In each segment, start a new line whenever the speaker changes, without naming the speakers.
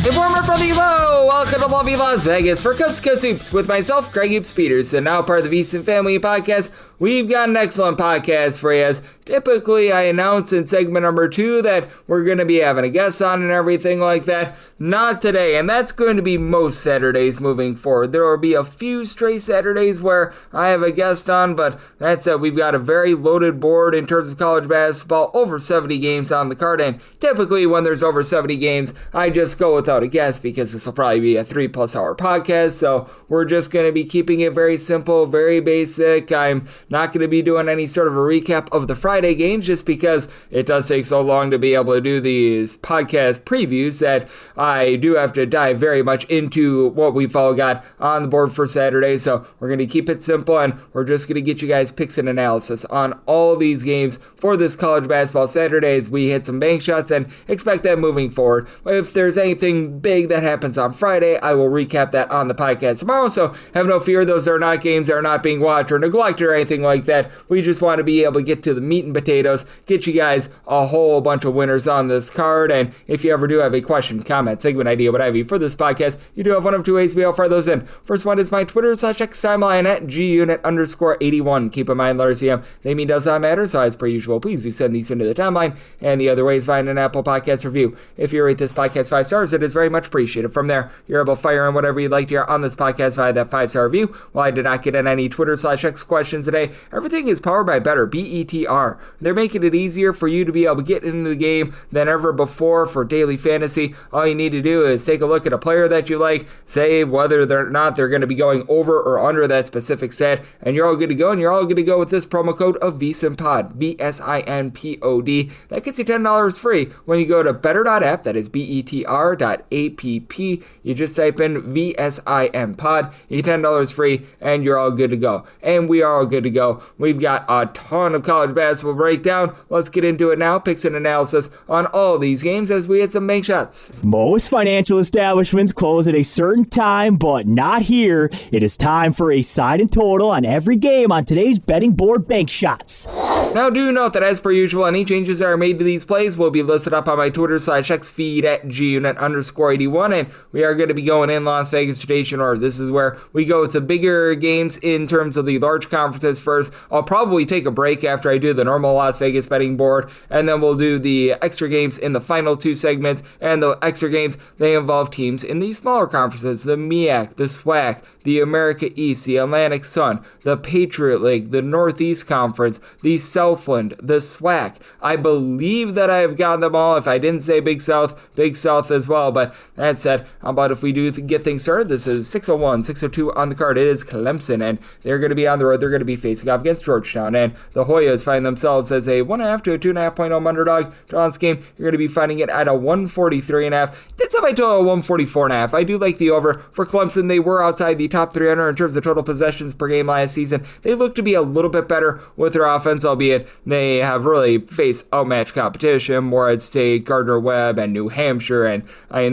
A warmer from the low. Welcome to lovely Las Vegas for Coast to Coast Hoops with myself, Greg Hoops Peterson, now part of the VSiN Family Podcast. We've got an excellent podcast for you. As typically, I announce in segment number 2 that we're going to be having a guest on and everything like that. Not today, and that's going to be most Saturdays moving forward. There will be a few stray Saturdays where I have a guest on, but that's it. We've got a very loaded board in terms of college basketball, over 70 games on the card, and typically when there's over 70 games, I just go without a guest because this will probably be a 3+ hour podcast, so we're just going to be keeping it very simple, very basic. I'm not going to be doing any sort of a recap of the Friday games just because it does take so long to be able to do these podcast previews that I do have to dive very much into what we've all got on the board for Saturday. So we're going to keep it simple and we're just going to get you guys picks and analysis on all these games for this college basketball Saturdays. We hit some bank shots and expect that moving forward. If there's anything big that happens on Friday, I will recap that on the podcast tomorrow. So have no fear, those are not games that are not being watched or neglected or anything like that. We just want to be able to get to the meat and potatoes, get you guys a whole bunch of winners on this card. And if you ever do have a question, comment, segment idea, what have you for this podcast, you do have one of two ways we all fire those in. First one is my Twitter/X timeline at gunit_81. Keep in mind, letters CM, naming does not matter, so as per usual, please do send these into the timeline. And the other way is find an Apple Podcast review. If you rate this podcast 5 stars, it is very much appreciated. From there, you're able to fire in whatever you'd like to hear on this podcast via that 5-star review. While I did not get in any Twitter/X questions today, everything is powered by Better, BETR. They're making it easier for you to be able to get into the game than ever before for daily fantasy. All you need to do is take a look at a player that you like, say whether or not they're going to be going over or under that specific stat, and you're all good to go. And you're all good to go with this promo code of VSINPOD, VSINPOD. That gets you $10 free when you go to better.app, that is BETR.app. You just type in VSINPOD, you get $10 free, and you're all good to go. And we are all good to go. We've got a ton of college basketball breakdown. Let's get into it now. Picks and analysis on all these games as we hit some bank shots.
Most financial establishments close at a certain time, but not here. It is time for a side and total on every game on today's betting board bank shots.
Now do note that as per usual, any changes that are made to these plays will be listed up on my Twitter/X feed at gunit_81, and we are going to be going in Las Vegas rotation order. This is where we go with the bigger games in terms of the large conferences first. I'll probably take a break after I do the normal Las Vegas betting board, and then we'll do the extra games in the final 2 segments, and the extra games, they involve teams in the smaller conferences, the MEAC, the SWAC, the America East, the Atlantic Sun, the Patriot League, the Northeast Conference, the Southland, the SWAC. I believe that I have gotten them all. If I didn't say Big South as well. But that said, how about if we do get things started? This is 6:01, 6:02 on the card. It is Clemson, and they're going to be on the road. They're going to be facing off against Georgetown, and the Hoyas find themselves as a 1.5 to a 2.5 point home underdog. Draw this game, you're going to be finding it at a 143.5. That's up by total 144.5. I do like the over for Clemson. They were outside the top 300 in terms of total possessions per game last season. They look to be a little bit better with their offense, albeit they have really faced outmatched competition. Morehead State, Gardner-Webb, and New Hampshire, and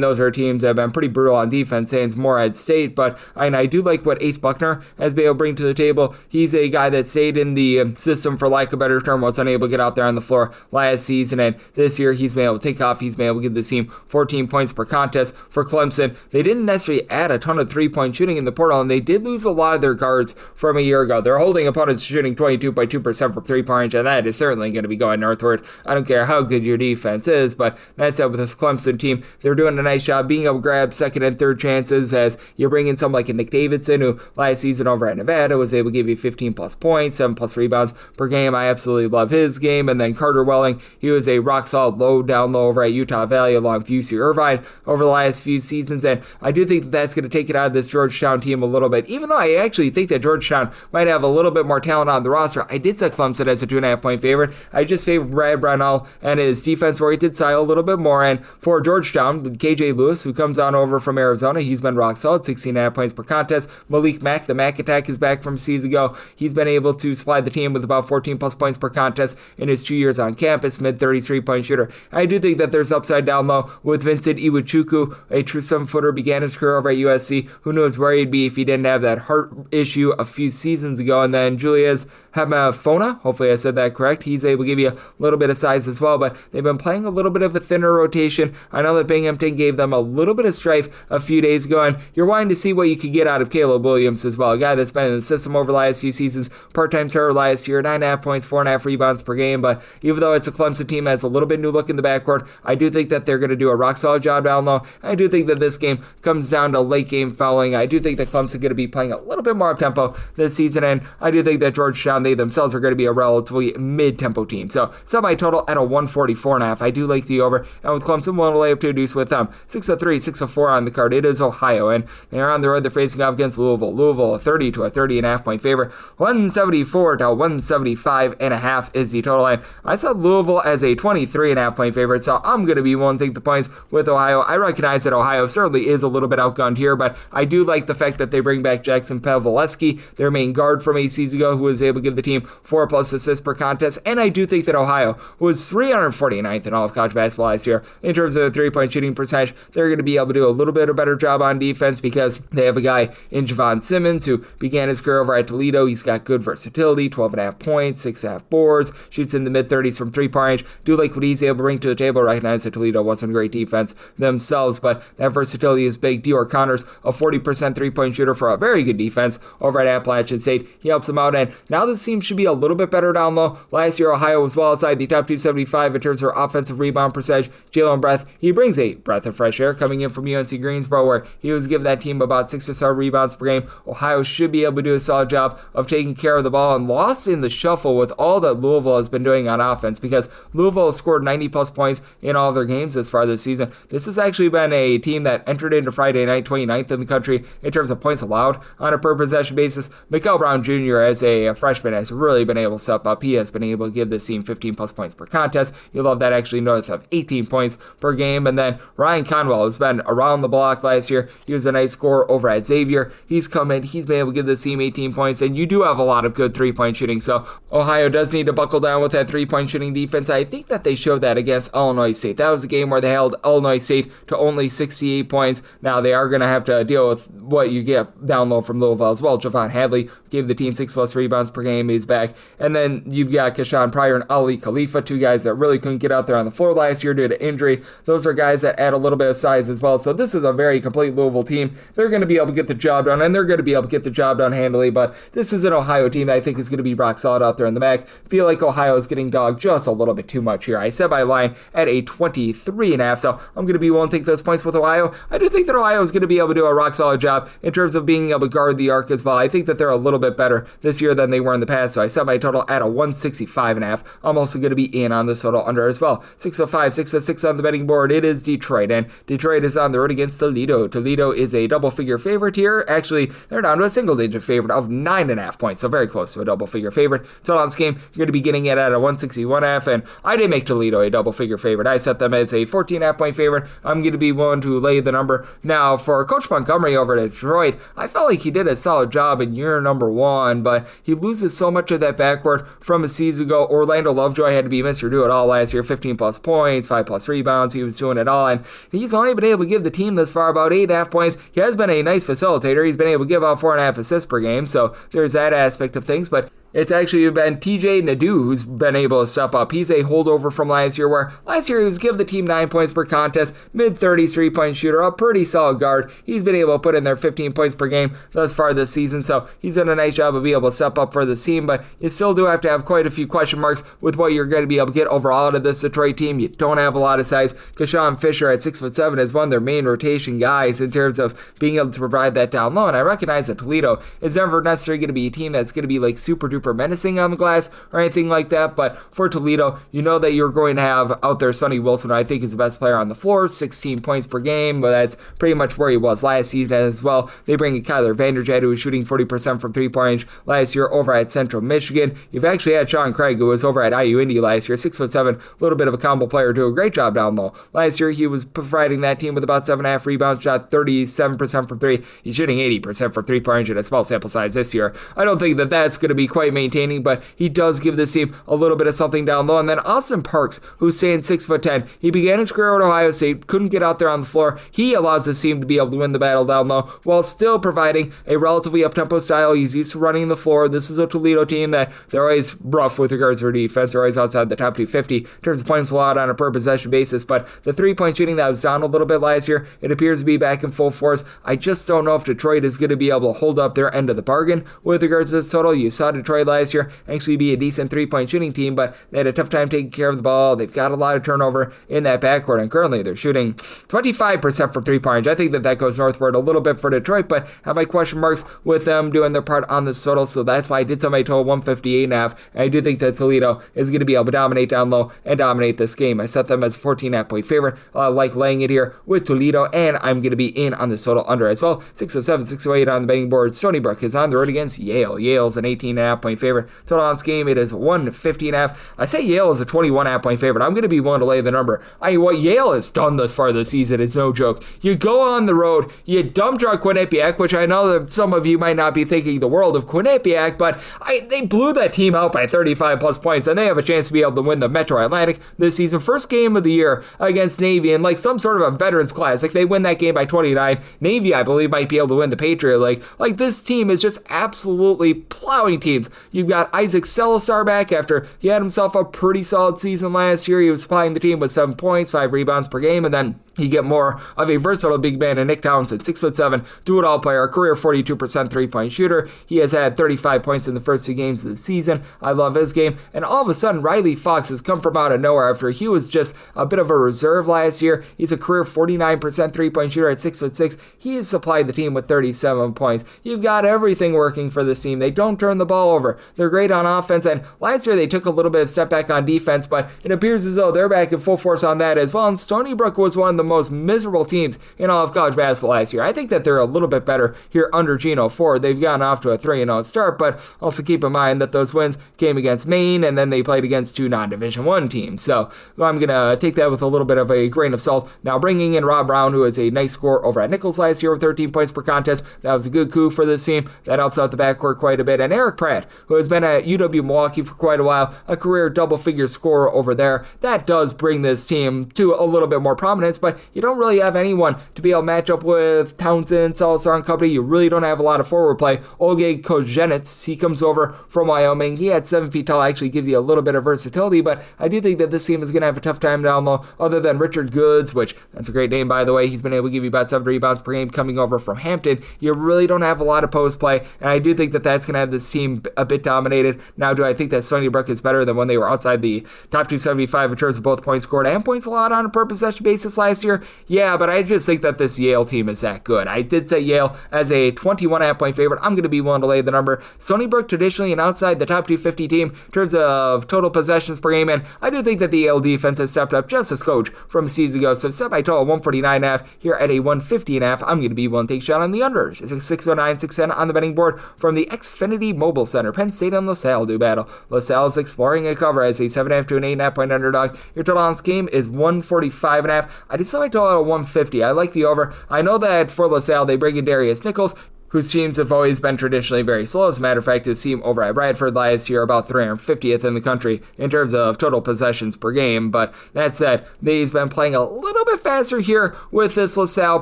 those are teams that have been pretty brutal on defense, sans Morehead State, but I do like what Ace Buckner has been able to bring to the table. He's a guy that stayed in the system, for lack of a better term, was unable to get out there on the floor last season, and this year he's been able to take off. He's been able to give the team 14 points per contest. For Clemson, they didn't necessarily add a ton of three-point shooting in the portal, and they did lose a lot of their guards from a year ago. They're holding opponents shooting 22.2% from three-point range, and that is certainly going to be going northward. I don't care how good your defense is, but that said, with this Clemson team, they're doing a nice job being able to grab second and third chances as you bring in someone like a Nick Davidson, who last season over at Nevada was able to give you 15 plus points, 7 plus rebounds per game. I absolutely love his game. And then Carter Welling, he was a rock solid down low over at Utah Valley along with UC Irvine over the last few seasons, and I do think that that's going to take it out of this Georgetown team a little bit, even though I actually think that Georgetown might have a little bit more talent on the roster. I did set Clemson as a 2.5 point favorite. I just favored Brad Brownell and his defense oriented style a little bit more, and for Georgetown, KJ Lewis, who comes on over from Arizona, he's been rock solid, 16.5 points per contest. Malik Mack, the Mack attack, is back from a season ago. He's been able to supply the team with about 14 plus points per contest in his 2 years on campus, mid-33 point shooter. I do think that there's upside down low with Vincent Iwuchukwu, a true 7-footer, began his career over at USC. Who knows where he'd be if he didn't have that heart issue a few seasons ago. And then Julius Hamafona, hopefully I said that correct, he's able to give you a little bit of size as well, but they've been playing a little bit of a thinner rotation. I know that Binghamton gave them a little bit of strife a few days ago, and you're wanting to see what you could get out of Caleb Williams as well, a guy that's been in the system over the last few seasons, part-time starter last year, 9.5 points, 4.5 rebounds per game, but even though it's a Clemson team that has a little bit new look in the backcourt, I do think that they're going to do a rock-solid job down low. I do think that this game comes down to late-game fouling. I do think that Clemson is going to be playing a little bit more up-tempo this season, and I do think that Georgetown, they themselves are going to be a relatively mid-tempo team. So, semi-total at a 144.5. I do like the over, and with Clemson, we'll lay up to a deuce with them. 6-3, 6-4 on the card. It is Ohio, and they're on the road. They're facing off against Louisville. Louisville, a 30 to a 30.5 point favorite. 174 to 175.5 is the total line. I saw Louisville as a 23.5 point favorite, so I'm going to be willing to take the points with Ohio. I recognize that Ohio certainly is a little bit outgunned here, but I do like the fact that they bring back Jackson Paveleski, their main guard from 8 seasons ago, who was able to give the team 4+ assists per contest, and I do think that Ohio was 349th in all of college basketball last year in terms of the 3-point shooting percentage. They're going to be able to do a little bit of a better job on defense because they have a guy in Javon Simmons who began his career over at Toledo. He's got good versatility, 12.5 points, 6.5 boards, shoots in the mid-30s from 3-point range. Do like what he's able to bring to the table. Recognize that Toledo wasn't a great defense themselves, but that versatility is big. Dior Connors, a 40% 3-point shooter for a very good defense over at Appalachian State. He helps them out, and now this team should be a little bit better down low. Last year, Ohio was well outside the top 275 in terms of offensive rebound percentage. Jalen Breath, he brings a breath of fresh air coming in from UNC Greensboro, where he was giving that team about 6 or 7 rebounds per game. Ohio should be able to do a solid job of taking care of the ball, and lost in the shuffle with all that Louisville has been doing on offense, because Louisville has scored 90+ points in all of their games this far this season. This has actually been a team that entered into Friday night 29th in the country in terms of points allowed on a per possession basis. Mikael Brown Jr. as a freshman has really been able to step up. He has been able to give this team 15+ points per contest. You love that, actually north of 18 points per game. And then Ryan Conwell has been around the block last year. He was a nice scorer over at Xavier. He's come in. He's been able to give this team 18 points. And you do have a lot of good 3-point shooting. So Ohio does need to buckle down with that 3-point shooting defense. I think that they showed that against Illinois State. That was a game where they held Illinois State to only 68 points. Now they are going to have to deal with what you get down low from Louisville as well. Javon Hadley gave the team 6+ rebounds per game. He's back. And then you've got Kashawn Pryor and Ali Khalifa, 2 guys that really couldn't get out there on the floor last year due to injury. Those are guys that add a little bit of size as well. So this is a very complete Louisville team. They're going to be able to get the job done, and they're going to be able to get the job done handily. But this is an Ohio team that I think is going to be rock solid out there in the MAC. Feel like Ohio is getting dogged just a little bit too much here. I set my line at a 23.5, so I'm going to be willing to take those points with Ohio. I do think that Ohio is going to be able to do a rock solid job in terms of being able to guard the arc as well. I think that they're a little bit better this year than they were in the past, so I set my total at a 165.5. I'm also going to be in on this total under as well. 605, 606 on the betting board. It is Detroit, and Detroit is on the road against Toledo. Toledo is a double-figure favorite here. Actually, they're down to a single-digit favorite of 9.5 points, so very close to a double-figure favorite. Total on this game, you're going to be getting it at a 161.5, and I did make Toledo a double-figure favorite. I set them as a 14.5 point favorite. I'm going to be willing to lay the number. Now, for Coach Montgomery over at Detroit, I felt like he did a solid job in year number 1, but he loses so much of that backcourt from a season ago. Orlando Lovejoy had to be Mr. Do-It-All last year, 15+ points, 5+ rebounds. He was doing it all, and he's only been able to give the team this far about 8.5 points. He has been a nice facilitator. He's been able to give out 4.5 assists per game, so there's that aspect of things, but it's actually been TJ Nadeau who's been able to step up. He's a holdover from last year, where last year he was giving the team 9 points per contest, mid-30s 3-point shooter, a pretty solid guard. He's been able to put in there 15 points per game thus far this season, so he's done a nice job of being able to step up for the team, but you still do have to have quite a few question marks with what you're going to be able to get overall out of this Detroit team. You don't have a lot of size. Kashawn Fisher at 6'7" is one of their main rotation guys in terms of being able to provide that down low, and I recognize that Toledo is never necessarily going to be a team that's going to be like super duper menacing on the glass or anything like that, but for Toledo, you know that you're going to have out there Sonny Wilson, who I think is the best player on the floor, 16 points per game, but that's pretty much where he was last season as well. They bring in Kyler Vanderjagt, who was shooting 40% from 3-point range last year over at Central Michigan. You've actually had Sean Craig, who was over at IU Indy last year, 6'7", a little bit of a combo player, do a great job down low. Last year, he was providing that team with about 7.5 rebounds, shot 37% from 3. He's shooting 80% from 3-point range at a small sample size this year. I don't think that that's going to be quite quite maintaining, but he does give this team a little bit of something down low. And then Austin Parks, who's staying 6'10", he began his career at Ohio State, couldn't get out there on the floor. He allows this team to be able to win the battle down low while still providing a relatively up-tempo style. He's used to running the floor. This is a Toledo team that they're always rough with regards to their defense. They're always outside the top 250 in terms of points allowed on a per possession basis, but the three-point shooting that was down a little bit last year, it appears to be back in full force. I just don't know if Detroit is going to be able to hold up their end of the bargain with regards to this total. You saw Detroit last year actually be a decent three-point shooting team, but they had a tough time taking care of the ball. They've got a lot of turnover in that backcourt, and currently they're shooting 25% from three-point range. I think that goes northward a little bit for Detroit, but have my question marks with them doing their part on this total, so that's why I did set my total 158.5, and I do think that Toledo is going to be able to dominate down low and dominate this game. I set them as a 14.5 point favorite. I like laying it here with Toledo, and I'm going to be in on this total under as well. 607, 608 on the betting board. Stony Brook is on the road against Yale. Yale's an 18.5 point favorite. Total on this game, it is 150.5. I say Yale is a 21.5 point favorite. I'm going to be willing to lay the number. What Yale has done thus far this season is no joke. You go on the road, you dump truck Quinnipiac, which I know that some of you might not be thinking the world of Quinnipiac, but they blew that team out by 35 plus points, and they have a chance to be able to win the Metro Atlantic this season. First game of the year against Navy in like some sort of a Veterans Classic. They win that game by 29. Navy, I believe, might be able to win the Patriot League. Like, this team is just absolutely plowing teams. You've got Isaac Salazar back after he had himself a pretty solid season last year. He was supplying the team with 7 points, 5 rebounds per game, and then you get more of a versatile big man in Nick Townsend, 6'7", do-it-all player, career 42% three-point shooter. He has had 35 points in the first 2 games of the season. I love his game. And all of a sudden, Riley Fox has come from out of nowhere after he was just a bit of a reserve last year. He's a career 49% three-point shooter at 6'6". He has supplied the team with 37 points. You've got everything working for this team. They don't turn the ball over. They're great on offense, and last year they took a little bit of step back on defense, but it appears as though they're back in full force on that as well. And Stony Brook was one of the most miserable teams in all of college basketball last year. I think that they're a little bit better here under Gino Ford. They've gotten off to a 3-0 start, but also keep in mind that those wins came against Maine, and then they played against 2 non-Division I teams. So I'm going to take that with a little bit of a grain of salt. Now, bringing in Rob Brown, who is a nice scorer over at Nichols last year with 13 points per contest, that was a good coup for this team. That helps out the backcourt quite a bit. And Eric Pratt, who has been at UW-Milwaukee for quite a while, a career double-figure scorer over there. That does bring this team to a little bit more prominence, but you don't really have anyone to be able to match up with Townsend, Salazar, and company. You really don't have a lot of forward play. Oge Kojenets, he comes over from Wyoming. He had 7 feet tall, actually gives you a little bit of versatility, but I do think that this team is going to have a tough time down low, other than Richard Goods, which, that's a great name, by the way. He's been able to give you about 7 rebounds per game coming over from Hampton. You really don't have a lot of post play, and I do think that that's going to have this team a bit dominated. Now, do I think that Stony Brook is better than when they were outside the top 275 in terms of both points scored and points allowed on a per possession basis last year? Yeah, but I just think that this Yale team is that good. I did say Yale as a 21.5 point favorite. I'm going to be willing to lay the number. Stony Brook traditionally an outside the top 250 team in terms of total possessions per game, and I do think that the Yale defense has stepped up just a skoch from a season ago. So set my total 149.5 here at a 150.5. I'm going to be willing to take a shot on the unders. It's a 609, 610 on the betting board from the Xfinity Mobile Center. Penn State and LaSalle do battle. LaSalle is exploring a cover as a 7.5 to an 8.5 point underdog. Your total on this game is 145.5. I did set my total at 150. I like the over. I know that for LaSalle, they bring in Darius Nichols, whose teams have always been traditionally very slow. As a matter of fact, his team over at Bradford last year about 350th in the country in terms of total possessions per game. But that said, he's been playing a little bit faster here with this LaSalle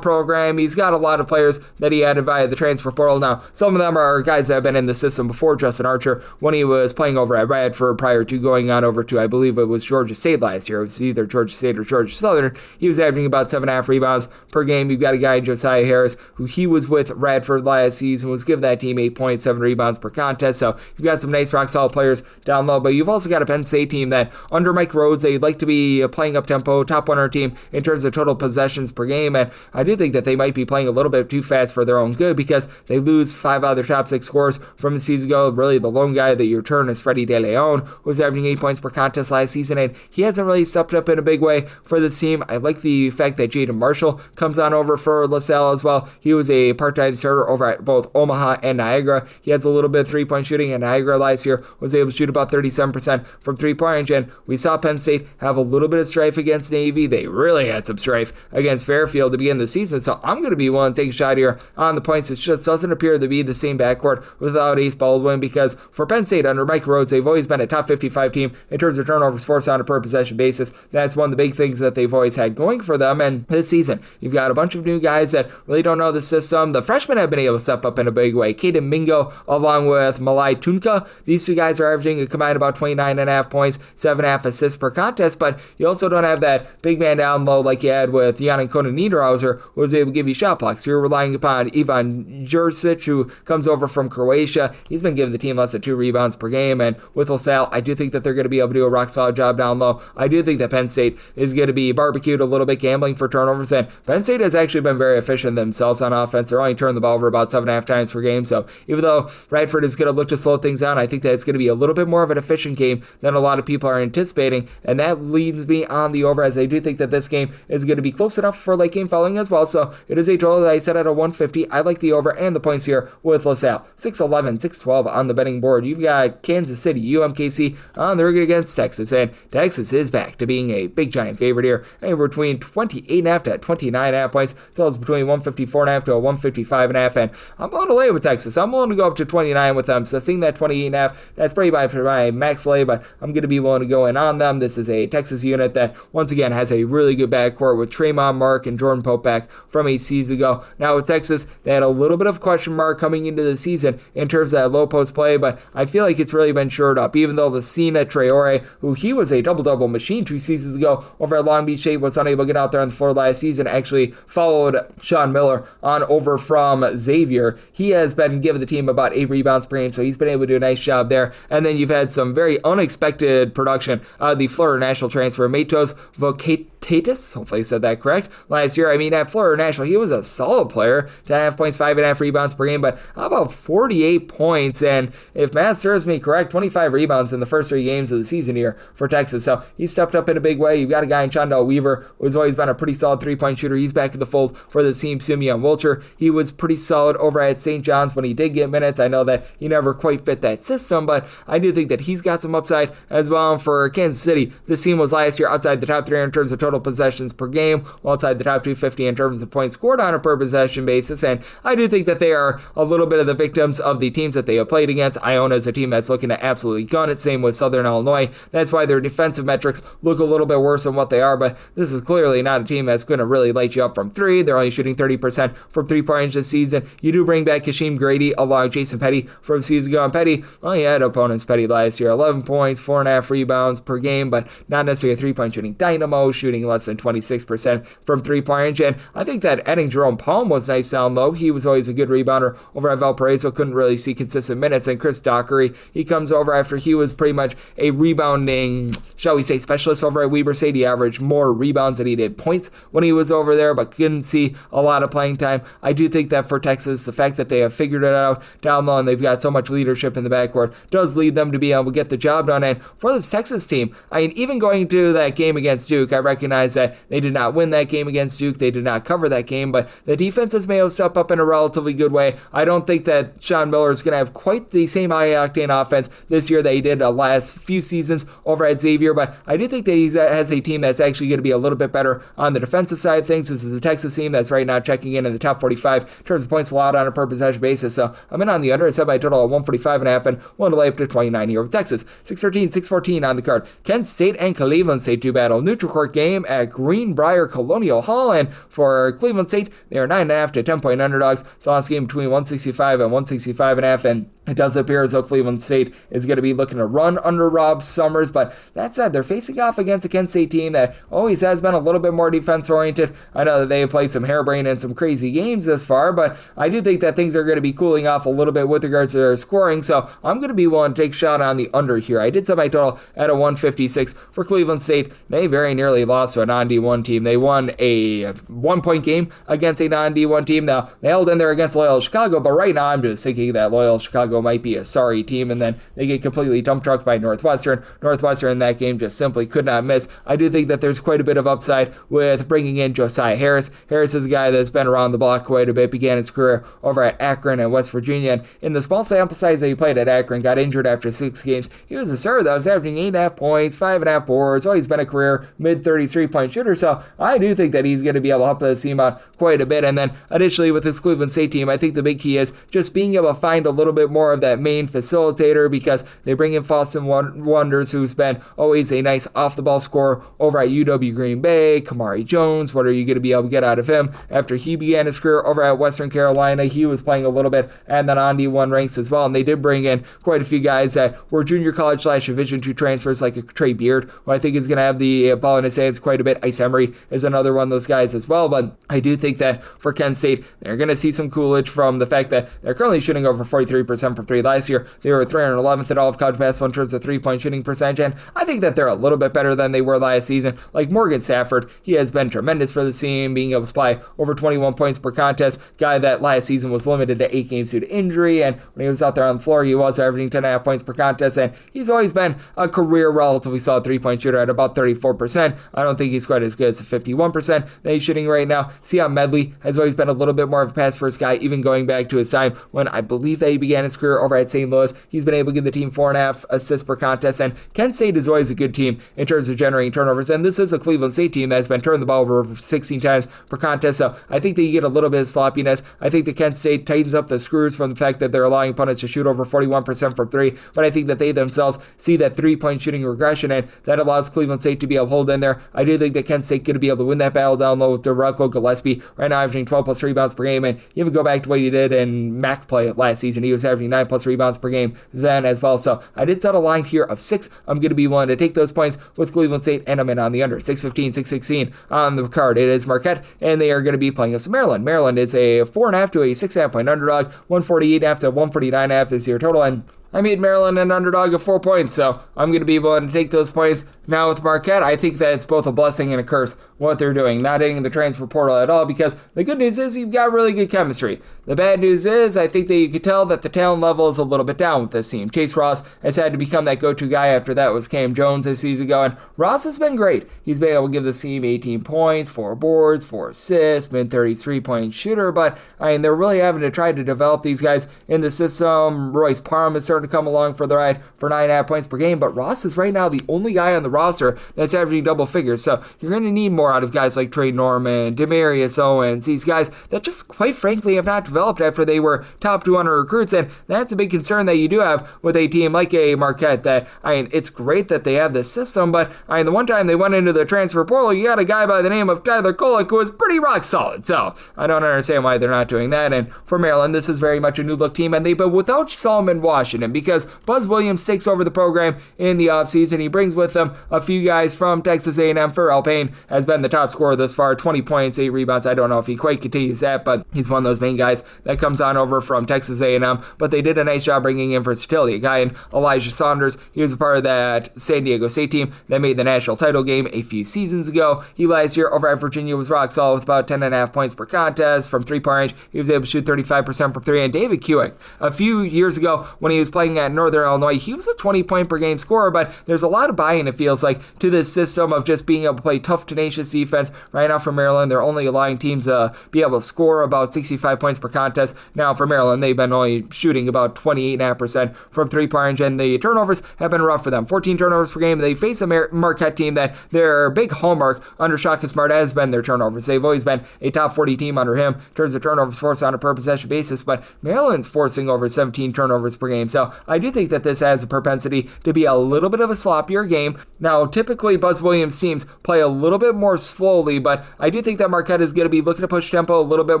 program. He's got a lot of players that he added via the transfer portal. Now, some of them are guys that have been in the system before. Justin Archer, when he was playing over at Bradford prior to going on over to, I believe it was Georgia State last year. It was either Georgia State or Georgia Southern. He was averaging about 7.5 rebounds per game. You've got a guy, Josiah Harris, who he was with Radford last season, was giving that team 8.7 rebounds per contest. So you've got some nice rock solid players down low, but you've also got a Penn State team that under Mike Rhodes, they like to be playing up tempo, top 100 team in terms of total possessions per game, and I do think that they might be playing a little bit too fast for their own good because they lose 5 out of their top 6 scorers from the season ago. Really, the lone guy that you return is Freddie De Leon, who was averaging 8 points per contest last season, and he hasn't really stepped up in a big way for this team. I like the fact that Jaden Marshall comes on over for LaSalle as well. He was a part-time starter over over at both Omaha and Niagara. He has a little bit of three-point shooting, and Niagara last year was able to shoot about 37% from three-point range, and we saw Penn State have a little bit of strife against Navy. They really had some strife against Fairfield to begin the season, so I'm going to be willing to take a shot here on the points. It just doesn't appear to be the same backcourt without Ace Baldwin, because for Penn State under Mike Rhodes, they've always been a top 55 team in terms of turnovers forced on a per possession basis. That's one of the big things that they've always had going for them, and this season, you've got a bunch of new guys that really don't know the system. The freshmen have been able to step up in a big way. Caden Mingo along with Malai Tunka. These two guys are averaging a combined about 29.5 points, 7.5 assists per contest, but you also don't have that big man down low like you had with Jan and Conan Niederhauser, who was able to give you shot blocks. You're relying upon Ivan Jurcic, who comes over from Croatia. He's been giving the team less than 2 rebounds per game, and with Salle, I do think that they're going to be able to do a rock-solid job down low. I do think that Penn State is going to be barbecued a little bit, gambling for turnovers, and Penn State has actually been very efficient themselves on offense. They're only turning the ball over about 7.5 times per game, so even though Radford is going to look to slow things down, I think that it's going to be a little bit more of an efficient game than a lot of people are anticipating, and that leads me on the over, as I do think that this game is going to be close enough for late game following as well, so it is a total that I set at a 150. I like the over and the points here with LaSalle. 6-11, 6-12 on the betting board. You've got Kansas City, UMKC on the rig against Texas, and Texas is back to being a big giant favorite here, anywhere between 28.5 to 29.5 points. Totals between 154.5 to a 155.5, and I'm willing to lay with Texas. I'm willing to go up to 29 with them, so seeing that 28.5, that's pretty by my max lay, but I'm going to be willing to go in on them. This is a Texas unit that, once again, has a really good backcourt with Tremont Mark and Jordan Pope back from 8 seasons ago. Now with Texas, they had a little bit of question mark coming into the season in terms of that low post play, but I feel like it's really been shored up, even though the Cena Traore, who he was a double-double machine 2 seasons ago over at Long Beach State, was unable to get out there on the floor last season, actually followed Sean Miller on over from Xavier. He has been giving the team about 8 rebounds per game, so he's been able to do a nice job there. And then you've had some very unexpected production out of the Florida National transfer, Matos Vokatis, hopefully I said that correct, last year. I mean, at Florida National, he was a solid player, 10.5 points, 5.5 rebounds per game, but how about 48 points, and if math serves me correct, 25 rebounds in the first 3 games of the season here for Texas, so he stepped up in a big way. You've got a guy in Chandal Weaver, who's always been a pretty solid 3-point shooter. He's back in the fold for the team. Simeon Wilcher, he was pretty solid over at St. John's when he did get minutes. I know that he never quite fit that system, but I do think that he's got some upside as well. And for Kansas City, this team was last year outside the top 3 in terms of total possessions per game, while outside the top 250 in terms of points scored on a per possession basis, and I do think that they are a little bit of the victims of the teams that they have played against. Iona is a team that's looking to absolutely gun it, same with Southern Illinois. That's why their defensive metrics look a little bit worse than what they are, but this is clearly not a team that's going to really light you up from 3. They're only shooting 30% from 3-point range this season. You do bring back Kashim Grady along Jason Petty from season ago, and Petty, well, he had opponents Petty last year, 11 points, 4.5 rebounds per game, but not necessarily a 3-point shooting dynamo, shooting less than 26% from 3-point range, and I think that adding Jerome Palm was nice down low. He was always a good rebounder over at Valparaiso, couldn't really see consistent minutes, and Chris Dockery, he comes over after he was pretty much a rebounding, shall we say, specialist over at Weber State. He averaged more rebounds than he did points when he was over there, but couldn't see a lot of playing time. I do think that for Texas, the fact that they have figured it out down low and they've got so much leadership in the backcourt does lead them to be able to get the job done. And for this Texas team, I mean, even going to that game against Duke, I recognize that they did not win that game against Duke. They did not cover that game, but the defenses may have stepped up in a relatively good way. I don't think that Sean Miller is going to have quite the same high-octane offense this year that he did the last few seasons over at Xavier, but I do think that he has a team that's actually going to be a little bit better on the defensive side of things. This is a Texas team that's right now checking in the top 45 in terms of points allowed on a per possession basis, so I'm in on the under. I set my total at 145.5 and one to lay up to 29 here with Texas. 6-13, 6-14 on the card. Kent State and Cleveland State do battle. Neutral court game at Greenbrier Colonial Hall, and for Cleveland State, they are 9.5 to 10-point underdogs. It's a last game between 165 and 165.5, and it does appear as though Cleveland State is going to be looking to run under Rob Summers, but that said, they're facing off against a Kent State team that always has been a little bit more defense-oriented. I know that they have played some harebrained and some crazy games this far, but I do think that things are going to be cooling off a little bit with regards to their scoring, so I'm going to be willing to take a shot on the under here. I did set my total at a 156 for Cleveland State. They very nearly lost to a non-D1 team. They won a 1-point game against a non-D1 team. Now, they held in there against Loyola Chicago, but right now I'm just thinking that Loyola Chicago might be a sorry team, and then they get completely dump trucked by Northwestern. Northwestern in that game just simply could not miss. I do think that there's quite a bit of upside with bringing in Josiah Harris. Harris is a guy that's been around the block quite a bit, began his career career over at Akron and West Virginia. And in the small sample size that he played at Akron, got injured after 6 games. He was a starter that was averaging 8.5 points, 5.5 boards, always been a career mid-30s point shooter. So I do think that he's going to be able to help this team out quite a bit. And then additionally with this Cleveland State team, I think the big key is just being able to find a little bit more of that main facilitator, because they bring in Faustin Wonders, who's been always a nice off-the-ball scorer over at UW Green Bay. Kamari Jones, what are you going to be able to get out of him? After he began his career over at Western Carolina, he was playing a little bit and then on D1 ranks as well. And they did bring in quite a few guys that were junior college / Division II transfers, like a Trey Beard, who I think is going to have the ball in his hands quite a bit. Ice Emery is another one of those guys as well. But I do think that for Kent State, they're going to see some coolage from the fact that they're currently shooting over 43% from 3. Last year, they were 311th at all of college basketball in terms of 3-point shooting percentage, and I think that they're a little bit better than they were last season. Like Morgan Safford, he has been tremendous for the team, being able to supply over 21 points per contest, guy that last season was limited to 8 games due to injury, and when he was out there on the floor, he was averaging 10.5 points per contest, and he's always been a career relatively solid 3-point shooter at about 34%. I don't think he's quite as good as the 51% that he's shooting right now. Sion Medley has always been a little bit more of a pass-first guy, even going back to his time when I believe that he began his career over at St. Louis. He's been able to give the team 4.5 assists per contest, and Kent State is always a good team in terms of generating turnovers, and this is a Cleveland State team that has been turning the ball over 16 times per contest, so I think that you get a little bit of sloppiness. I think that Kent State tightens up the screws from the fact that they're allowing opponents to shoot over 41% from 3, but I think that they themselves see that 3-point shooting regression, and that allows Cleveland State to be able to hold in there. I do think that Kent State going to be able to win that battle down low with DeRocco Gillespie, right now averaging 12 plus rebounds per game, and you even go back to what he did in MAC play last season. He was averaging 9 plus rebounds per game then as well. So I did set a line here of 6. I'm going to be willing to take those points with Cleveland State, and I'm in on the under. 6:15, 6:16 on the card. It is Marquette, and they are going to be playing us Maryland. Maryland is a 4.5 to a 6.5 point underdog. 148.5 to 149.5 is your total, and I made Maryland an underdog of 4 points, so I'm going to be willing to take those points. Now with Marquette, I think that it's both a blessing and a curse what they're doing, not hitting the transfer portal at all, because the good news is you've got really good chemistry. The bad news is I think that you could tell that the talent level is a little bit down with this team. Chase Ross has had to become that go-to guy. After that was Cam Jones this season ago, and Ross has been great. He's been able to give the team 18 points, 4 boards, 4 assists, mid-33 point shooter, but I mean, they're really having to try to develop these guys in the system. Royce Parham is starting to come along for the ride for 9.5 points per game, but Ross is right now the only guy on the roster that's averaging double figures, so you're going to need more out of guys like Trey Norman, Demarius Owens, these guys that just quite frankly have not developed after they were top 200 recruits, and that's a big concern that you do have with a team like a Marquette. That, I mean, it's great that they have this system, but I mean, the one time they went into the transfer portal, you got a guy by the name of Tyler Kolek who was pretty rock solid, so I don't understand why they're not doing that. And for Maryland, this is very much a new look team, and but without Solomon Washington, because Buzz Williams takes over the program in the offseason. He brings with him a few guys from Texas A&M. Pharrell Payne has been the top scorer thus far, 20 points, 8 rebounds. I don't know if he quite continues that, but he's one of those main guys that comes on over from Texas A&M. But they did a nice job bringing in versatility. A guy in Elijah Saunders, he was a part of that San Diego State team that made the national title game a few seasons ago. He last year over at Virginia was rock solid with about 10.5 points per contest from 3-point range. He was able to shoot 35% from 3. And David Kewick, a few years ago when he was playing at Northern Illinois, he was a 20-point per game scorer, but there's a lot of buy-in, it feels like, to this system of just being able to play tough, tenacious defense. Right now for Maryland, they're only allowing teams to be able to score about 65 points per contest. Now for Maryland, they've been only shooting about 28.5% from 3-point range, and the turnovers have been rough for them. 14 turnovers per game. They face a Marquette team that their big hallmark under Shaka Smart has been their turnovers. They've always been a top 40 team under him in terms of turnovers forced on a per possession basis, but Maryland's forcing over 17 turnovers per game. So I do think that this has a propensity to be a little bit of a sloppier game. Now, typically Buzz Williams teams play a little bit more slowly, but I do think that Marquette is going to be looking to push tempo a little bit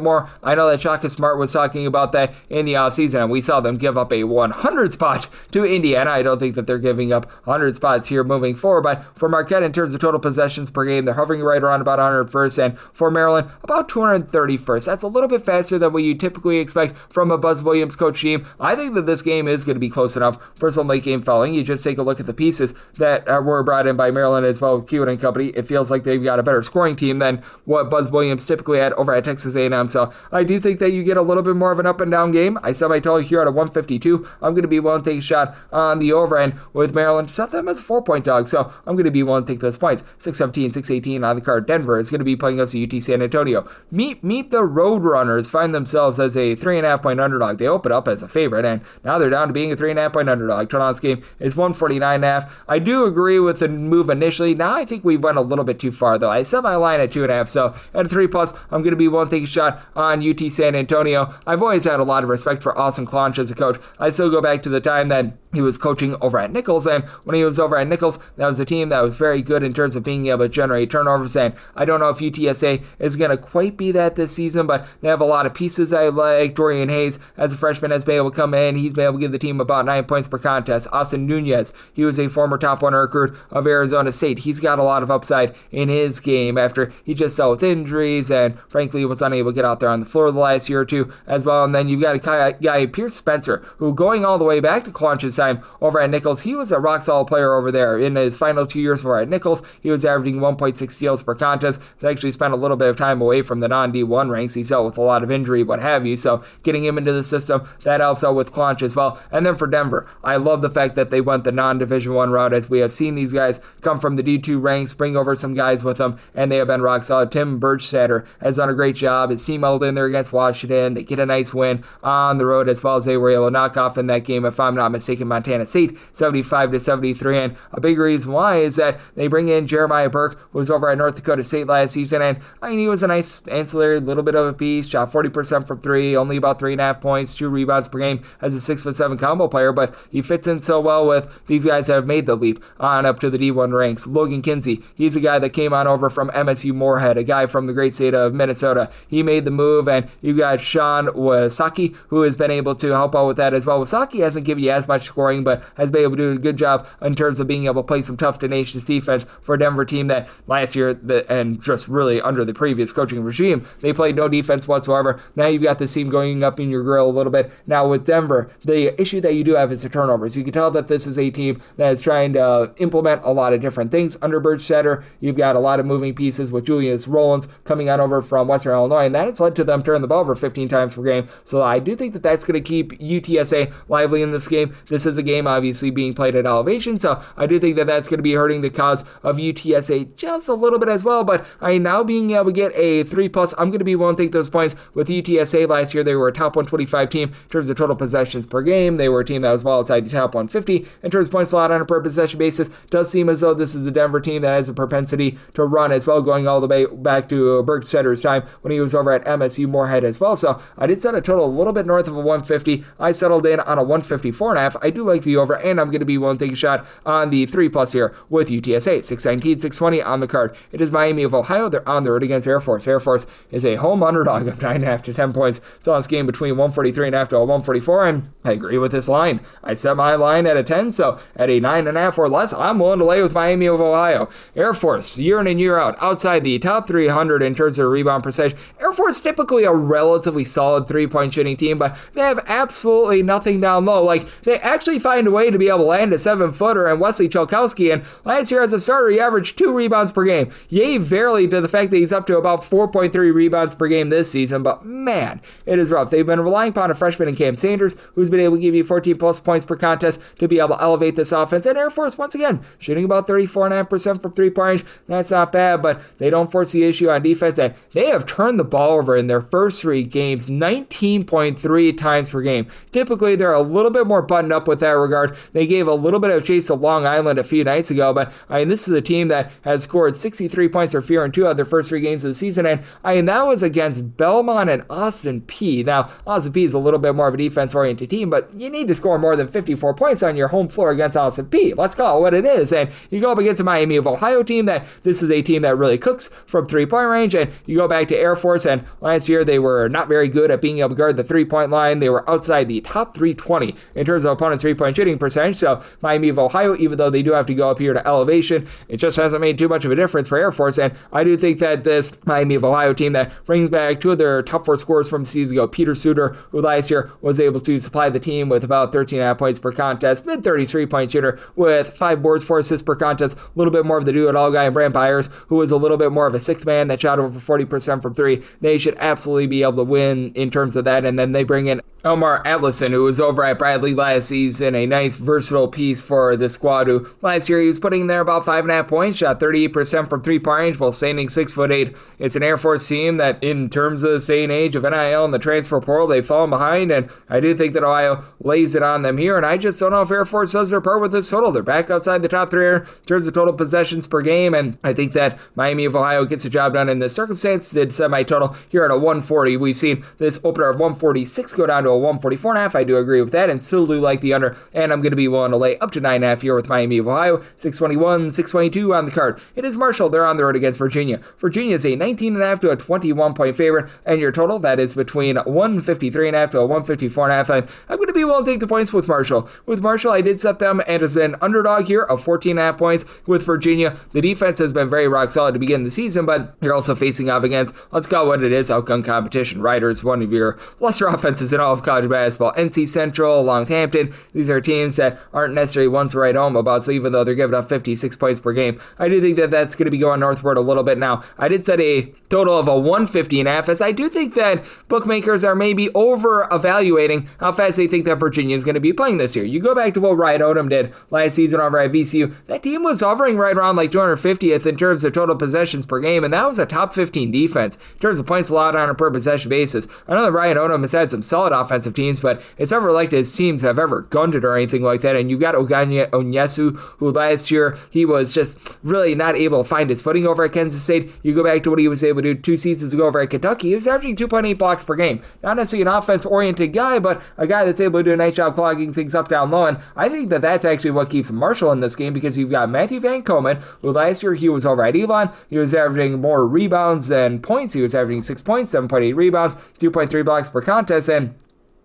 more. I know that Shaka Smart was talking about that in the offseason, and we saw them give up a 100 spot to Indiana. I don't think that they're giving up 100 spots here moving forward, but for Marquette, in terms of total possessions per game, they're hovering right around about 101st, and for Maryland, about 231st. That's a little bit faster than what you typically expect from a Buzz Williams coach team. I think that this game is going going to be close enough for some late game fouling. You just take a look at the pieces that were brought in by Maryland as well with Keewan and company. It feels like they've got a better scoring team than what Buzz Williams typically had over at Texas A&M. So I do think that you get a little bit more of an up and down game. I set my total here at a 152. I'm going to be willing to take a shot on the over end with Maryland. Set them as a 4-point dog, so I'm going to be willing to take those points. 6-17, 6-18 on the card. Denver is going to be playing us UT San Antonio. Meet the Roadrunners find themselves as a 3.5-point underdog. They open up as a favorite, and now they're down to being a 3.5-point underdog. Total on this game is 149.5. I do agree with the move initially. Now I think we've went a little bit too far, though. I set my line at 2.5, so at a 3+, I'm going to be willing to take a shot on UT San Antonio. I've always had a lot of respect for Austin Clonch as a coach. I still go back to the time that he was coaching over at Nichols, and when he was over at Nichols, that was a team that was very good in terms of being able to generate turnovers, and I don't know if UTSA is going to quite be that this season, but they have a lot of pieces I like. Dorian Hayes, as a freshman, has been able to come in. He's been able to give the team about 9 points per contest. Austin Nunez, he was a former top 1 recruit of Arizona State. He's got a lot of upside in his game after he just dealt with injuries and, frankly, was unable to get out there on the floor the last year or two as well. And then you've got a guy, Pierce Spencer, who, going all the way back to Clonch's time over at Nichols, he was a rock-solid player over there. In his final 2 years over at Nichols, he was averaging 1.6 steals per contest. He actually spent a little bit of time away from the non-D1 ranks. He's dealt with a lot of injury, what have you, so getting him into the system, that helps out with Clonch as well. And then for Denver, I love the fact that they went the non-Division I route, as we have seen these guys come from the D2 ranks, bring over some guys with them, and they have been rock solid. Tim Burchstatter has done a great job. His team held in there against Washington. They get a nice win on the road, as well as they were able to knock off in that game, if I'm not mistaken, Montana State, 75-73. And a big reason why is that they bring in Jeremiah Burke, who was over at North Dakota State last season, and I mean, he was a nice ancillary, little bit of a piece, shot 40% from 3, only about 3.5 points, 2 rebounds per game as a 6'7" combo player, but he fits in so well with these guys that have made the leap on up to the D1 ranks. Logan Kinsey, he's a guy that came on over from MSU Moorhead, a guy from the great state of Minnesota. He made the move, and you've got Sean Wasaki, who has been able to help out with that as well. Wasaki hasn't given you as much scoring, but has been able to do a good job in terms of being able to play some tough, tenacious defense for a Denver team that last year, and just really under the previous coaching regime, they played no defense whatsoever. Now you've got this team going up in your grill a little bit. Now with Denver, the issue that you do have is the turnovers. You can tell that this is a team that is trying to implement a lot of different things under Burchstatter. You've got a lot of moving pieces with Julius Rollins coming on over from Western Illinois, and that has led to them turning the ball over 15 times per game. So I do think that that's going to keep UTSA lively in this game. This is a game obviously being played at elevation, so I do think that that's going to be hurting the cause of UTSA just a little bit as well, but I now being able to get a 3+, I'm going to be willing to take those points. With UTSA last year, they were a top 125 team in terms of total possessions per game. They were a team that was well outside the top 150 in terms of points allowed on a per possession basis. Does seem as though this is a Denver team that has a propensity to run as well, going all the way back to Burchstatter's time when he was over at MSU Moorhead as well. So I did set a total a little bit north of a 150. I settled in on a 154.5. I do like the over, and I'm going to be willing to take a shot on the 3+ here with UTSA. 619, 620 on the card. It is Miami of Ohio. They're on the road against Air Force. Air Force is a home underdog of 9.5 to 10 points. It's on this game between 143.5 to a 144, and I agree with this line. I set my line at a 10, so at a 9.5 or less, I'm willing to lay with Miami of Ohio. Air Force, year in and year out, outside the top 300 in terms of rebound percentage. Air Force typically a relatively solid three-point shooting team, but they have absolutely nothing down low. Like, they actually find a way to be able to land a 7-footer and Wesley Chalkowski, and last year as a starter, he averaged 2 rebounds per game. Yay, verily to the fact that he's up to about 4.3 rebounds per game this season, but man, it is rough. They've been relying upon a freshman in Cam Sanders, who's been able to give you 14+ points per contest to be able to elevate this offense. And Air Force, once again, shooting about 34.5% from three-point range. That's not bad, but they don't force the issue on defense. And they have turned the ball over in their first 3 games 19.3 times per game. Typically, they're a little bit more buttoned up with that regard. They gave a little bit of chase to Long Island a few nights ago, but I mean, this is a team that has scored 63 points or fewer in 2 out of their first 3 games of the season, and I mean, that was against Belmont and Austin Peay. Now, Austin Peay is a little bit more of a defense-oriented team, but you need to score more than 54 points on your home floor against Austin Peay. Let's call it what it is. And you go up against a Miami of Ohio team that this is a team that really cooks from three-point range, and you go back to Air Force, and last year they were not very good at being able to guard the three-point line. They were outside the top 320 in terms of opponents' 3-point shooting percentage. So Miami of Ohio, even though they do have to go up here to elevation, it just hasn't made too much of a difference for Air Force. And I do think that this Miami of Ohio team that brings back two of their top 4 scorers from the season ago, Peter Suter, who last year was able to supply the team with about 13.5 points per contest, mid-30s 3-point shooter with 5 boards, 4 assists per contest, a little bit more of the do-it-all guy, and Brant Byers, who was a little bit more of a sixth man that shot over 40% from 3. They should absolutely be able to win in terms of that. And then they bring in Elmar Atlison, who was over at Bradley last season, a nice versatile piece for the squad, who last year he was putting there about 5.5 points, shot 38% from 3-point range while standing 6'8". It's an Air Force team that, in terms of the same age of NIL and the transfer portal, they've fallen behind, and I do think that Ohio lays it on them here, and I just don't know if Air Force does their part with this total. They're back outside the top 3 in terms of total possessions per game, and I think that Miami of Ohio gets the job done in this circumstance. Did semi-total here at a 140. We've seen this opener of 146 go down to a 144.5. I do agree with that and still do like the under, and I'm going to be willing to lay up to 9.5 here with Miami of Ohio. 621, 622 on the card. It is Marshall. They're on the road against Virginia. Virginia is a 19.5 to a 21-point favorite, and your total, that is between 153.5 to a 154.5. And I'm going to be willing to take the points with Marshall. With Marshall, I did set them as an underdog here of 14.5 points. With Virginia, the defense has been very rock solid to begin the season, but you're also facing off against, let's call it what it is, outgun competition. Riders, one of your lesser offenses in all of college basketball. NC Central, Longhampton, these are teams that aren't necessarily ones to write home about, so even though they're giving up 56 points per game, I do think that that's going to be going northward a little bit. Now, I did set a total of a 150.5, as I do think that bookmakers are maybe over-evaluating how fast they think that Virginia is going to be playing this year. You go back to what Wright Odom did last season over at VCU, that team was hovering right around like 250th in terms of total possessions per game, and that was a top 15 defense in terms of points allowed on a per possession basis. I know that Ryan Odom has had some solid offensive teams, but it's never like his teams have ever gunned it or anything like that. And you got Oganya Onyesu, who last year he was just really not able to find his footing over at Kansas State. You go back to what he was able to do 2 seasons ago over at Kentucky. He was averaging 2.8 blocks per game. Not necessarily an offense-oriented guy, but a guy that's able to do a nice job clogging things up down low. And I think that that's actually what keeps Marshall in this game, because you've got Matthew Van Komen, who last year he was over at Elon. He was averaging more rebounds than points. He was averaging 6 points, 7.8 rebounds, 2.3 blocks per contest, and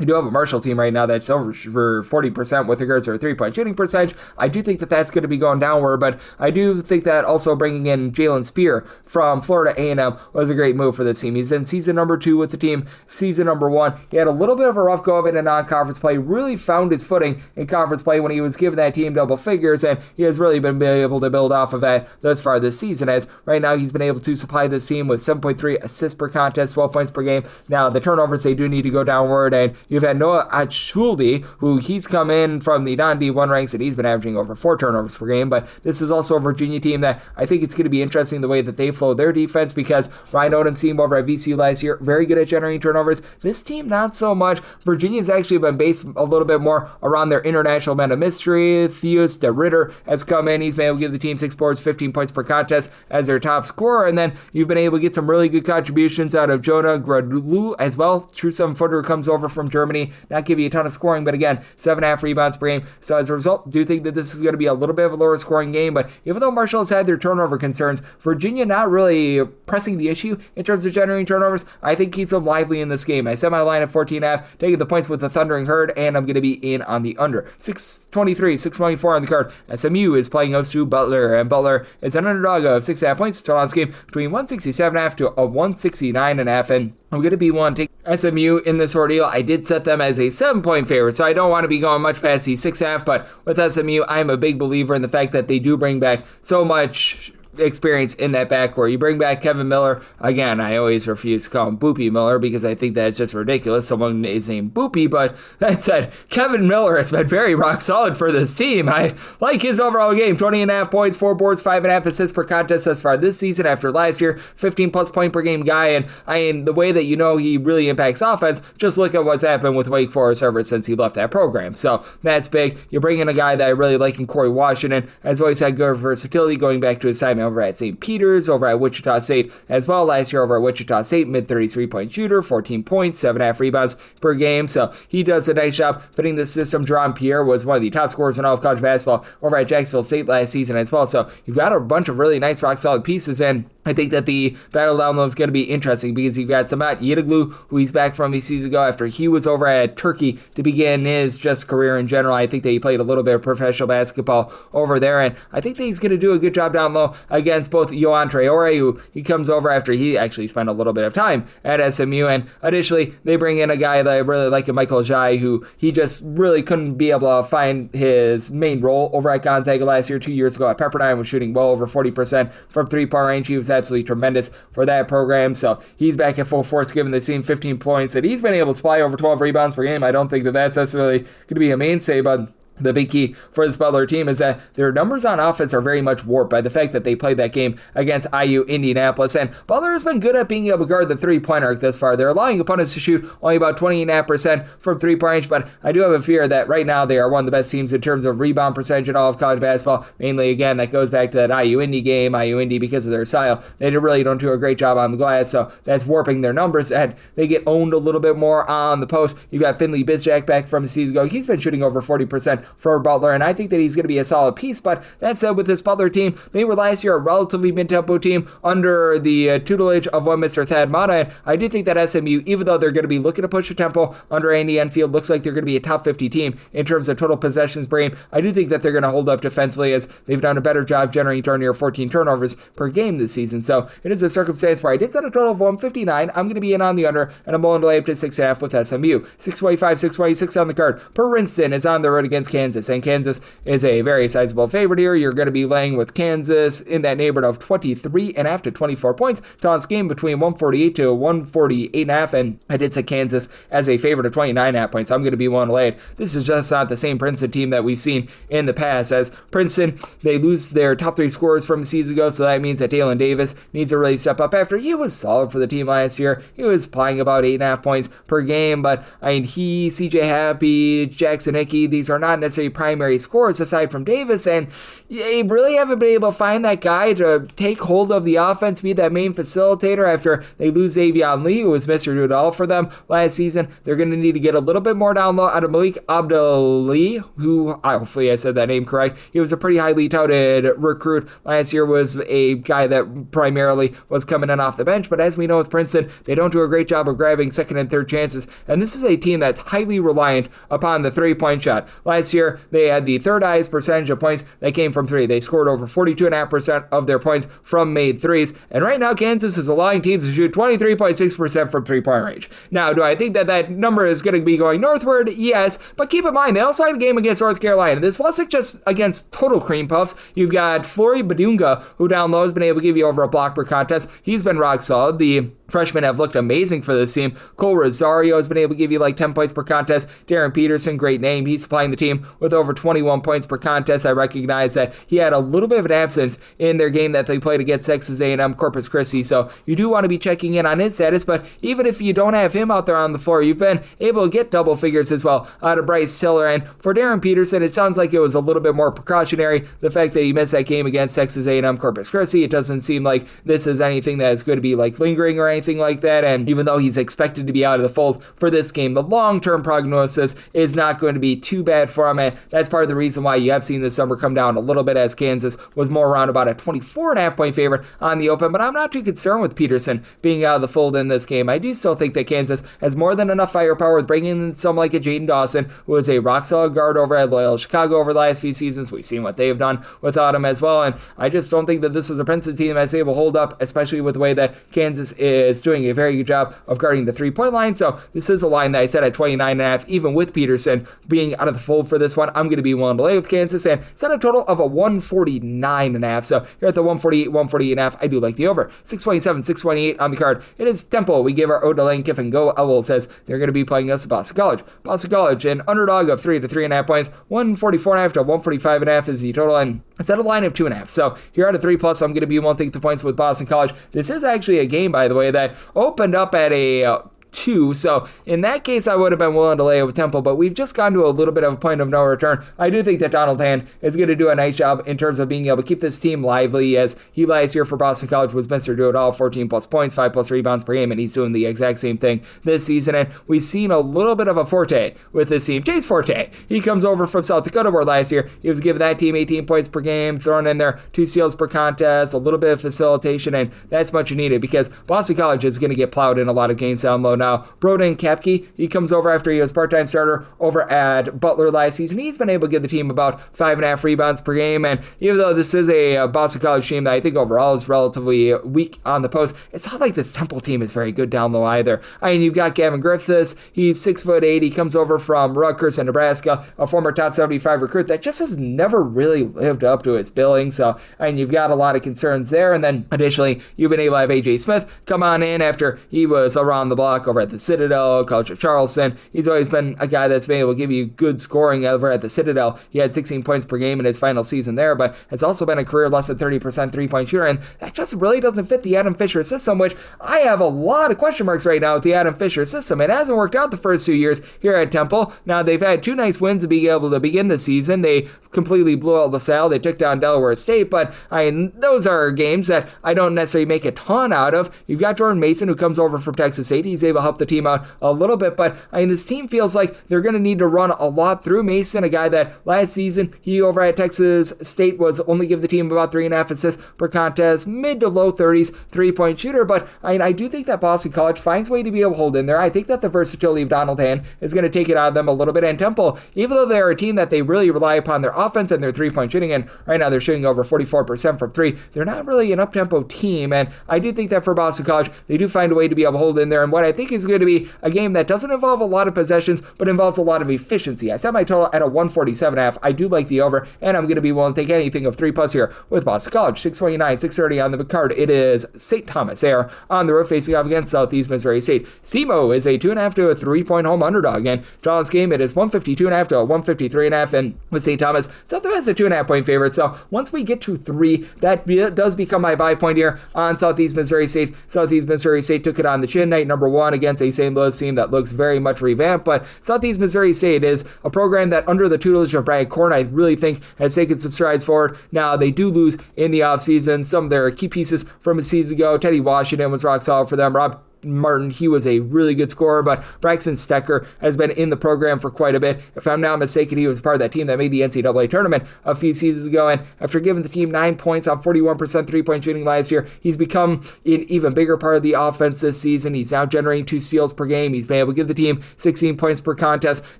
you do have a Marshall team right now that's over for 40% with regards to their 3-point shooting percentage. I do think that that's going to be going downward, but I do think that also bringing in Jalen Spear from Florida A&M was a great move for this team. He's in season number 2 with the team. Season number 1, he had a little bit of a rough go of it in non-conference play, really found his footing in conference play when he was giving that team double figures, and he has really been able to build off of that thus far this season, as right now he's been able to supply this team with 7.3 assists per contest, 12 points per game. Now, the turnovers, they do need to go downward, and you've had Noah Achuldi, who he's come in from the non-D1 ranks, and he's been averaging over 4 turnovers per game, but this is also a Virginia team that I think it's going to be interesting the way that they flow their defense, because Ryan Odom's team over at VCU last year, very good at generating turnovers. This team, not so much. Virginia's actually been based a little bit more around their international man of mystery. Theus de Ritter has come in. He's been able to give the team 6 boards, 15 points per contest as their top scorer, and then you've been able to get some really good contributions out of Jonah Gradulu as well. True 7-footer comes over from Germany. Not give you a ton of scoring, but again, 7.5 rebounds per game. So as a result, do think that this is going to be a little bit of a lower scoring game, but even though Marshall has had their turnover concerns, Virginia not really pressing the issue in terms of generating turnovers, I think keeps them lively in this game. I set my line at 14.5, taking the points with the Thundering Herd, and I'm going to be in on the under. 623, 624 on the card. SMU is playing host to Butler, and Butler is an underdog of 6.5 points. Total on this game between 167.5 to a 169.5, and I'm going to be one to take SMU in this ordeal. I did set them as a 7-point favorite, so I don't want to be going much past the 6.5, but with SMU, I'm a big believer in the fact that they do bring back so much experience in that backcourt. You bring back Kevin Miller. Again, I always refuse to call him Boopy Miller because I think that's just ridiculous. Someone is named Boopy, but that said, Kevin Miller has been very rock solid for this team. I like his overall game. 20.5 points, 4 boards, 5.5 assists per contest thus far this season after last year. 15-plus point per game guy, and the way that you know he really impacts offense, just look at what's happened with Wake Forest ever since he left that program. So that's big. You bring in a guy that I really like in Corey Washington, has always had good versatility going back to his time over at St. Peter's, over at Wichita State as well. Last year over at Wichita State, mid-33 point shooter, 14 points, 7.5 rebounds per game. So he does a nice job fitting the system. Jerron Pierre was one of the top scorers in all of college basketball over at Jacksonville State last season as well. So you've got a bunch of really nice rock solid pieces, and I think that the battle down low is going to be interesting because you've got Samat Yedoglu, who he's back from a season ago after he was over at Turkey to begin his just career in general. I think that he played a little bit of professional basketball over there, and I think that he's going to do a good job down low against both Yohan Traore, who he comes over after he actually spent a little bit of time at SMU, and additionally, they bring in a guy that I really like, Michael Jai, who he just really couldn't be able to find his main role over at Gonzaga last year. 2 years ago at Pepperdine was shooting well over 40% from three-point range. He was absolutely tremendous for that program, so he's back at full force, given the team 15 points, and he's been able to supply over 12 rebounds per game. I don't think that that's necessarily going to be a mainstay, but the big key for this Butler team is that their numbers on offense are very much warped by the fact that they played that game against IU Indianapolis, and Butler has been good at being able to guard the three-point arc thus far. They're allowing opponents to shoot only about 28.5% from three-point range, but I do have a fear that right now they are one of the best teams in terms of rebound percentage in all of college basketball. Mainly, again, that goes back to that IU Indy game. IU Indy, because of their style, they really don't do a great job on the glass, so that's warping their numbers, and they get owned a little bit more on the post. You've got Finley Bizjack back from a season ago. He's been shooting over 40% for Butler, and I think that he's going to be a solid piece. But that said, with this Butler team, they were last year a relatively mid-tempo team under the tutelage of one Mr. Thad Matta, and I do think that SMU, even though they're going to be looking to push the tempo under Andy Enfield, looks like they're going to be a top 50 team in terms of total possessions per game. I do think that they're going to hold up defensively, as they've done a better job generating darn near 14 turnovers per game this season. So it is a circumstance where I did set a total of 159. I'm going to be in on the under, and I'm willing to lay up to 6.5 with SMU. 625, 626 on the card. Princeton is on the road against Kansas, and Kansas is a very sizable favorite here. You're going to be laying with Kansas in that neighborhood of 23.5 to 24 points. Tallest game between 148 to 148.5, and I did set Kansas as a favorite of 29.5 points. I'm going to be willing to lay it. This is just not the same Princeton team that we've seen in the past, as Princeton, they lose their top three scorers from a season ago, so that means that Dalen Davis needs to really step up. After he was solid for the team last year, he was playing about 8.5 points per game, but I mean, he, CJ Happy, Jackson Hickey, these are not necessarily primary scorers aside from Davis, and you really haven't been able to find that guy to take hold of the offense, be that main facilitator after they lose Xavion Lee, who was Mr. Do-It-All for them last season. They're going to need to get a little bit more down low out of Malik Abdul-Ali, who, hopefully I said that name correct. He was a pretty highly touted recruit. Last year was a guy that primarily was coming in off the bench, but as we know with Princeton, they don't do a great job of grabbing second and third chances, and this is a team that's highly reliant upon the three-point shot. Last year, they had the third highest percentage of points that came from three. They scored over 42.5% of their points from made threes, and right now Kansas is allowing teams to shoot 23.6% from three-point range. Now, do I think that that number is going to be going northward? Yes, but keep in mind, they also had a game against North Carolina. This wasn't just against total cream puffs. You've got Flory Badunga, who down low has been able to give you over a block per contest. He's been rock solid. The freshmen have looked amazing for this team. Cole Rosario has been able to give you like 10 points per contest. Darren Peterson, great name. He's supplying the team with over 21 points per contest. I recognize that he had a little bit of an absence in their game that they played against Texas A&M Corpus Christi, so you do want to be checking in on his status, but even if you don't have him out there on the floor, you've been able to get double figures as well out of Bryce Tiller. And for Darren Peterson, it sounds like it was a little bit more precautionary. The fact that he missed that game against Texas A&M Corpus Christi, it doesn't seem like this is anything that is going to be like lingering or anything like that, and even though he's expected to be out of the fold for this game, the long-term prognosis is not going to be too bad for him, and that's part of the reason why you have seen this number come down a little bit, as Kansas was more around about a 24.5 point favorite on the open, but I'm not too concerned with Peterson being out of the fold in this game. I do still think that Kansas has more than enough firepower with bringing in someone like a Jaden Dawson, who is a rock-solid guard over at Loyola Chicago over the last few seasons. We've seen what they've done without him as well, and I just don't think that this is a Princeton team that's able to hold up, especially with the way that Kansas is doing a very good job of guarding the three-point line. So this is a line that I set at 29.5, even with Peterson being out of the fold for this one. I'm going to be willing to lay with Kansas and set a total of a 149.5. So here at the 148.5, I do like the over. 627, 628 on the card. It is Temple. We give our ode to Lane Kiffin. Go Owls, says they're going to be playing us at Boston College. Boston College, an underdog of 3 to 3.5 points. 144.5 to 145.5 is the total, and set a line of 2.5. So here at a 3+, I'm going to be willing to take the points with Boston College. This is actually a game, by the way, that opened up at a 2. So in that case, I would have been willing to lay it with Temple, but we've just gone to a little bit of a point of no return. I do think that Donald Hand is going to do a nice job in terms of being able to keep this team lively, as he last year for Boston College was Mr. Do-It-All, 14 plus points, 5 plus rebounds per game, and he's doing the exact same thing this season. And we've seen a little bit of a forte with this team. Chase Forte, he comes over from South Dakota, where last year he was giving that team 18 points per game, throwing in there 2 steals per contest, a little bit of facilitation, and that's much needed because Boston College is going to get plowed in a lot of games down low now. Broden Koepke, he comes over after he was part-time starter over at Butler last season. He's been able to give the team about 5.5 rebounds per game, and even though this is a Boston College team that I think overall is relatively weak on the post, it's not like this Temple team is very good down low either. I mean, you've got Gavin Griffiths, he's 6'8", he comes over from Rutgers in Nebraska, a former top 75 recruit that just has never really lived up to its billing, so I mean, you've got a lot of concerns there. And then additionally, you've been able to have AJ Smith come on in after he was around the block over at the Citadel, College of Charleston. He's always been a guy that's been able to give you good scoring over at the Citadel. He had 16 points per game in his final season there, but has also been a career less than 30% three-point shooter, and that just really doesn't fit the Adam Fisher system, which I have a lot of question marks right now with the Adam Fisher system. It hasn't worked out the first 2 years here at Temple. Now, they've had 2 nice wins to be able to begin the season. They completely blew out LaSalle. They took down Delaware State, but I mean, those are games that I don't necessarily make a ton out of. You've got Jordan Mason, who comes over from Texas State. He's able to help the team out a little bit, but I mean, this team feels like they're going to need to run a lot through Mason, a guy that last season, he over at Texas State was only give the team about 3.5 assists per contest, mid to low 30s three-point shooter, but I mean, I do think that Boston College finds a way to be able to hold in there. I think that the versatility of Donald Hand is going to take it out of them a little bit, and Temple, even though they're a team that they really rely upon their offense and their three-point shooting, and right now they're shooting over 44% from 3, they're not really an up-tempo team, and I do think that for Boston College, they do find a way to be able to hold in there, and what I think is going to be a game that doesn't involve a lot of possessions, but involves a lot of efficiency. I set my total at a 147.5. I do like the over, and I'm going to be willing to take anything of 3+ here with Boston College. 629, 630 on the card. It is St. Thomas there on the road facing off against Southeast Missouri State. SEMO is a 2.5 to a 3-point home underdog, and Charles game, it is 152.5 to a 153.5, and with St. Thomas, South Thomas is a 2.5 point favorite, so once we get to 3, that does become my buy point here on Southeast Missouri State. Southeast Missouri State took it on the chin night number 1 against a St. Louis team that looks very much revamped, but Southeast Missouri State is a program that under the tutelage of Brad Korn, I really think has taken some strides forward. Now, they do lose in the offseason some of their key pieces from a season ago. Teddy Washington was rock solid for them. Rob Martin, he was a really good scorer, but Braxton Stecker has been in the program for quite a bit. If I'm not mistaken, he was part of that team that made the NCAA tournament a few seasons ago, and after giving the team 9 points on 41% three-point shooting last year, he's become an even bigger part of the offense this season. He's now generating 2 steals per game. He's been able to give the team 16 points per contest.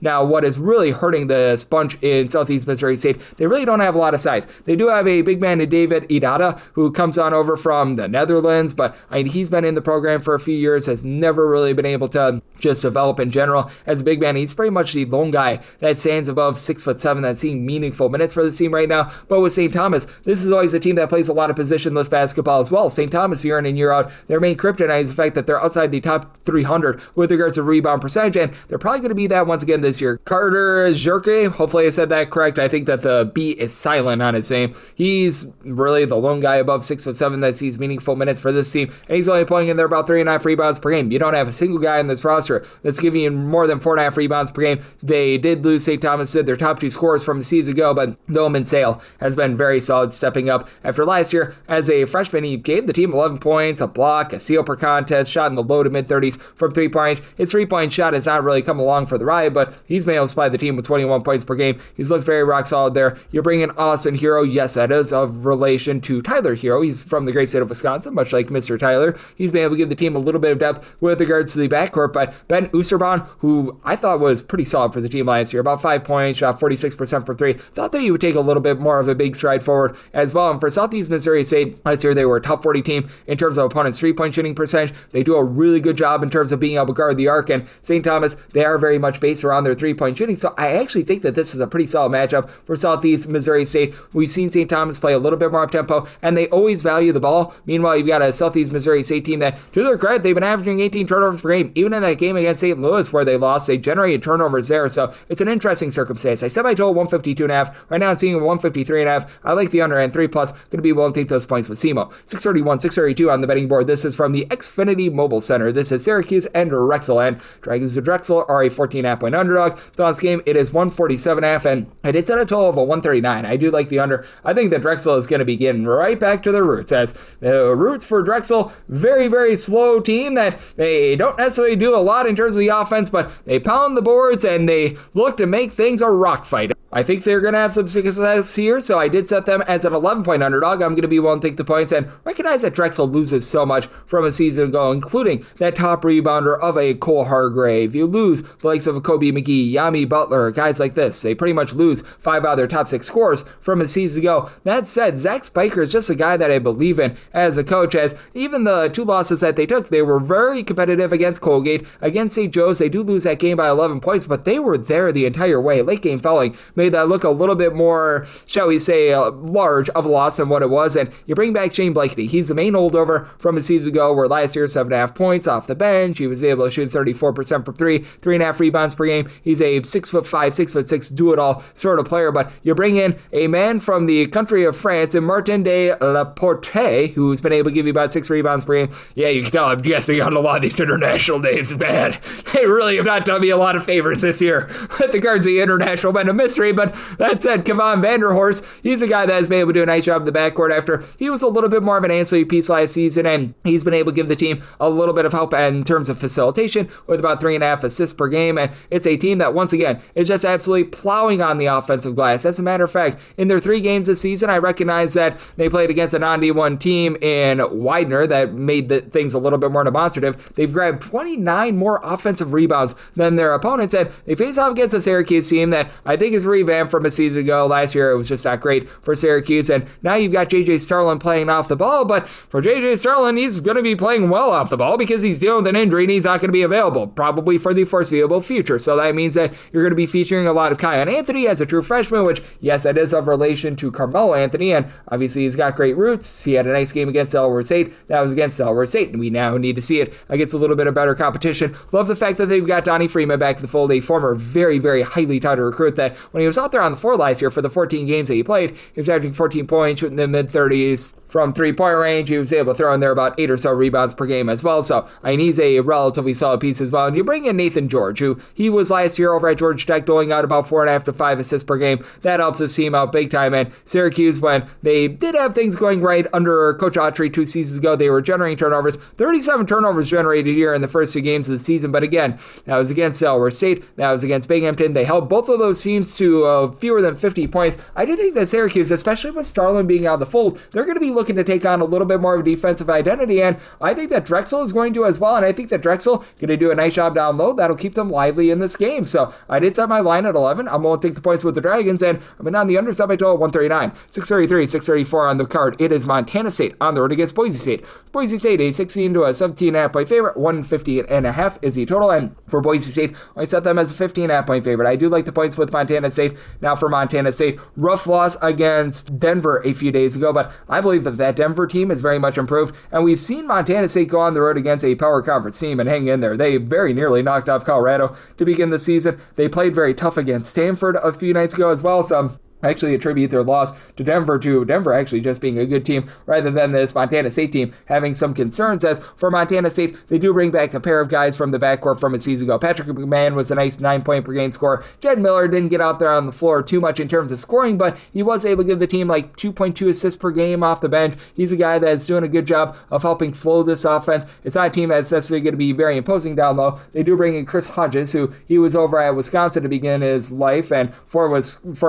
Now, what is really hurting the bunch in Southeast Missouri State, they really don't have a lot of size. They do have a big man in David Idada, who comes on over from the Netherlands, but I mean, he's been in the program for a few years, has never really been able to just develop in general as a big man. He's pretty much the lone guy that stands above 6'7", that's seeing meaningful minutes for the team right now. But with St. Thomas, this is always a team that plays a lot of positionless basketball as well. St. Thomas year in and year out, their main kryptonite is the fact that they're outside the top 300 with regards to rebound percentage, and they're probably going to be that once again this year. Carter Zerke, hopefully I said that correct. I think that the B is silent on his name. He's really the lone guy above 6'7" that sees meaningful minutes for this team, and he's only playing in there about 3.5 rebounds per game. You don't have a single guy in this roster that's giving you more than 4.5 rebounds per game. They did lose. St. Thomas did their top 2 scorers from the season ago, but Nolan Salle has been very solid, stepping up after last year as a freshman. He gave the team 11 points, a block, a steal per contest, shot in the low to mid 30s from 3-point. His 3-point shot has not really come along for the ride, but he's been able to supply the team with 21 points per game. He's looked very rock solid there. You're bringing Austin Hero. Yes, that is of relation to Tyler Hero. He's from the great state of Wisconsin, much like Mr. Tyler. He's been able to give the team a little bit of depth with regards to the backcourt, but Ben Oosterbaum, who I thought was pretty solid for the team last year, about 5 points, shot 46% from 3, thought that he would take a little bit more of a big stride forward as well. And for Southeast Missouri State, last year they were a top 40 team in terms of opponents' three-point shooting percentage. They do a really good job in terms of being able to guard the arc, and St. Thomas, they are very much based around their three-point shooting, so I actually think that this is a pretty solid matchup for Southeast Missouri State. We've seen St. Thomas play a little bit more up-tempo, and they always value the ball. Meanwhile, you've got a Southeast Missouri State team that, to their credit, they've been averaging 18 turnovers per game. Even in that game against St. Louis where they lost, they generated turnovers there. So it's an interesting circumstance. I set my total 152.5. Right now I'm seeing 153.5. I like the under and 3+. Going to be willing to take those points with SEMO. 631, 632 on the betting board. This is from the Xfinity Mobile Center. This is Syracuse and Drexel. And Dragons of Drexel are a 14.5 point underdog. Thoughts game, it is 147.5. And I did set a total of a 139. I do like the under. I think that Drexel is going to be getting right back to their roots, as the roots for Drexel, very, very slow team that they don't necessarily do a lot in terms of the offense, but they pound the boards and they look to make things a rock fight. I think they're going to have some success here, so I did set them as an 11-point underdog. I'm going to be willing to take the points and recognize that Drexel loses so much from a season ago, including that top rebounder of a Cole Hargrave. You lose the likes of a Kobe McGee, Yami Butler, guys like this. They pretty much lose 5 out of their top 6 scorers from a season ago. That said, Zach Spiker is just a guy that I believe in as a coach, as even the 2 losses that they took, they were very competitive against Colgate. Against St. Joe's, they do lose that game by 11 points, but they were there the entire way. Late game fouling made that look a little bit more, shall we say, large of a loss than what it was. And you bring back Shane Blakeney. He's the main holdover from a season ago where last year 7.5 points off the bench. He was able to shoot 34% from 3, 3.5 rebounds per game. He's a 6'5", 6'6", do-it-all sort of player. But you bring in a man from the country of France, and Martin de Laporte, who's been able to give you about 6 rebounds per game. Yeah, you can tell I'm guessing on a lot of these international names. Man, they really have not done me a lot of favors this year with regards to the international men of mystery. But that said, Kevon Vanderhorst, he's a guy that has been able to do a nice job in the backcourt after he was a little bit more of an ancillary piece last season, and he's been able to give the team a little bit of help in terms of facilitation with about 3.5 assists per game. And it's a team that, once again, is just absolutely plowing on the offensive glass. As a matter of fact, in their 3 games this season, I recognize that they played against a non-D1 team in Widener that made things a little bit more demonstrative. They've grabbed 29 more offensive rebounds than their opponents, and they face off against a Syracuse team that I think is revamped from a season ago. Last year, it was just not great for Syracuse, and now you've got J.J. Starlin playing off the ball, but for J.J. Starlin, he's going to be playing well off the ball because he's dealing with an injury and he's not going to be available, probably for the foreseeable future. So that means that you're going to be featuring a lot of Kion Anthony as a true freshman, which, yes, that is of relation to Carmelo Anthony, and obviously he's got great roots. He had a nice game against Delaware St. That was against Delaware St, and we now need to see it against a little bit of better competition. Love the fact that they've got Donnie Freeman back to the fold, a former very, very highly touted recruit that when he was out there on the floor last year for the 14 games that he played, he was averaging 14 points, shooting in the mid-30s from 3-point range. He was able to throw in there about 8 or so rebounds per game as well. So, I mean, he's a relatively solid piece as well. And you bring in Nathan George, who he was last year over at Georgia Tech, doling out about 4.5 to 5 assists per game. That helps his team out big time. And Syracuse, when they did have things going right under Coach Autry 2 seasons ago, they were generating turnovers. 37 turnovers generated here in the first 2 games of the season. But again, that was against Delaware State. That was against Binghamton. They held both of those teams to fewer than 50 points. I do think that Syracuse, especially with Starlin being out of the fold, they're going to be looking to take on a little bit more of a defensive identity, and I think that Drexel is going to as well, and I think that Drexel going to do a nice job down low. That'll keep them lively in this game. So I did set my line at 11. I'm going to take the points with the Dragons, and I'm in on the underside by total 139. 633, 634 on the card. It is Montana State on the road against Boise State. Boise State, a 16 to a 17.5 point favorite. 150.5 is the total, and for Boise State, I set them as a 15.5 point favorite. I do like the points with Montana State. Now for Montana State, rough loss against Denver a few days ago, but I believe that Denver team is very much improved, and we've seen Montana State go on the road against a power conference team and hang in there. They very nearly knocked off Colorado to begin the season. They played very tough against Stanford a few nights ago as well, so I actually attribute their loss to Denver actually just being a good team rather than this Montana State team having some concerns. As for Montana State, they do bring back a pair of guys from the backcourt from a season ago. Patrick McMahon was a nice 9-point per game scorer. Jed Miller didn't get out there on the floor too much in terms of scoring, but he was able to give the team like 2.2 assists per game off the bench. He's a guy that's doing a good job of helping flow this offense. It's not a team that's necessarily going to be very imposing down low. They do bring in Chris Hodges, who he was over at Wisconsin to begin his life, and for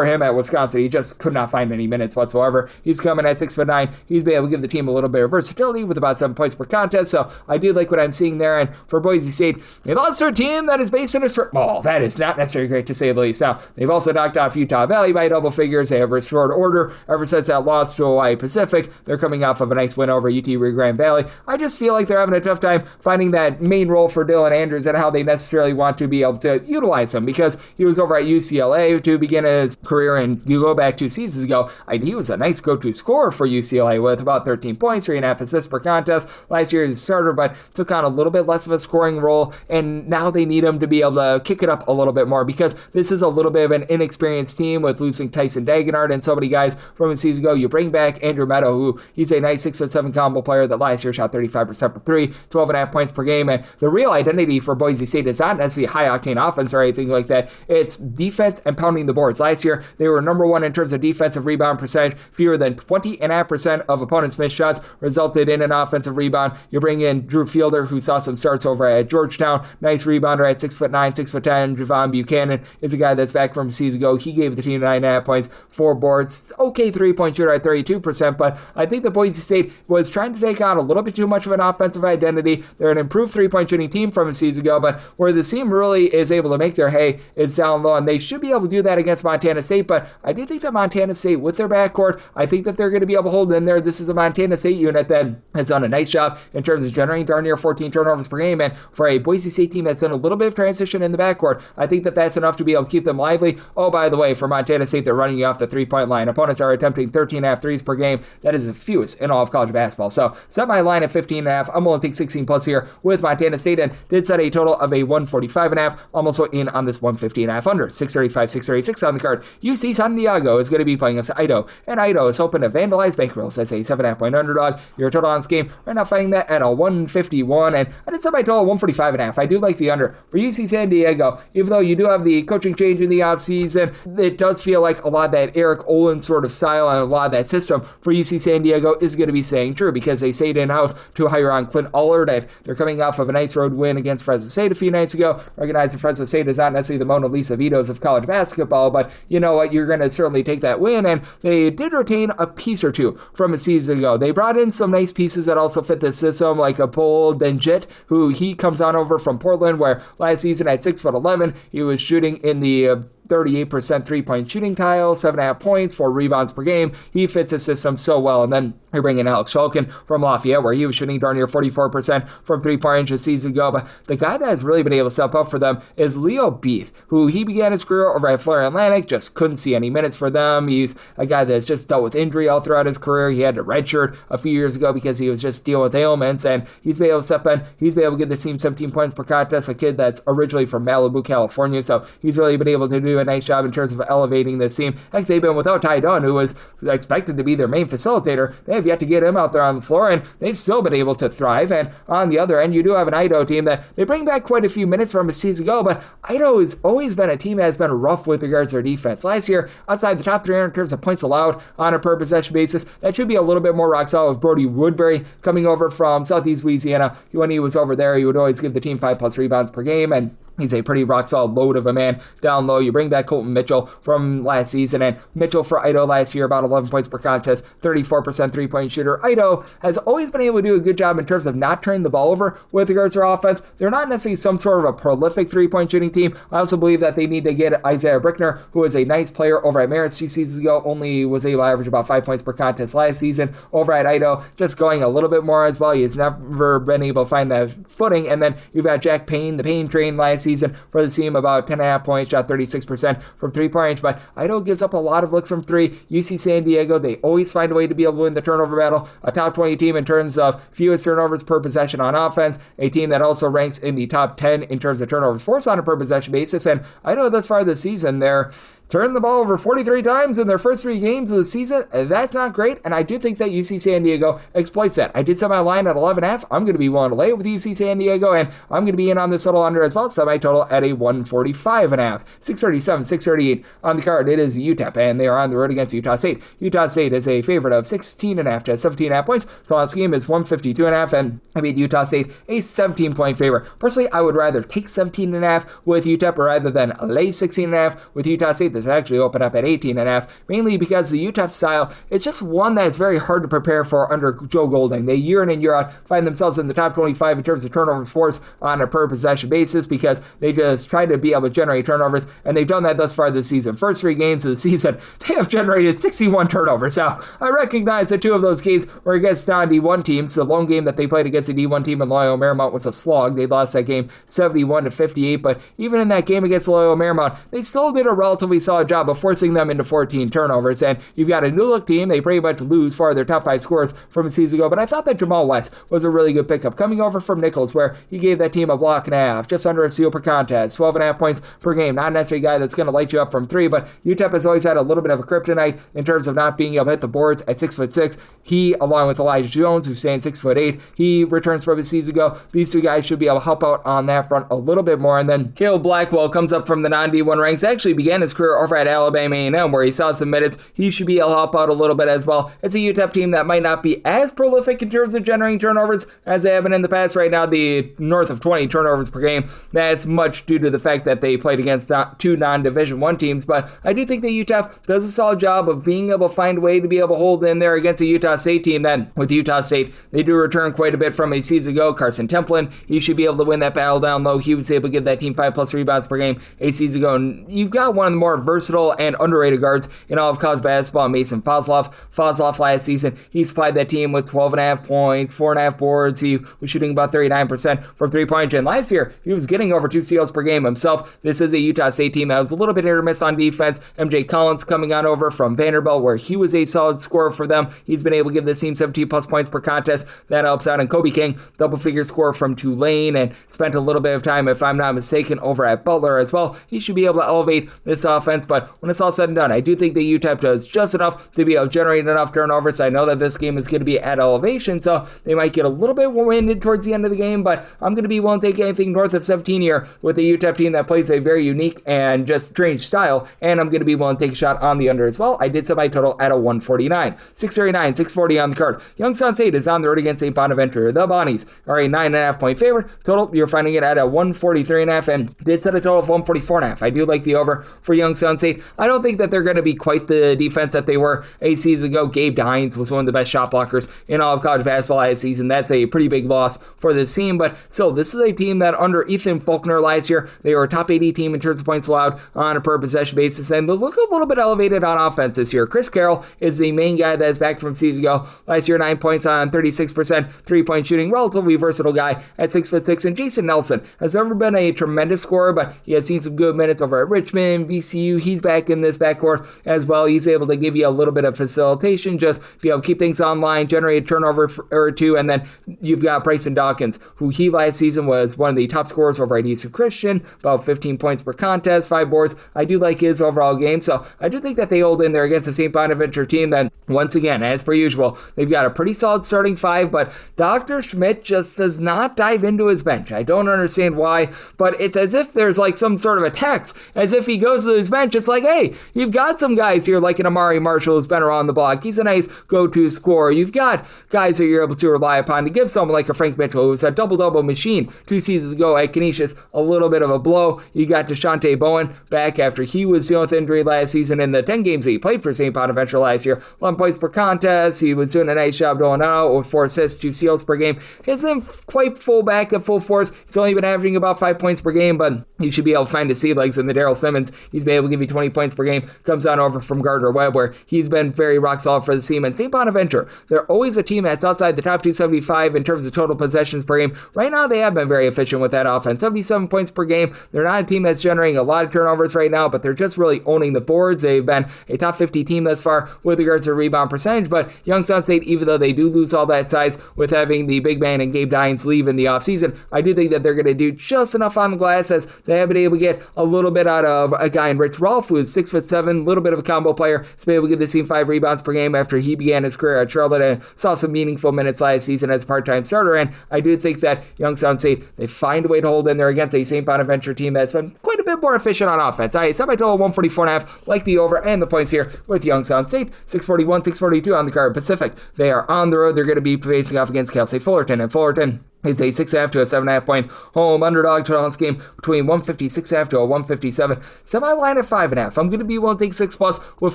him at Wisconsin, he just could not find any minutes whatsoever. He's coming at 6'9". He's been able to give the team a little bit of versatility with about 7 points per contest, so I do like what I'm seeing there. And for Boise State, they lost to a team that is based in a strip mall. That is not necessarily great, to say the least. Now, they've also knocked off Utah Valley by double figures. They have restored order ever since that loss to Hawaii Pacific. They're coming off of a nice win over UT Rio Grande Valley. I just feel like they're having a tough time finding that main role for Dylan Andrews and how they necessarily want to be able to utilize him, because he was over at UCLA to begin his career in You go back 2 seasons ago, he was a nice go-to scorer for UCLA with about 13 points, 3.5 assists per contest. Last year he was a starter, but took on a little bit less of a scoring role, and now they need him to be able to kick it up a little bit more because this is a little bit of an inexperienced team with losing Tyson Dagenhart and so many guys from a season ago. You bring back Andrew Meadow, who he's a nice 6'7" combo player that last year shot 35% from 3, 12.5 points per game, and the real identity for Boise State is not necessarily high-octane offense or anything like that. It's defense and pounding the boards. Last year, they were number 1 in terms of defensive rebound percentage. Fewer than 20.5% of opponents' missed shots resulted in an offensive rebound. You bring in Drew Fielder, who saw some starts over at Georgetown. Nice rebounder at 6'9", 6'10". Javon Buchanan is a guy that's back from a season ago. He gave the team 9.5 points, 4 boards. Okay, 3-point shooter at 32%, but I think that Boise State was trying to take on a little bit too much of an offensive identity. They're an improved 3-point shooting team from a season ago, but where the team really is able to make their hay is down low, and they should be able to do that against Montana State, but I do think that Montana State, with their backcourt, I think that they're going to be able to hold in there. This is a Montana State unit that has done a nice job in terms of generating darn near 14 turnovers per game, and for a Boise State team that's done a little bit of transition in the backcourt, I think that that's enough to be able to keep them lively. Oh, by the way, for Montana State, they're running you off the 3-point line. Opponents are attempting 13.5 threes per game. That is the fewest in all of college basketball. So set my line at 15.5. I'm willing to take 16 plus here with Montana State, and did set a total of a 145.5. I'm also in on this 150.5 under. 635, 636 on the card. UC San Diego is going to be playing against Idaho, and Idaho is hoping to vandalize Bankrolls as a 7.5 point underdog. Your total on this game right now fighting that at a 151, and I did set my total 145.5. I do like the under for UC San Diego, even though you do have the coaching change in the offseason. It does feel like a lot of that Eric Olin sort of style and a lot of that system for UC San Diego is going to be staying true because they stayed in-house to hire on Clint Allard, and they're coming off of a nice road win against Fresno State a few nights ago. Recognizing Fresno State is not necessarily the Mona Lisa Vitos of college basketball, but you know what, you're going to certainly take that win, and they did retain a piece or two from a season ago. They brought in some nice pieces that also fit the system, like a Paul Denjit, who he comes on over from Portland, where last season at 6'11", he was shooting in the 38% 3-point shooting tile, 7.5 points, 4 rebounds per game. He fits the system so well. And then you're bringing Alex Shulkin from Lafayette, where he was shooting darn near 44% from 3-point range a season ago. But the guy that has really been able to step up for them is Leo Beath, who he began his career over at Florida Atlantic, just couldn't see any minutes for them. He's a guy that's just dealt with injury all throughout his career. He had to redshirt a few years ago because he was just dealing with ailments, and he's been able to step in. He's been able to get the team 17 points per contest, a kid that's originally from Malibu, California. So he's really been able to do a nice job in terms of elevating this team. Heck, they've been without Ty Dunn, who was expected to be their main facilitator. They have yet to get him out there on the floor, and they've still been able to thrive. And on the other end, you do have an Idaho team that they bring back quite a few minutes from a season ago, but Idaho has always been a team that has been rough with regards to their defense. Last year, outside the top 300 in terms of points allowed on a per possession basis, that should be a little bit more rock solid with Brody Woodbury coming over from Southeast Louisiana. When he was over there, he would always give the team 5+ rebounds per game, and he's a pretty rock-solid load of a man down low. You bring back Colton Mitchell from last season, and Mitchell for Idaho last year, about 11 points per contest, 34% 3-point shooter. Idaho has always been able to do a good job in terms of not turning the ball over with regards to their offense. They're not necessarily some sort of a prolific 3-point shooting team. I also believe that they need to get Isaiah Brickner, who is a nice player over at Marist 2 seasons ago, only was able to average about 5 points per contest last season. Over at Idaho, just going a little bit more as well. He has never been able to find that footing. And then you've got Jack Payne, the Payne train last season for the team, about 10.5 points, shot 36% from 3-point range. But Idaho gives up a lot of looks from 3. UC San Diego, they always find a way to be able to win the turnover battle. A top 20 team in terms of fewest turnovers per possession on offense. A team that also ranks in the top 10 in terms of turnovers forced on a per possession basis. And Idaho thus far this season, they're turned the ball over 43 times in their first 3 games of the season. That's not great, and I do think that UC San Diego exploits that. I did set my line at 11.5. I'm going to be willing to lay it with UC San Diego, and I'm going to be in on this total under as well. Set my total at a 145.5. 637, 638 on the card. It is UTEP, and they are on the road against Utah State. Utah State is a favorite of 16.5 to 17.5 points. So on this game is 152.5, and I made Utah State a 17-point favorite. Personally, I would rather take 17.5 with UTEP rather than lay 16.5 with Utah State. This actually opened up at 18.5, mainly because the UTEP style is just one that is very hard to prepare for under Joe Golding. They year in and year out find themselves in the top 25 in terms of turnovers forced on a per possession basis because they just try to be able to generate turnovers, and they've done that thus far this season. First 3 games of the season, they have generated 61 turnovers. Now, I recognize that 2 of those games were against non-D1 teams. The lone game that they played against a D1 team in Loyola Marymount was a slog. They lost that game 71-58, but even in that game against Loyola Marymount, they still did a relatively solid job of forcing them into 14 turnovers. And you've got a new-look team. They pretty much lose 4 of their top 5 scores from a season ago, but I thought that Jamal West was a really good pickup, coming over from Nichols, where he gave that team a block and a half, just under a steal per contest, 12.5 points per game. Not necessarily a guy that's going to light you up from 3, but UTEP has always had a little bit of a kryptonite in terms of not being able to hit the boards at 6'6". He, along with Elijah Jones, who's staying 6'8", he returns from a season ago. These two guys should be able to help out on that front a little bit more. And then Caleb Blackwell comes up from the non-D1 ranks, actually began his career over at Alabama A&M, where he saw some minutes. He should be able to help out a little bit as well. It's a UTEP team that might not be as prolific in terms of generating turnovers as they have been in the past. Right now, the north of 20 turnovers per game. That's much due to the fact that they played against 2 non-Division I teams, but I do think that UTEP does a solid job of being able to find a way to be able to hold in there against a Utah State team. Then with Utah State, they do return quite a bit from a season ago. Carson Templin, he should be able to win that battle down low. He was able to give that team 5+ rebounds per game a season ago. And you've got one of the more versatile and underrated guards in all of college basketball, Mason Fosloff. Fosloff last season, he supplied that team with 12.5 points, 4.5 boards. He was shooting about 39% from three-point. And last year, he was getting over 2 steals per game himself. This is a Utah State team that was a little bit hit or miss on defense. MJ Collins coming on over from Vanderbilt, where he was a solid scorer for them. He's been able to give this team 17+ points per contest. That helps out. And Kobe King, double-figure score from Tulane, and spent a little bit of time, if I'm not mistaken, over at Butler as well. He should be able to elevate this offense, but when it's all said and done, I do think that UTEP does just enough to be able to generate enough turnovers. I know that this game is going to be at elevation, so they might get a little bit winded towards the end of the game, but I'm going to be willing to take anything north of 17 here with a UTEP team that plays a very unique and just strange style, and I'm going to be willing to take a shot on the under as well. I did set my total at a 149. 639, 640 on the card. Youngstown St is on the road against St. Bonaventure. The Bonnies are a 9.5 point favorite. Total, you're finding it at a 143.5, and did set a total of 144.5. I do like the over for Youngstown St. I don't think that they're going to be quite the defense that they were a season ago. Gabe Dines was one of the best shot blockers in all of college basketball last season. That's a pretty big loss for this team, but still, this is a team that under Ethan Faulkner last year, they were a top 80 team in terms of points allowed on a per possession basis, and they look a little bit elevated on offense this year. Chris Carroll is the main guy that is back from season ago. Last year, 9 points on 36% three-point shooting, relatively versatile guy at 6'6", and Jason Nelson has never been a tremendous scorer, but he has seen some good minutes over at Richmond, VCU. He's back in this backcourt as well. He's able to give you a little bit of facilitation, just be able to keep things online, generate a turnover or two, and then you've got Bryson Dawkins, who he last season was one of the top scorers over at Eastern Christian, about 15 points per contest, 5 boards. I do like his overall game, so I do think that they hold in there against the St. Bonaventure team that, once again, as per usual, they've got a pretty solid starting 5, but Dr. Schmidt just does not dive into his bench. I don't understand why, but it's as if there's like some sort of a text, as if he goes to his bench. It's like, hey, you've got some guys here like an Amari Marshall who's been around the block. He's a nice go-to scorer. You've got guys that you're able to rely upon to give someone like a Frank Mitchell, who was a double-double machine 2 seasons ago at Canisius, a little bit of a blow. You got Deshaunte Bowen back after he was dealing with injury last season in the 10 games that he played for St. Bonaventure last year. 11 points per contest. He was doing a nice job going out with 4 assists, 2 steals per game. He isn't quite full back at full force. He's only been averaging about 5 points per game, but you should be able to find his sea legs in the Daryl Simmons. He's been able to give you 20 points per game. Comes on over from Gardner Webb, where he's been very rock solid for the team. And St. Bonaventure, they're always a team that's outside the top 275 in terms of total possessions per game. Right now, they have been very efficient with that offense. 77 points per game. They're not a team that's generating a lot of turnovers right now, but they're just really owning the boards. They've been a top 50 team thus far with regards to rebound percentage, but Youngstown State, even though they do lose all that size with having the big man and Gabe Dines leave in the offseason, I do think that they're going to do just enough on the glass as they have been able to get a little bit out of a guy in Rich Rolfe, who is 6'7", a little bit of a combo player. He's been able to give the team 5 rebounds per game after he began his career at Charlotte and saw some meaningful minutes last season as a part-time starter. And I do think that Youngstown State, they find a way to hold in there against a St. Bonaventure team that's been quite a bit more efficient on offense. I set my total 144.5, like the over and the points here with Youngstown State. 641, 642 on the card. Pacific, they are on the road. They're going to be facing off against Cal State Fullerton, and Fullerton is a 6.5 to a 7.5 point home underdog. Total on this game between 156.5 to a 157. Semi-line at 5.5. I'm going to be willing to take 6+ with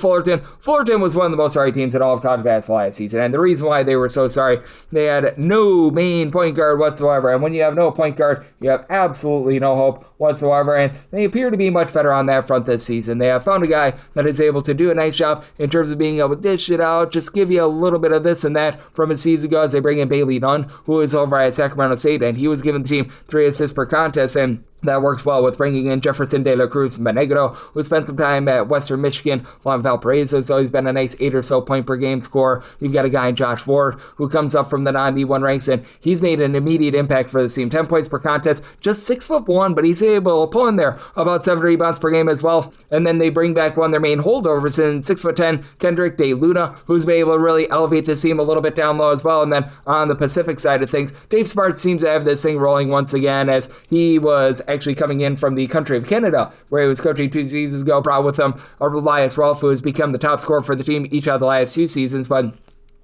Fullerton. Fullerton was one of the most sorry teams in all of college basketball last season, and the reason why they were so sorry, they had no main point guard whatsoever, and when you have no point guard, you have absolutely no hope whatsoever, and they appear to be much better on that front this season. They have found a guy that is able to do a nice job in terms of being able to dish it out, just give you a little bit of this and that from a season ago as they bring in Bailey Nunn, who is over at Sacramento State, and he was giving the team 3 assists per contest, and That works well with bringing in Jefferson De La Cruz Benegro, who spent some time at Western Michigan. Along Valparaiso has always been a nice 8 or so point per game scorer. You've got a guy in Josh Ward who comes up from the non-D1 ranks, and he's made an immediate impact for the team. 10 points per contest, just 6'1", but he's able to pull in there about 7 rebounds per game as well. And then they bring back one of their main holdovers in 6'10", Kendrick De Luna, who's been able to really elevate the team a little bit down low as well. And then on the Pacific side of things, Dave Smart seems to have this thing rolling once again, as he was actually coming in from the country of Canada, where he was coaching 2 seasons ago, brought with him Elias Rolfe, who has become the top scorer for the team each of the last 2 seasons. But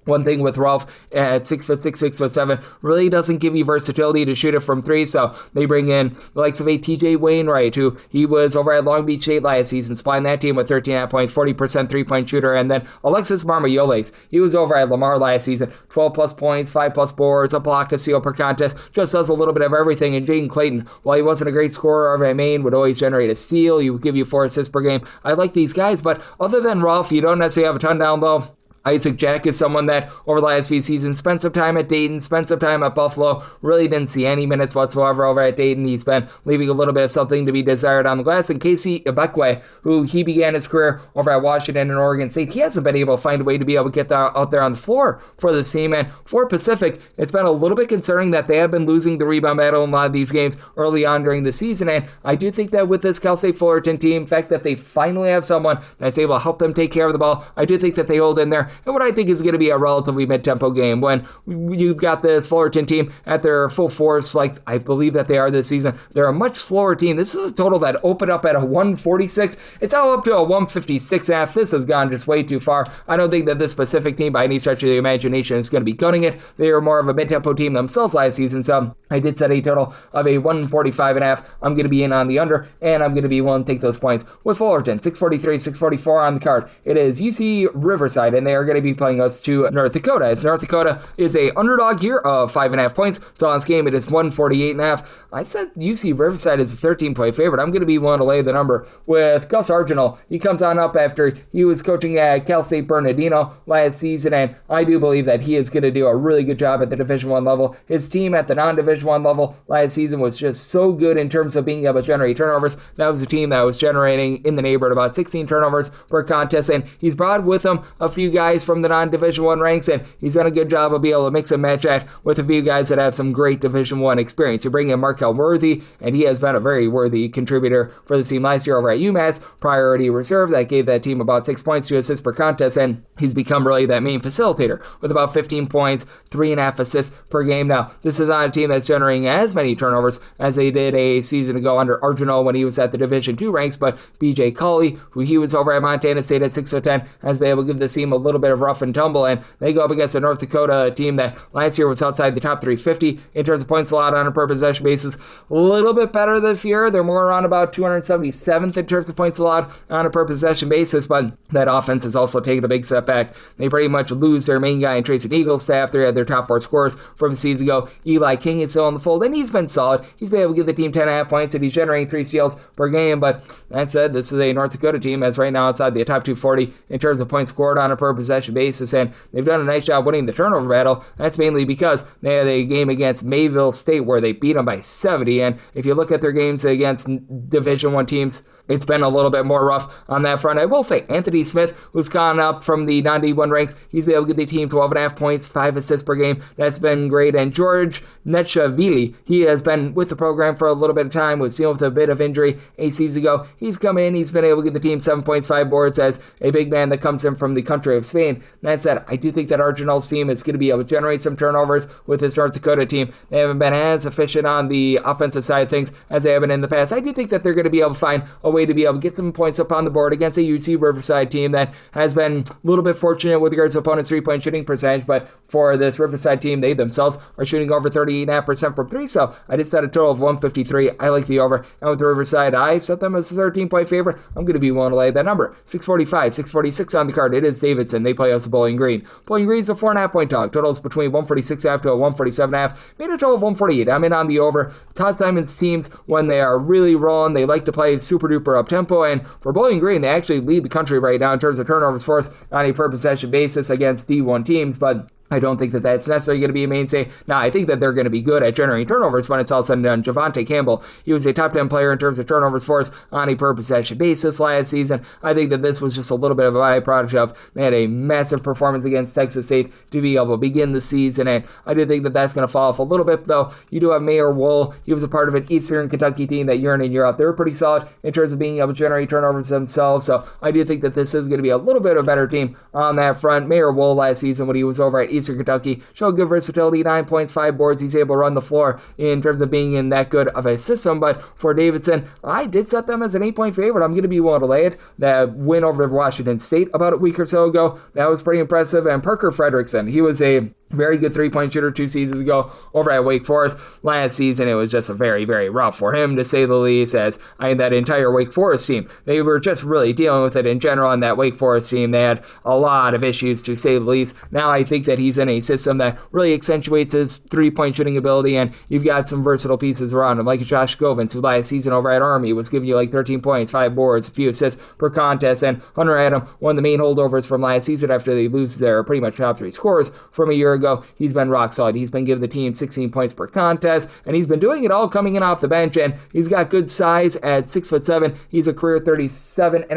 one thing with Rolfe at 6'6", 6'7", really doesn't give you versatility to shoot it from 3, so they bring in the likes of a TJ Wainwright, who he was over at Long Beach State last season, supplying that team with 13.5 points, 40% three-point shooter, and then Alexis Marmayoles, he was over at Lamar last season, 12-plus points, 5-plus boards, a block, a steal per contest, just does a little bit of everything. And Jaden Clayton, while he wasn't a great scorer over at Maine, would always generate a steal, he would give you 4 assists per game. I like these guys, but other than Rolfe, you don't necessarily have a ton down low. Isaac Jack is someone that over the last few seasons spent some time at Dayton, spent some time at Buffalo, really didn't see any minutes whatsoever over at Dayton. He's been leaving a little bit of something to be desired on the glass. And Casey Ibekwe, who he began his career over at Washington and Oregon State, he hasn't been able to find a way to be able to get out there on the floor for the team. And for Pacific, it's been a little bit concerning that they have been losing the rebound battle in a lot of these games early on during the season. And I do think that with this Cal State Fullerton team, the fact that they finally have someone that's able to help them take care of the ball, I do think that they hold in there. And what I think is going to be a relatively mid-tempo game when you've got this Fullerton team at their full force, like I believe that they are this season. They're a much slower team. This is a total that opened up at a 146. It's now up to a 156.5. This has gone just way too far. I don't think that this Pacific team, by any stretch of the imagination, is going to be gunning it. They were more of a mid-tempo team themselves last season, so I did set a total of a 145.5. I'm going to be in on the under, and I'm going to be willing to take those points with Fullerton. 643, 644 on the card. It is UC Riverside, and they are going to be playing us to North Dakota, as North Dakota is a underdog here of 5.5 points. So on this game, it is 148.5. I said UC Riverside is a 13-point favorite. I'm going to be willing to lay the number with Gus Arginal. He comes on up after he was coaching at Cal State Bernardino last season, and I do believe that he is going to do a really good job at the Division I level. His team at the non-Division I level last season was just so good in terms of being able to generate turnovers. That was a team that was generating in the neighborhood about 16 turnovers per contest, and he's brought with him a few guys from the non-Division I ranks, and he's done a good job of being able to mix and match that with a few guys that have some great Division I experience. You bring in Markel Worthy, and he has been a very worthy contributor for the team last year over at UMass, priority reserve. That gave that team about 6 points, 2 assists per contest, and he's become really that main facilitator with about 15 points, 3.5 assists per game. Now, this is not a team that's generating as many turnovers as they did a season ago under Arginal when he was at the Division II ranks, but BJ Colley, who he was over at Montana State at 6'10", has been able to give this team a little bit of rough and tumble, and they go up against a North Dakota team that last year was outside the top 350 in terms of points allowed on a per possession basis. A little bit better this year. They're more around about 277th in terms of points allowed on a per possession basis, but that offense has also taken a big step back. They pretty much lose their main guy in Tracy Eaglestaff. They had their top 4 scorers from a season ago. Eli King is still in the fold, and he's been solid. He's been able to give the team 10.5 points, and he's generating 3 steals per game, but that said, this is a North Dakota team that's right now outside the top 240 in terms of points scored on a per possession basis, and they've done a nice job winning the turnover battle. That's mainly because they had a game against Mayville State where they beat them by 70, and if you look at their games against Division I teams, it's been a little bit more rough on that front. I will say Anthony Smith, who's gone up from the non-D1 ranks, he's been able to give the team 12.5 points, 5 assists per game. That's been great. And George Netchavili, he has been with the program for a little bit of time, was dealing with a bit of injury a season ago. He's come in, he's been able to give the team 7 points, 5 boards as a big man that comes in from the country of Spain. That said, I do think that Arginal's team is going to be able to generate some turnovers with this North Dakota team. They haven't been as efficient on the offensive side of things as they have been in the past. I do think that they're going to be able to find a way to be able to get some points up on the board against a UC Riverside team that has been a little bit fortunate with regards to opponents' three-point shooting percentage, but for this Riverside team, they themselves are shooting over 38.5% from 3, so I did set a total of 153. I like the over, and with Riverside, I set them as a 13-point favorite. I'm going to be willing to lay that number. 645, 646 on the card. It is Davidson. They play us Bowling Green. Bowling Green's a 4.5-point dog. Totals between 146.5 to a 147.5. Made a total of 148. I'm in on the over. Todd Simon's teams, when they are really rolling, they like to play super-duper up-tempo, and for Bowling Green, they actually lead the country right now in terms of turnovers forced on a per-possession basis against D1 teams, but I don't think that that's necessarily going to be a mainstay. Now, I think that they're going to be good at generating turnovers when it's all said and done. Javonte Campbell, he was a top 10 player in terms of turnovers for us on a per possession basis last season. I think that this was just a little bit of a byproduct of they had a massive performance against Texas State to be able to begin the season, and I do think that that's going to fall off a little bit, though. You do have Mayor Wool. He was a part of an Eastern Kentucky team that year in and year out, they're pretty solid in terms of being able to generate turnovers themselves, so I do think that this is going to be a little bit of a better team on that front. Mayor Wool last season when he was over at Eastern Kentucky showed good versatility, 9 points, 5 boards. He's able to run the floor in terms of being in that good of a system. But for Davidson, I did set them as an 8-point favorite. I'm going to be willing to lay it. That win over Washington State about a week or so ago, that was pretty impressive. And Parker Fredrickson, he was a very good 3-point shooter 2 seasons ago over at Wake Forest. Last season, it was just a very, very rough for him, to say the least, as that entire Wake Forest team, they were just really dealing with it in general. And that Wake Forest team, they had a lot of issues, to say the least. Now I think that he's in a system that really accentuates his 3-point shooting ability, and you've got some versatile pieces around him, like Josh Govins, who last season over at Army was giving you like 13 points, 5 boards, a few assists per contest, and Hunter Adam, one of the main holdovers from last season after they lose their pretty much top 3 scorers from a year ago. He's been rock solid. He's been giving the team 16 points per contest, and he's been doing it all coming in off the bench, and he's got good size at 6'7". He's a career 37.5%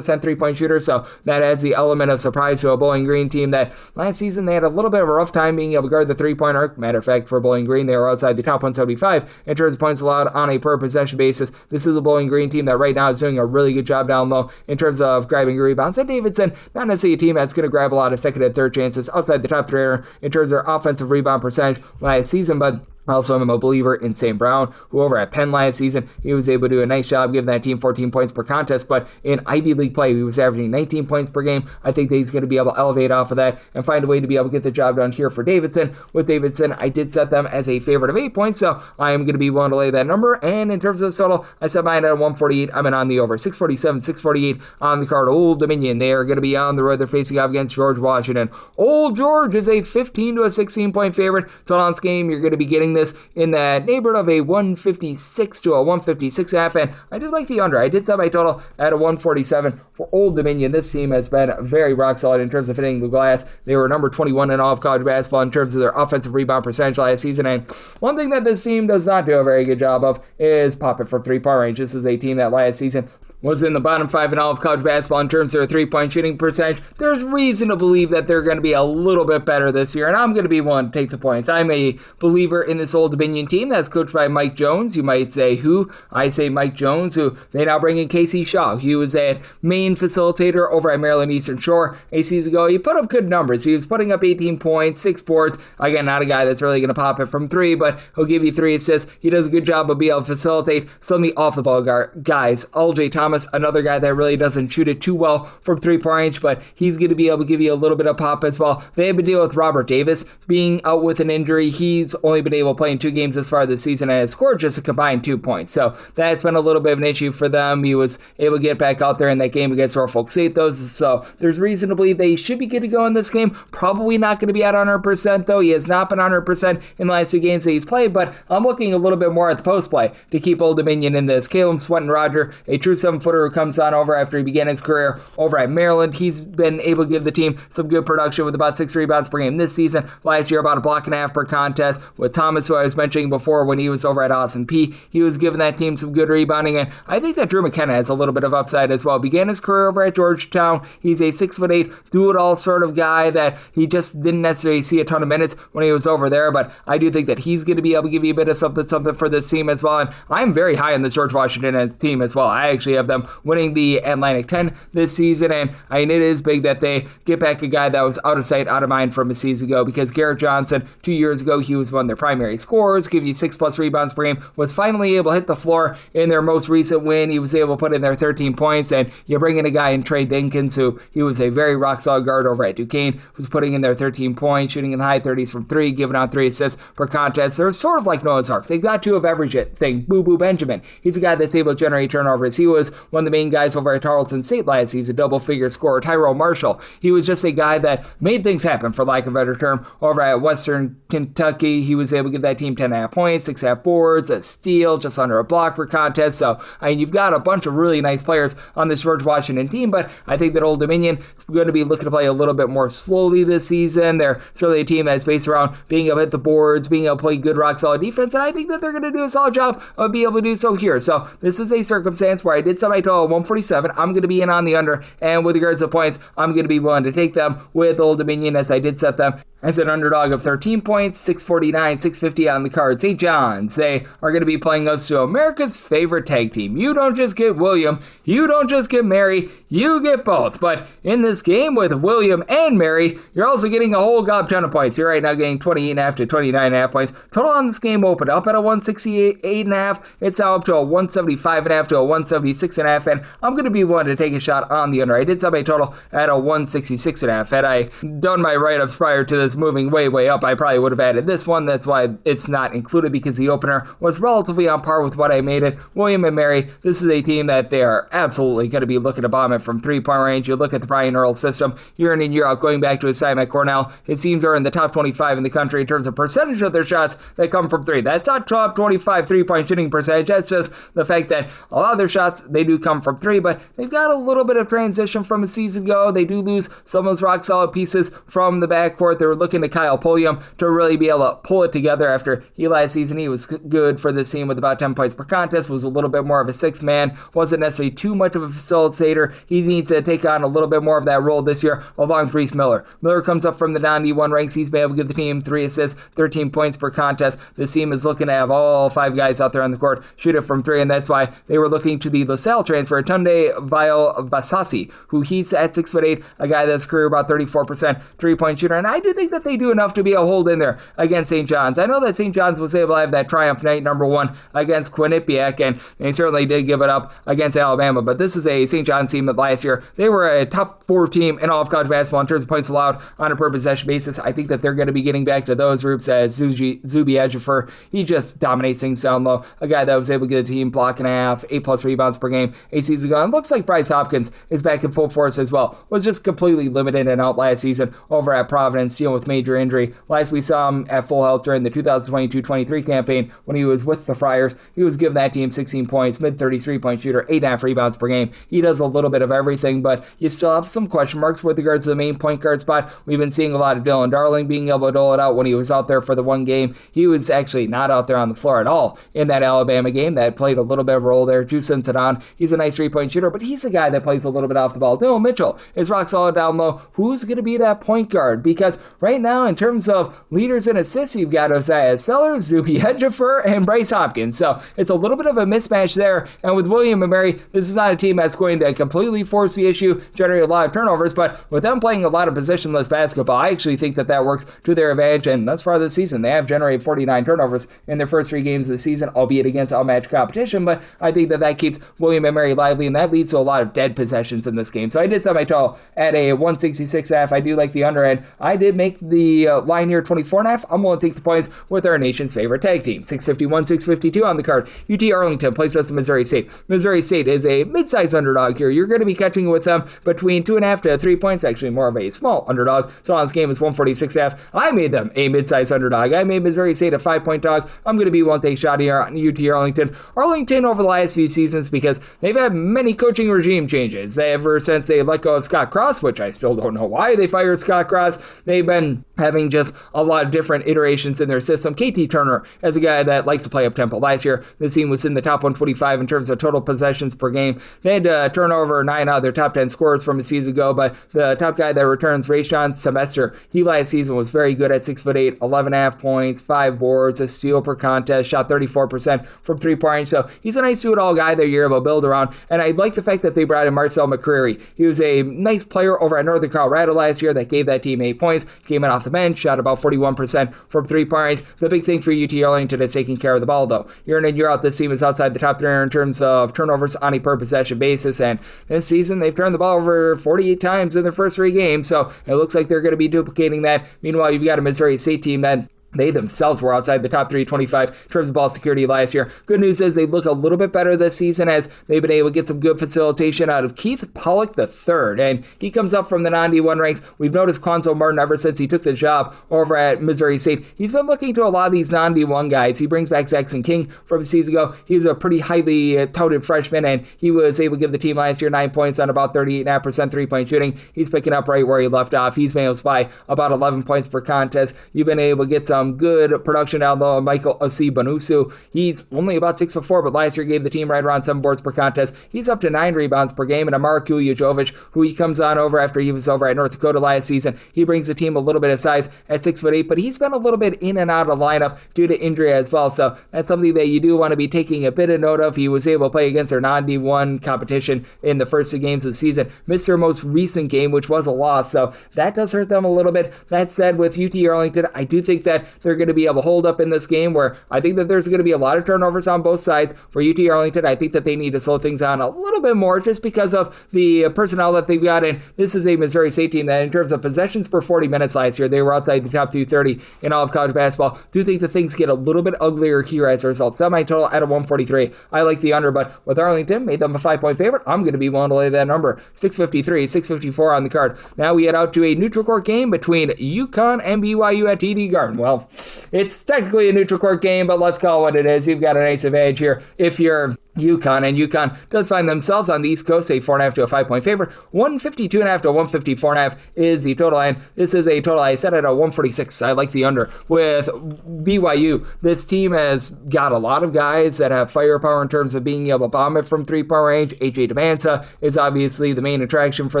3-point shooter, so that adds the element of surprise to a Bowling Green team that last season they had a little bit of a rough time being able to guard the 3-point arc. Matter of fact, for Bowling Green, they were outside the top 175 in terms of points allowed on a per possession basis. This is a Bowling Green team that right now is doing a really good job down low in terms of grabbing rebounds. And Davidson, not necessarily a team that's going to grab a lot of second and third chances outside the top 3 in terms of their offensive rebound percentage last season, but also, I'm a believer in St. Brown, who over at Penn last season, he was able to do a nice job giving that team 14 points per contest, but in Ivy League play, he was averaging 19 points per game. I think that he's going to be able to elevate off of that and find a way to be able to get the job done here for Davidson. With Davidson, I did set them as a favorite of 8 points, so I am going to be willing to lay that number, and in terms of the total, I set mine at 148. I'm in on the over. 647, 648 on the card. Old Dominion, they are going to be on the road. They're facing off against George Washington. Old George is a 15 to a 16-point favorite. Total on this game, you're going to be getting this in that neighborhood of a 156 to a 156.5, and I did like the under. I did set my total at a 147 for Old Dominion. This team has been very rock solid in terms of hitting the glass. They were number 21 in all of college basketball in terms of their offensive rebound percentage last season, and one thing that this team does not do a very good job of is pop it from 3-point range. This is a team that last season was in the bottom 5 in all of college basketball in terms of their 3-point shooting percentage. There's reason to believe that they're going to be a little bit better this year, and I'm going to be one to take the points. I'm a believer in this Old Dominion team that's coached by Mike Jones. You might say who? I say Mike Jones, who they now bring in Casey Shaw. He was a main facilitator over at Maryland Eastern Shore a season ago. He put up good numbers. He was putting up 18 points, 6 boards. Again, not a guy that's really going to pop it from 3, but he'll give you 3 assists. He does a good job of being able to facilitate some of the off-the-ball guys. LJ Thomas, another guy that really doesn't shoot it too well from 3-point range, but he's going to be able to give you a little bit of pop as well. They have been dealing with Robert Davis being out with an injury. He's only been able to play in 2 games this far this season and has scored just a combined 2 points. So that's been a little bit of an issue for them. He was able to get back out there in that game against Norfolk State, though. So there's reason to believe they should be good to go in this game. Probably not going to be at 100%, though. He has not been 100% in the last 2 games that he's played, but I'm looking a little bit more at the post play to keep Old Dominion in this. Caleb Swinton-Roger, a true 7-footer who comes on over after he began his career over at Maryland. He's been able to give the team some good production with about 6 rebounds per game this season. Last year, about a block and a half per contest. With Thomas, who I was mentioning before when he was over at Austin Peay, he was giving that team some good rebounding, and I think that Drew McKenna has a little bit of upside as well. Began his career over at Georgetown. He's a 6'8", do-it-all sort of guy that he just didn't necessarily see a ton of minutes when he was over there, but I do think that he's going to be able to give you a bit of something for this team as well, and I'm very high on this George Washington team as well. I actually have them winning the Atlantic 10 this season, and I mean, it is big that they get back a guy that was out of sight, out of mind from a season ago, because Garrett Johnson, 2 years ago, he was one of their primary scorers, give you 6+ rebounds per game, was finally able to hit the floor in their most recent win. He was able to put in their 13 points, and you bring in a guy in Trey Dinkins, who he was a very rock-solid guard over at Duquesne, who's putting in their 13 points, shooting in the high 30s from 3, giving out 3 assists per contest. They're sort of like Noah's Ark. They've got 2 of every thing. Boo Boo Benjamin, he's a guy that's able to generate turnovers. He was one of the main guys over at Tarleton State last season, double-figure scorer, Tyrell Marshall. He was just a guy that made things happen, for lack of a better term, over at Western Kentucky. He was able to give that team 10.5 points, 6.5 boards, a steal, just under a block per contest. So, you've got a bunch of really nice players on this George Washington team, but I think that Old Dominion is going to be looking to play a little bit more slowly this season. They're certainly a team that's based around being able to hit the boards, being able to play good, rock-solid defense, and I think that they're going to do a solid job of being able to do so here. So, this is a circumstance where I did set my total at 147. I'm going to be in on the under, and with regards to points, I'm going to be willing to take them with Old Dominion, as I did set them as an underdog of 13 points, 649, 650 on the card. St. John's, they are going to be playing us to America's favorite tag team. You don't just get William, you don't just get Mary, you get both. But in this game with William and Mary, you're also getting a whole gob ton of points. You're right now getting 28.5 to 29.5 points. Total on this game opened up at a 168.5. It's now up to a 175.5 to a 176.5, and I'm going to be willing to take a shot on the under. I did set my total at a 166.5. Had I done my write-ups prior to this moving way up, I probably would have added this one. That's why it's not included, because the opener was relatively on par with what I made it. William and Mary, this is a team that they are absolutely going to be looking to bomb it from three-point range. You look at the Brian Earl system, year in and year out, going back to his time at Cornell, his teams are in the top 25 in the country in terms of percentage of their shots that come from three. That's not top 25 three-point shooting percentage. That's just the fact that a lot of their shots, they do come from three, but they've got a little bit of transition from a season ago. They do lose some of those rock-solid pieces from the backcourt. They're looking to Kyle Pulliam to really be able to pull it together after last season. He was good for this team with about 10 points per contest, was a little bit more of a sixth man, wasn't necessarily too much of a facilitator. He needs to take on a little bit more of that role this year, along with Reese Miller. Miller comes up from the non-D1 ranks. He's been able to give the team 3 assists, 13 points per contest. This team is looking to have all 5 guys out there on the court shoot it from 3, and that's why they were looking to the LaSalle transfer, Tunde Vasasi, who he's at 6'8", a guy that's career about 34% three-point shooter, and I do think that they do enough to be able to hold in there against St. John's. I know that St. John's was able to have that triumph night number 1 against Quinnipiac, and they certainly did give it up against Alabama, but this is a St. John's team that last year, they were a top 4 team in all of college basketball in terms of points allowed on a per possession basis. I think that they're going to be getting back to those roots as Zubi Ejiofor. He just dominates things down low. A guy that was able to get a team block and a half, 8+ rebounds per game a season ago. And looks like Bryce Hopkins is back in full force as well. Was just completely limited and out last season over at Providence, dealing with major injury. Last we saw him at full health during the 2022-23 campaign when he was with the Friars. He was giving that team 16 points, mid-33 point shooter, 8.5 rebounds per game. He does a little bit of everything, but you still have some question marks with regards to the main point guard spot. We've been seeing a lot of Dylan Darling being able to dole it out when he was out there for the one game. He was actually not out there on the floor at all in that Alabama game. That played a little bit of a role there. Juicing Sadan, he's a nice three-point shooter, but he's a guy that plays a little bit off the ball. Dylan Mitchell is rock solid down low. Who's going to be that point guard? Because right now, in terms of leaders and assists, you've got Osiah Sellers, Zubi Ejiofor, and Bryce Hopkins. So it's a little bit of a mismatch there. And with William and Mary, this is not a team that's going to completely force the issue, generate a lot of turnovers, but with them playing a lot of positionless basketball, I actually think that that works to their advantage. And thus far this season, they have generated 49 turnovers in their first 3 games of the season, albeit against outmatched competition. But I think that that keeps William and Mary lively, and that leads to a lot of dead possessions in this game. So I did set my total at a 166.5. I do like the under, and I did make the line here 24.5. I'm going to take the points with our nation's favorite tag team. 651, 652 on the card. UT Arlington plays us to Missouri State. Missouri State is a mid-sized underdog here. You're going to be catching with them between 2.5 to 3 points, actually more of a small underdog. So on this game is 146.5. I made them a mid-sized underdog. I made Missouri State a 5-point dog. I'm going to be one take shot here on UT Arlington. Arlington over the last few seasons, because they've had many coaching regime changes ever since they let go of Scott Cross, which I still don't know why they fired Scott Cross. They've been having just a lot of different iterations in their system. KT Turner is a guy that likes to play up-tempo. Last year, the team was in the top 125 in terms of total possessions per game. They had to turn over 9 out of their top 10 scorers from a season ago, but the top guy that returns, Rayshawn Semester, he last season was very good at 6'8", 11.5 points, 5 boards, a steal per contest, shot 34% from three-point range. So he's a nice do-it-all guy that you're able to build around, and I like the fact that they brought in Marcel McCreary. He was a nice player over at Northern Colorado last year that gave that team 8 points, came in off the bench, shot about 41% from three-point range. The big thing for UT Arlington is taking care of the ball, though. Year in and year out, this team is outside the top 3 in terms of turnovers on a per-possession basis, and this season they've turned the ball over 48 times in their first 3 games, so it looks like they're going to be duplicating that. Meanwhile, you've got a Missouri State team that They themselves were outside the top 325 in terms of ball security last year. Good news is they look a little bit better this season as they've been able to get some good facilitation out of Keith Pollock III, and he comes up from the non-D1 ranks. We've noticed Quanzo Martin ever since he took the job over at Missouri State. He's been looking to a lot of these non-D1 guys. He brings back Zaxton King from a season ago. He was a pretty highly touted freshman, and he was able to give the team last year 9 points on about 38.5% three-point shooting. He's picking up right where he left off. He's been able to supply about 11 points per contest. You've been able to get some good production out of Michael Osi-Banusu. He's only about 6'4", but last year gave the team right around 7 boards per contest. He's up to 9 rebounds per game, and Amar Kuljajovic, who he comes on over after he was over at North Dakota last season, he brings the team a little bit of size at 6'8", but he's been a little bit in and out of lineup due to injury as well, so that's something that you do want to be taking a bit of note of. He was able to play against their non-D1 competition in the first 2 games of the season, missed their most recent game, which was a loss, so that does hurt them a little bit. That said, with UT Arlington, I do think that they're going to be able to hold up in this game, where I think that there's going to be a lot of turnovers on both sides. For UT Arlington, I think that they need to slow things down a little bit more just because of the personnel that they've got, and this is a Missouri State team that in terms of possessions per 40 minutes last year, they were outside the top 230 in all of college basketball. Do think that things get a little bit uglier here as a result. Semi-total at a 143. I like the under, but with Arlington, made them a 5-point favorite. I'm going to be willing to lay that number. 653, 654 on the card. Now we head out to a neutral court game between UConn and BYU at TD Garden. Well, it's technically a neutral court game, but let's call it what it is. You've got a nice advantage here if you're UConn, and UConn does find themselves on the East Coast a 4.5 to a 5-point favorite. 152.5 to 154.5 is the total line. This is a total I set at a 146. I like the under. With BYU, this team has got a lot of guys that have firepower in terms of being able to bomb it from 3-point range. AJ Devanza is obviously the main attraction for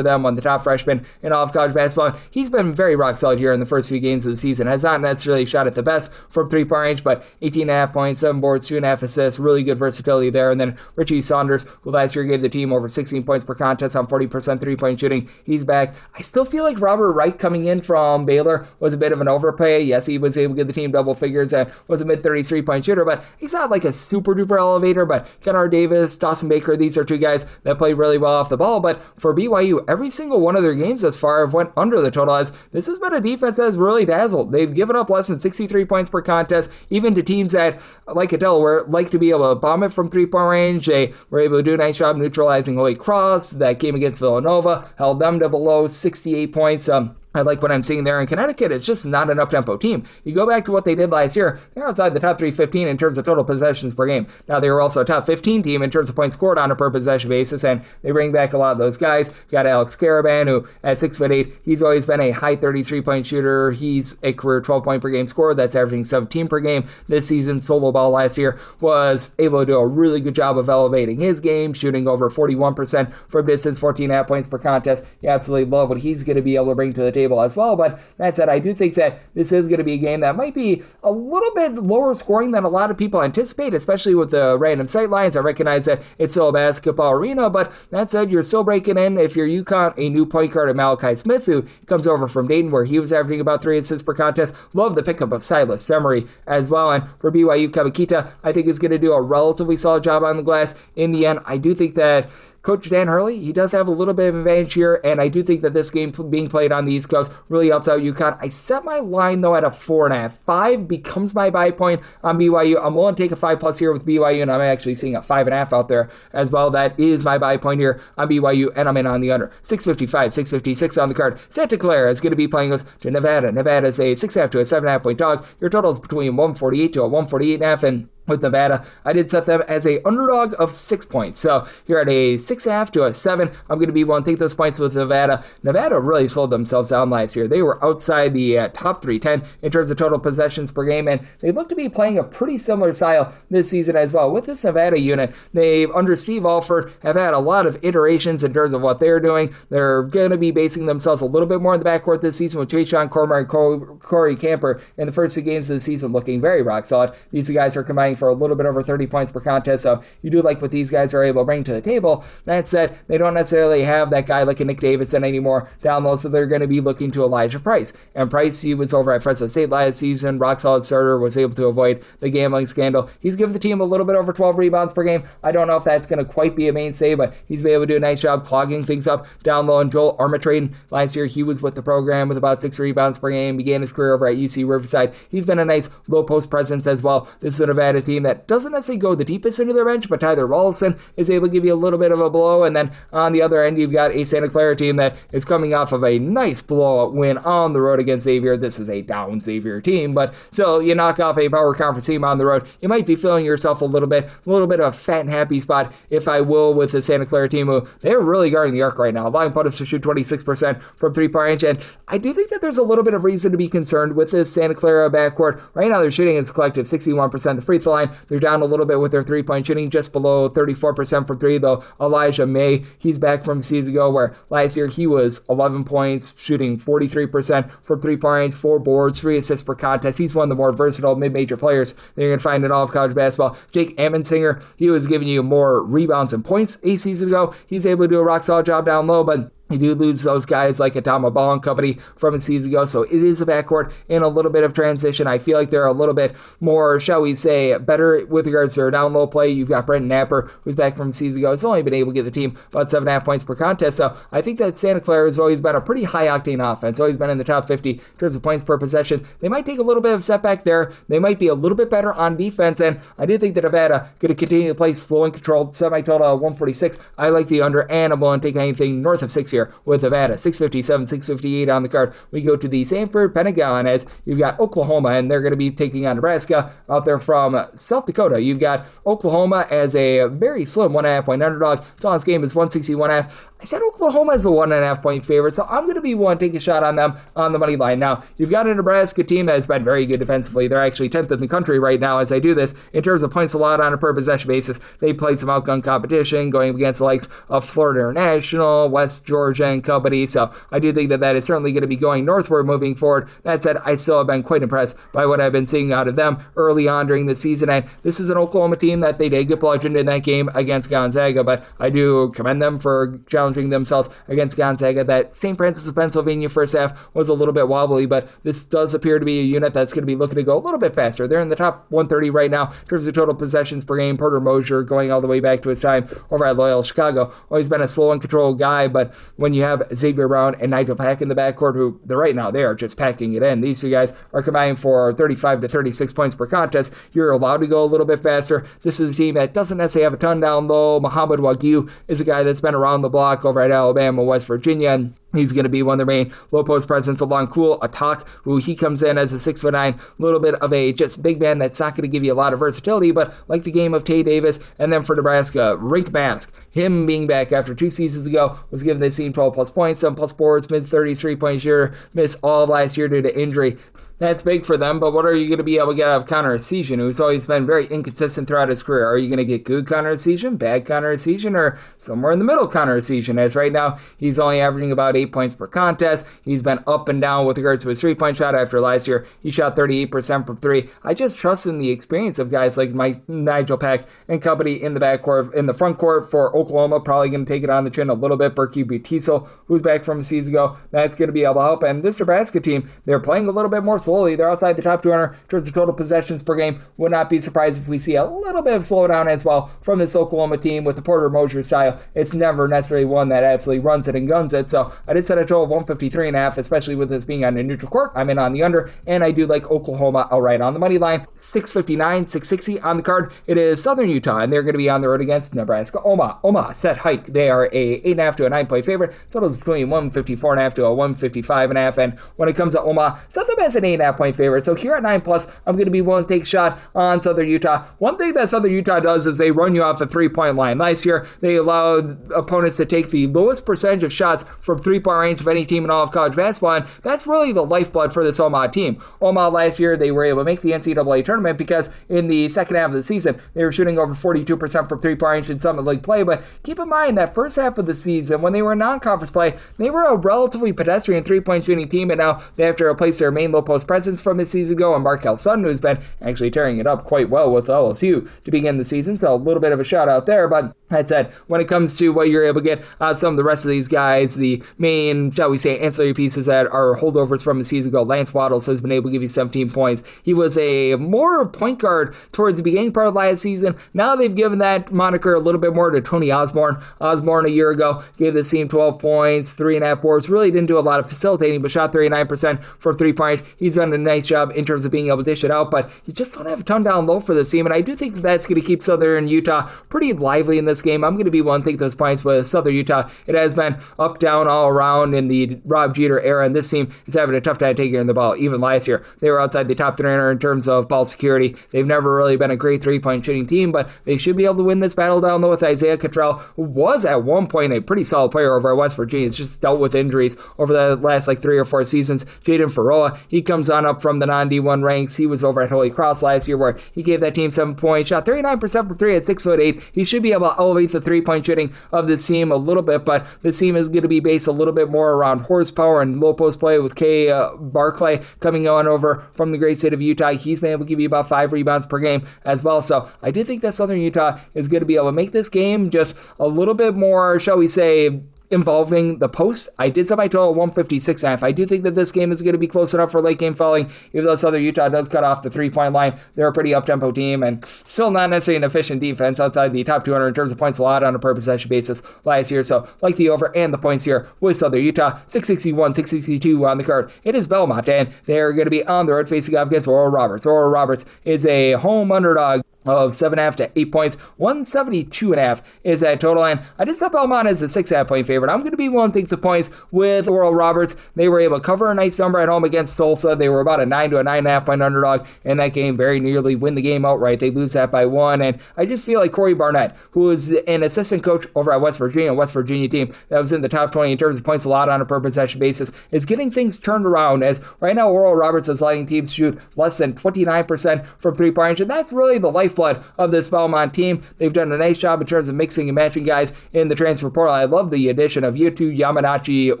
them, one of the top freshmen in all of college basketball. He's been very rock solid here in the first few games of the season. Has not necessarily shot at the best from 3-point range, but 18.5 points, 7 boards, 2.5 assists, really good versatility there. And then Richie Saunders, who last year gave the team over 16 points per contest on 40% three-point shooting, he's back. I still feel like Robert Wright coming in from Baylor was a bit of an overpay. Yes, he was able to give the team double figures and was a mid-30s three-point shooter, but he's not like a super-duper elevator. But Kennard Davis, Dawson Baker, these are 2 guys that play really well off the ball. But for BYU, every single one of their games thus far have went under the total, as this has been a defense that has really dazzled. They've given up less than 63 points per contest, even to teams that, like at Delaware, like to be able to bomb it from 3-point range. They were able to do a nice job neutralizing Holy Cross. That game against Villanova held them to below 68 points. I like what I'm seeing there in Connecticut. It's just not an up-tempo team. You go back to what they did last year, they're outside the top 315 in terms of total possessions per game. Now, they were also a top 15 team in terms of points scored on a per-possession basis, and they bring back a lot of those guys. You got Alex Caravan, who at 6'8", he's always been a high 33-point shooter. He's a career 12-point per game scorer. That's averaging 17 per game this season. Solo ball last year was able to do a really good job of elevating his game, shooting over 41% from distance, 14.5 points per contest. You absolutely love what he's going to be able to bring to the table as well. But that said, I do think that this is going to be a game that might be a little bit lower scoring than a lot of people anticipate, especially with the random sight lines. I recognize that it's still a basketball arena, but that said, you're still breaking in, if you're UConn, a new point guard of Malachi Smith, who comes over from Dayton, where he was averaging about 3 assists per contest. Love the pickup of Silas Emery as well. And for BYU, Kabakita, I think is going to do a relatively solid job on the glass. In the end, I do think that Coach Dan Hurley, he does have a little bit of advantage here, and I do think that this game being played on the East Coast really helps out UConn. I set my line, though, at a 4.5. 5 becomes my buy point on BYU. I'm willing to take a 5+ here with BYU, and I'm actually seeing a 5.5 out there as well. That is my buy point here on BYU, and I'm in on the under. 655, 656 on the card. Santa Clara is going to be playing us to Nevada. Nevada is a 6.5 to a 7.5 point dog. Your total is between 148 to a 148.5, and with Nevada, I did set them as a underdog of 6 points. So you're at a 6.5 to a 7. I'm going to be willing to take those points with Nevada. Nevada really slowed themselves down last year. They were outside the top 310 in terms of total possessions per game, and they look to be playing a pretty similar style this season as well. With this Nevada unit, they, under Steve Alford, have had a lot of iterations in terms of what they're doing. They're going to be basing themselves a little bit more in the backcourt this season with Trayshawn Cormier and Corey Camper in the first 2 games of the season looking very rock solid. These 2 guys are combining for a little bit over 30 points per contest, so you do like what these guys are able to bring to the table. That said, they don't necessarily have that guy like a Nick Davidson anymore down low, so they're going to be looking to Elijah Price. And Price, he was over at Fresno State last season, rock solid starter, was able to avoid the gambling scandal. He's given the team a little bit over 12 rebounds per game. I don't know if that's going to quite be a mainstay, but he's been able to do a nice job clogging things up down low. And Joel Armitrade, last year he was with the program with about 6 rebounds per game, began his career over at UC Riverside. He's been a nice low post presence as well. This is a Nevada team that doesn't necessarily go the deepest into their bench, but Tyler Rollison is able to give you a little bit of a blow. And then on the other end, you've got a Santa Clara team that is coming off of a nice blowout win on the road against Xavier. This is a down Xavier team, but still, you knock off a power conference team on the road, you might be feeling yourself a little bit of a fat and happy spot, if I will, with the Santa Clara team, who they're really guarding the arc right now, allowing opponents to shoot 26% from three-point range. And I do think that there's a little bit of reason to be concerned with this Santa Clara backcourt. Right now, they're shooting as a collective 61% the free throw line. They're down a little bit with their three-point shooting, just below 34% from three, though Elijah May, he's back from a season ago, where last year he was 11 points, shooting 43% from three-point range, 4 boards, 3 assists per contest. He's one of the more versatile mid-major players that you're going to find in all of college basketball. Jake Ammensinger, he was giving you more rebounds and points a season ago. He's able to do a rock-solid job down low, but you do lose those guys like Adama Ball and company from a season ago, so it is a backcourt in a little bit of transition. I feel like they're a little bit more, shall we say, better with regards to their down low play. You've got Brenton Napper, who's back from a season ago. It's only been able to give the team about 7.5 points per contest, so I think that Santa Clara has always been a pretty high-octane offense, always been in the top 50 in terms of points per possession. They might take a little bit of setback there. They might be a little bit better on defense, and I do think that Nevada going to continue to play slow and controlled, semi-total 146. I like the under, and I'm willing to take anything north of 6 here with Nevada. 657, 658 on the card. We go to the Sanford Pentagon, as you've got Oklahoma, and they're going to be taking on Nebraska out there from South Dakota. You've got Oklahoma as a very slim 1.5 point underdog. So on this game is 161.5. I said Oklahoma is a 1.5 point favorite, so I'm going to be one to take a shot on them on the money line. Now, you've got a Nebraska team that has been very good defensively. They're actually 10th in the country right now as I do this in terms of points allowed on a per possession basis. They played some outgun competition going against the likes of Florida International, West Georgia, and company. So I do think that that is certainly going to be going northward moving forward. That said, I still have been quite impressed by what I've been seeing out of them early on during the season. And this is an Oklahoma team that they did get bludgeoned in that game against Gonzaga, but I do commend them for challenging themselves against Gonzaga. That St. Francis of Pennsylvania first half was a little bit wobbly, but this does appear to be a unit that's going to be looking to go a little bit faster. They're in the top 130 right now in terms of total possessions per game. Porter Mosier, going all the way back to his time over at Loyola Chicago, always been a slow and controlled guy, but when you have Xavier Brown and Nigel Pack in the backcourt, who right now they are just packing it in. These two guys are combining for 35 to 36 points per contest. You're allowed to go a little bit faster. This is a team that doesn't necessarily have a ton down low. Muhammad Wagyu is a guy that's been around the block over at Alabama, West Virginia, and he's going to be one of their main low post presence along Cool Atak, who he comes in as a 6'9", little bit of a just big man that's not going to give you a lot of versatility, but like the game of Tay Davis. And then for Nebraska, Rink Mask, him being back after 2 seasons ago, was giving this team 12 plus points, 7 plus boards, mid-30s, 3-point shooter, missed all of last year due to injury. That's big for them, but what are you going to be able to get out of Connor Essegian, who's always been very inconsistent throughout his career? Are you going to get good Connor Essegian, bad Connor Essegian, or somewhere in the middle Connor Essegian? As right now, he's only averaging about 8 points per contest. He's been up and down with regards to his 3-point shot. After last year, he shot 38% from 3. I just trust in the experience of guys like Nigel Pack and company in the backcourt. In the front court for Oklahoma, probably going to take it on the chin a little bit. Berkey Butiso, who's back from a season ago, that's going to be able to help. And this Nebraska team, they're playing a little bit more slowly. They're outside the top 200 in terms of total possessions per game. Would not be surprised if we see a little bit of slowdown as well from this Oklahoma team with the Porter Mosier style. It's never necessarily one that absolutely runs it and guns it. So I did set a total of 153.5, especially with this being on a neutral court. I'm in on the under, and I do like Oklahoma outright on the money line. 659, 660 on the card. It is Southern Utah, and they're going to be on the road against Nebraska. Omaha set hike. They are a 8.5 to a 9-point favorite. Totals between 154.5 to a 155.5. And when it comes to Omaha, set them as an 8.5 point favorite. So here at 9+, I'm going to be willing to take a shot on Southern Utah. One thing that Southern Utah does is they run you off the 3-point line. Last year, they allowed opponents to take the lowest percentage of shots from 3-point range of any team in all of college basketball, and that's really the lifeblood for this Omaha team. Omaha last year, they were able to make the NCAA tournament because in the second half of the season, they were shooting over 42% from 3-point range in Summit League play, but keep in mind that first half of the season, when they were in non-conference play, they were a relatively pedestrian 3-point shooting team, and now they have to replace their main low post presence from his season ago, and Markel Sutton, who's been actually tearing it up quite well with LSU to begin the season. So a little bit of a shout out there. But that said, when it comes to what you're able to get out of some of the rest of these guys, the main, shall we say, ancillary pieces that are holdovers from the season ago, Lance Waddles has been able to give you 17 points. He was a more point guard towards the beginning part of last season. Now they've given that moniker a little bit more to Tony Osborne. Osborne a year ago gave the team 12 points, 3.5 boards, really didn't do a lot of facilitating, but shot 39% from 3-point. He's done a nice job in terms of being able to dish it out, but you just don't have a ton down low for this team, and I do think that's going to keep Southern Utah pretty lively in this game. I'm going to be one to take those points with Southern Utah. It has been up, down, all around in the Rob Jeter era, and this team is having a tough time taking the ball. Even last year, they were outside the top 300 in terms of ball security. They've never really been a great 3-point shooting team, but they should be able to win this battle down low with Isaiah Cottrell, who was at one point a pretty solid player over at West Virginia. He's just dealt with injuries over the last 3 or 4 seasons. Jaden Faroa, he comes on up from the non-D1 ranks. He was over at Holy Cross last year where he gave that team 7 points, shot 39% from 3 at 6'8". He should be able to elevate the 3-point shooting of this team a little bit, but this team is going to be based a little bit more around horsepower and low post play with Kay Barclay coming on over from the great state of Utah. He's been able to give you about 5 rebounds per game as well. So I do think that Southern Utah is going to be able to make this game just a little bit more, shall we say, involving the post. I did set my total 156.5. I do think that this game is going to be close enough for late game falling, even though Southern Utah does cut off the 3-point line. They're a pretty up-tempo team and still not necessarily an efficient defense outside the top 200 in terms of points allowed on a per possession basis last year. So like the over and the points here with Southern Utah, 661, 662 on the card. It is Belmont, and they're going to be on the road facing off against Oral Roberts. Oral Roberts is a home underdog of 7.5 to 8 points. 172.5 is that total, and I did set Belmont as a 6.5 point favorite. I'm going to be willing to take the points with Oral Roberts. They were able to cover a nice number at home against Tulsa. They were about a 9 to a 9.5 point underdog in that game, very nearly win the game outright. They lose that by 1, and I just feel like Corey Barnett, who is an assistant coach over at West Virginia, a West Virginia team that was in the top 20 in terms of points allowed on a per possession basis, is getting things turned around, as right now Oral Roberts is letting teams shoot less than 29% from 3-point range, and that's really the lifeblood of this Belmont team. They've done a nice job in terms of mixing and matching guys in the transfer portal. I love the addition of Yutu Yamanachi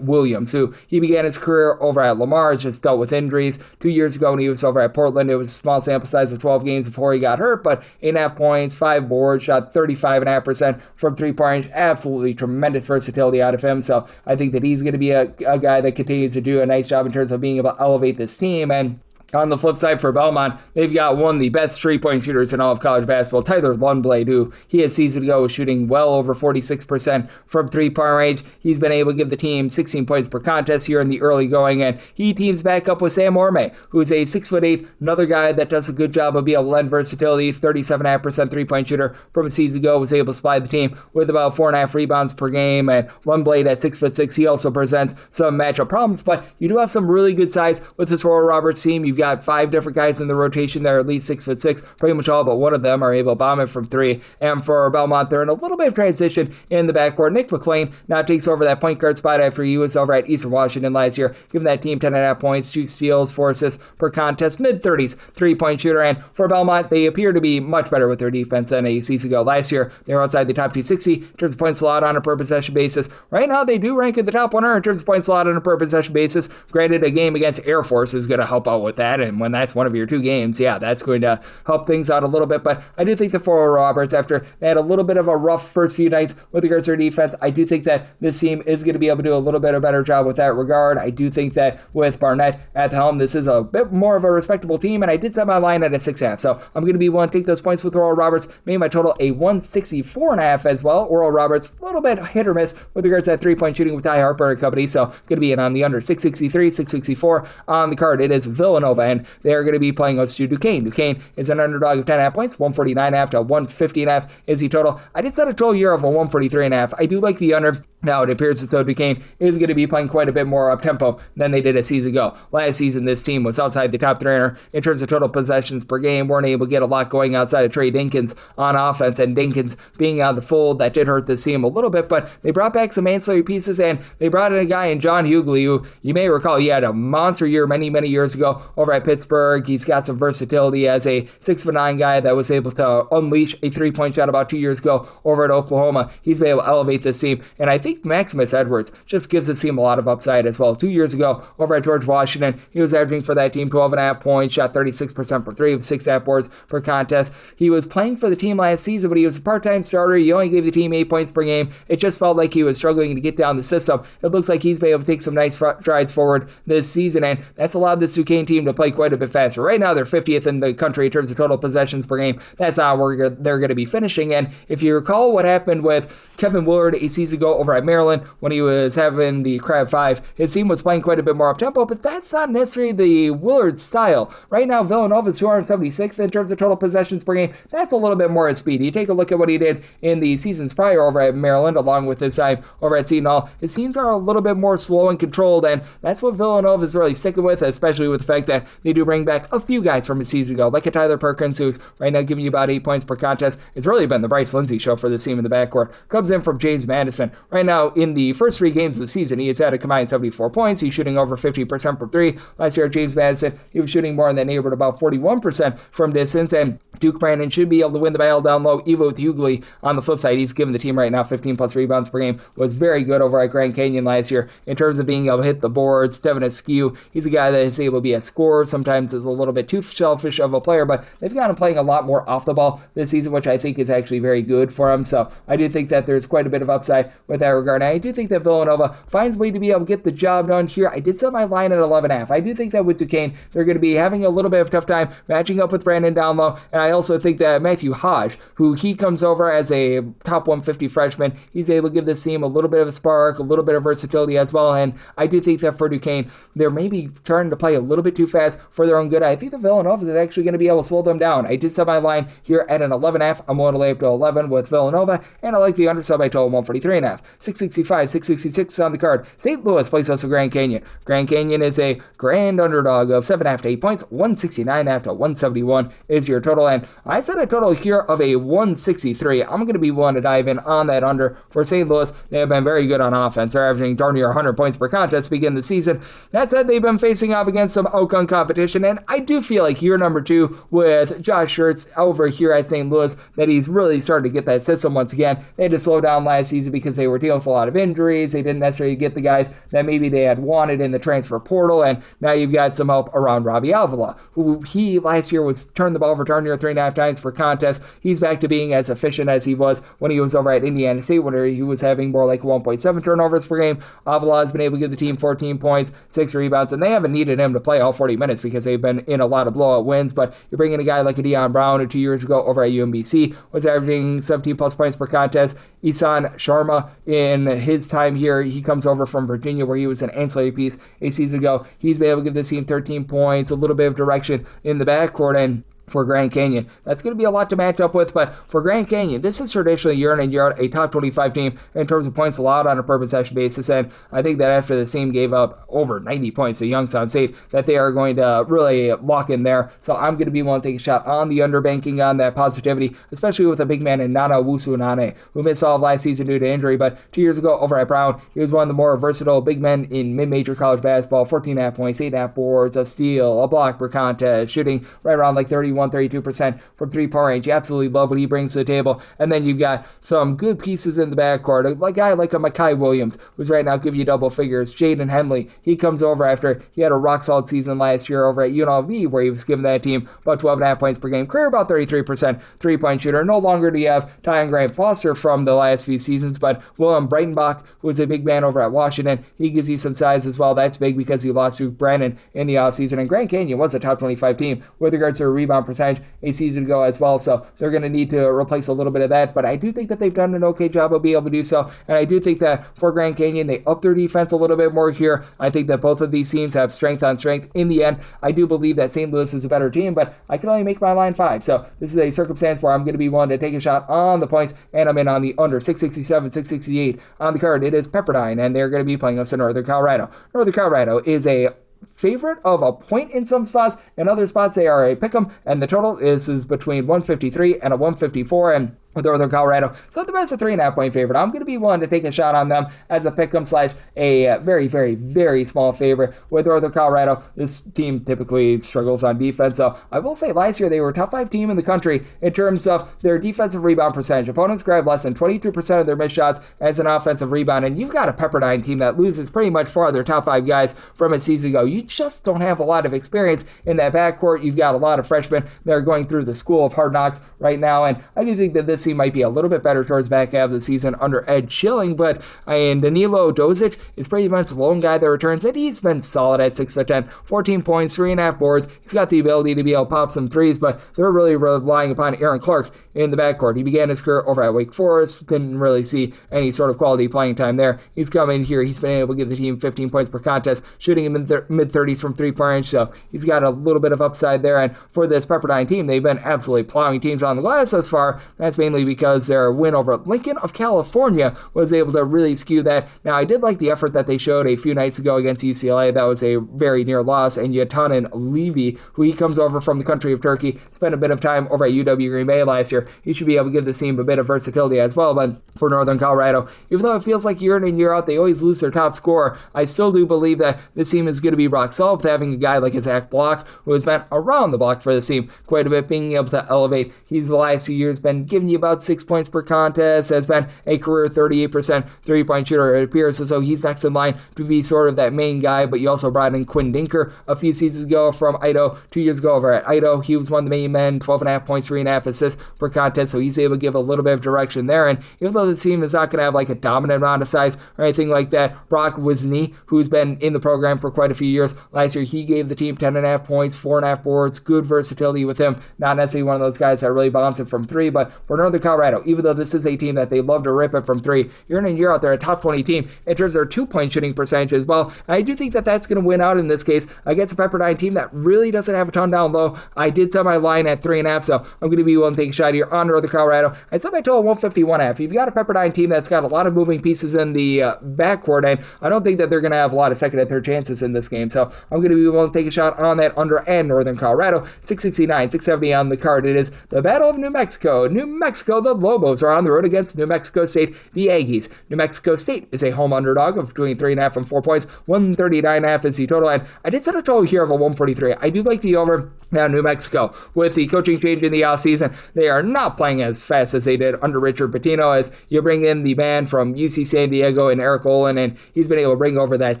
Williams, who he began his career over at Lamar, just dealt with injuries 2 years ago when he was over at Portland. It was a small sample size of 12 games before he got hurt, but 8.5 points, 5 boards, shot 35.5% from 3-point range. Absolutely tremendous versatility out of him. So I think that he's going to be a guy that continues to do a nice job in terms of being able to elevate this team. And on the flip side for Belmont, they've got one of the best 3-point shooters in all of college basketball, Tyler Lundblade, who he a season ago was shooting well over 46% from 3-point range. He's been able to give the team 16 points per contest here in the early going, and he teams back up with Sam Orme, who's a 6'8", another guy that does a good job of being able to lend versatility, 37.5% 3-point shooter from a season ago, was able to supply the team with about 4.5 rebounds per game, and Lundblade at 6'6", he also presents some matchup problems, but you do have some really good size with this Oral Roberts team. You've got 5 different guys in the rotation that are at least 6'6", pretty much all but one of them are able to bomb it from 3. And for Belmont, they're in a little bit of transition in the backcourt. Nick McClain now takes over that point guard spot after he was over at Eastern Washington last year, giving that team 10.5 points, 2 steals, 4 assists per contest, mid-30s 3-point shooter. And for Belmont, they appear to be much better with their defense than a season ago. Last year, they were outside the top 260 in terms of points allowed on a per possession basis. Right now, they do rank in the top 100 in terms of points allowed on a per possession basis. Granted, a game against Air Force is going to help out with that, and when that's one of your 2 games, yeah, that's going to help things out a little bit. But I do think the Oral Roberts, after they had a little bit of a rough first few nights with regards to their defense, I do think that this team is going to be able to do a little bit of a better job with that regard. I do think that with Barnett at the helm, this is a bit more of a respectable team, and I did set my line at a 6.5. So I'm going to be willing to take those points with Oral Roberts. Made my total a 164.5 as well. Oral Roberts, a little bit hit or miss with regards to that 3-point shooting with Ty Harper and company. So going to be in on the under 663, 664 on the card. It is Villanova, and they're going to be playing goes to Duquesne. Duquesne is an underdog of 10.5 points, 149.5 to 150.5 is the total. I did set a total here of a 143.5. I do like the under. Now, it appears as though Duquesne is going to be playing quite a bit more up-tempo than they did a season ago. Last season, this team was outside the top 300 in terms of total possessions per game, weren't able to get a lot going outside of Trey Dinkins on offense, and Dinkins being out of the fold, that did hurt this team a little bit, but they brought back some ancillary pieces, and they brought in a guy in John Hughley, who you may recall he had a monster year many, many years ago over at Pittsburgh. He's got some versatility as a 6'9" guy that was able to unleash a 3-point shot about 2 years ago over at Oklahoma. He's been able to elevate this team, and I think think Maximus Edwards just gives this team a lot of upside as well. 2 years ago, over at George Washington, he was averaging for that team 12.5 points, shot 36% for three, with 6.5 boards per contest. He was playing for the team last season, but he was a part-time starter. He only gave the team 8 points per game. It just felt like he was struggling to get down the system. It looks like he's been able to take some nice strides forward this season, and that's allowed this Duquesne team to play quite a bit faster. Right now, they're 50th in the country in terms of total possessions per game. That's not where they're going to be finishing. And if you recall what happened with Kevin Willard a season ago over at Maryland when he was having the Crab 5, his team was playing quite a bit more up-tempo, but that's not necessarily the Willard style. Right now, Villanova is 276th in terms of total possessions per game. That's a little bit more at speed. You take a look at what he did in the seasons prior over at Maryland, along with his time over at Seton Hall. His teams are a little bit more slow and controlled, and that's what Villanova is really sticking with, especially with the fact that they do bring back a few guys from a season ago, like a Tyler Perkins, who's right now giving you about 8 points per contest. It's really been the Bryce Lindsey show for this team in the backcourt. Comes in from James Madison. Right now, in the first 3 games of the season, he has had a combined 74 points. He's shooting over 50% from three. Last year at James Madison, he was shooting more in that neighborhood, about 41% from distance, and Duke Brandon should be able to win the battle down low. Evo Hughley, on the flip side, he's given the team right now 15 plus rebounds per game, was very good over at Grand Canyon last year in terms of being able to hit the boards. Devin Askew, he's a guy that is able to be a scorer, sometimes is a little bit too selfish of a player, but they've got him playing a lot more off the ball this season, which I think is actually very good for him. So I do think that there's quite a bit of upside with that regard. And I do think that Villanova finds a way to be able to get the job done here. I did set my line at 11.5. I do think that with Duquesne, they're going to be having a little bit of a tough time matching up with Brandon down low. And I also think that Matthew Hodge, who he comes over as a top 150 freshman, he's able to give this team a little bit of a spark, a little bit of versatility as well. And I do think that for Duquesne, they're maybe starting to play a little bit too fast for their own good. I think the Villanova is actually going to be able to slow them down. I did set my line here at an 11.5. I'm going to lay up to 11 with Villanova, and I like the undersub by total 143.5. 665, 666 on the card. St. Louis plays us with Grand Canyon. Grand Canyon is a grand underdog of 7.5 to 8 points. 169.5 to 171 is your total, and I set a total here of a 163. I'm going to be willing to dive in on that under for St. Louis. They have been very good on offense. They're averaging darn near 100 points per contest to begin the season. That said, they've been facing off against some outcome competition, and I do feel like year number 2 with Josh Schertz over here at St. Louis, that he's really starting to get that system once again. They had to slow down last season because they were dealing with a lot of injuries. They didn't necessarily get the guys that maybe they had wanted in the transfer portal, and now you've got some help around Robbie Avila, who he last year was turned the ball over darn near 3.5 times per contest. He's back to being as efficient as he was when he was over at Indiana State, when he was having more like 1.7 turnovers per game. Avila has been able to give the team 14 points, 6 rebounds, and they haven't needed him to play all 40 minutes because they've been in a lot of blowout wins. But you're bringing a guy like a Deion Brown, who 2 years ago over at UMBC was averaging 17 plus points per contest. Isan Sharma, in his time here, he comes over from Virginia where he was an ancillary piece a season ago. He's been able to give this team 13 points, a little bit of direction in the backcourt, and for Grand Canyon, that's going to be a lot to match up with, but for Grand Canyon, this is traditionally year in and year out a top 25 team in terms of points allowed on a per possession basis, and I think that after the team gave up over 90 points to Youngstown St, that they are going to really lock in there. So I'm going to be willing to take a shot on the underbanking on that positivity, especially with a big man in Nana Wusu-Nane, who missed all of last season due to injury, but 2 years ago over at Brown, he was one of the more versatile big men in mid-major college basketball. 14.5 points, 8.5 boards, a steal, a block per contest, shooting right around like 32% from three-point range. You absolutely love what he brings to the table. And then you've got some good pieces in the backcourt. A guy like a Makai Williams, who's right now giving you double figures. Jaden Henley, he comes over after he had a rock-solid season last year over at UNLV, where he was giving that team about 12.5 points per game. Career about 33% three-point shooter. No longer do you have Tyon Grant Foster from the last few seasons, but Willem Breitenbach, who is a big man over at Washington, he gives you some size as well. That's big because he lost to Brandon in the offseason. And Grand Canyon was a top 25 team with regards to a rebound percentage a season ago as well, so they're going to need to replace a little bit of that, but I do think that they've done an okay job of being able to do so, and I do think that for Grand Canyon, they up their defense a little bit more here. I think that both of these teams have strength on strength. In the end, I do believe that St. Louis is a better team, but I can only make my line 5, so this is a circumstance where I'm going to be willing to take a shot on the points, and I'm in on the under. 667, 668 on the card. It is Pepperdine, and they're going to be playing us in Northern Colorado. Northern Colorado is a favorite of a point in some spots. In other spots, they are a pick'em, and the total is between 153 and a 154, and with Northern Colorado, so the best a 3.5 point favorite. I'm going to be willing to take a shot on them as a pick'em / a very, very, very small favorite. With Northern Colorado, this team typically struggles on defense, so I will say last year they were a top 5 team in the country in terms of their defensive rebound percentage. Opponents grab less than 22% of their missed shots as an offensive rebound, and you've got a Pepperdine team that loses pretty much 4 of their top 5 guys from a season ago. You just don't have a lot of experience in that backcourt. You've got a lot of freshmen that are going through the school of hard knocks right now, and I do think that this team might be a little bit better towards back half of the season under Ed Schilling, but Danilo Dozic is pretty much the lone guy that returns it. He's been solid at 6'10", 14 points, 3.5 boards. He's got the ability to be able to pop some threes, but they're really relying upon Aaron Clark in the backcourt. He began his career over at Wake Forest, didn't really see any sort of quality playing time there. He's come in here, he's been able to give the team 15 points per contest, shooting him in mid-30s from three-point range, so he's got a little bit of upside there, and for this Pepperdine team, they've been absolutely plowing teams on the glass thus far. That's mainly because their win over Lincoln of California was able to really skew that. Now, I did like the effort that they showed a few nights ago against UCLA. That was a very near loss, and Yatanen Levy, who he comes over from the country of Turkey, spent a bit of time over at UW Green Bay last year. He should be able to give the team a bit of versatility as well, but for Northern Colorado, even though it feels like year in and year out, they always lose their top scorer, I still do believe that this team is going to be rock solid, having a guy like Zach Block, who has been around the block for this team quite a bit, being able to elevate. He's the last few years been giving you about 6 points per contest, has been a career 38% three-point shooter. It appears as though he's next in line to be sort of that main guy, but you also brought in Quinn Dinker a few seasons ago from Idaho. 2 years ago over at Idaho, he was one of the main men, 12.5 points, 3.5 assists per contest, so he's able to give a little bit of direction there, and even though the team is not going to have like a dominant amount of size or anything like that, Brock Wisney, who's been in the program for quite a few years, last year he gave the team 10.5 points, 4.5 boards, good versatility with him, not necessarily one of those guys that really bombs it from three, but for Northern Colorado, even though this is a team that they love to rip it from three, year in and year out, they're a top 20 team in terms of their 2-point shooting percentage as well. I do think that that's going to win out in this case against a Pepperdine team that really doesn't have a ton down low. I did set my line at 3.5, so I'm going to be willing to take a shot here on Northern Colorado. I set my total 151.5. You've got a Pepperdine team that's got a lot of moving pieces in the backcourt, and I don't think that they're going to have a lot of second and third chances in this game, so I'm going to be willing to take a shot on that under and Northern Colorado. 669, 670 on the card. It is the Battle of New Mexico. New Mexico, the Lobos are on the road against New Mexico State, the Aggies. New Mexico State is a home underdog of between 3.5 and 4 points. 139.5 is the total, and I did set a total here of a 143. I do like the over. Now, New Mexico, with the coaching change in the offseason, they are not playing as fast as they did under Richard Pitino, as you bring in the man from UC San Diego and Eric Olin, and he's been able to bring over that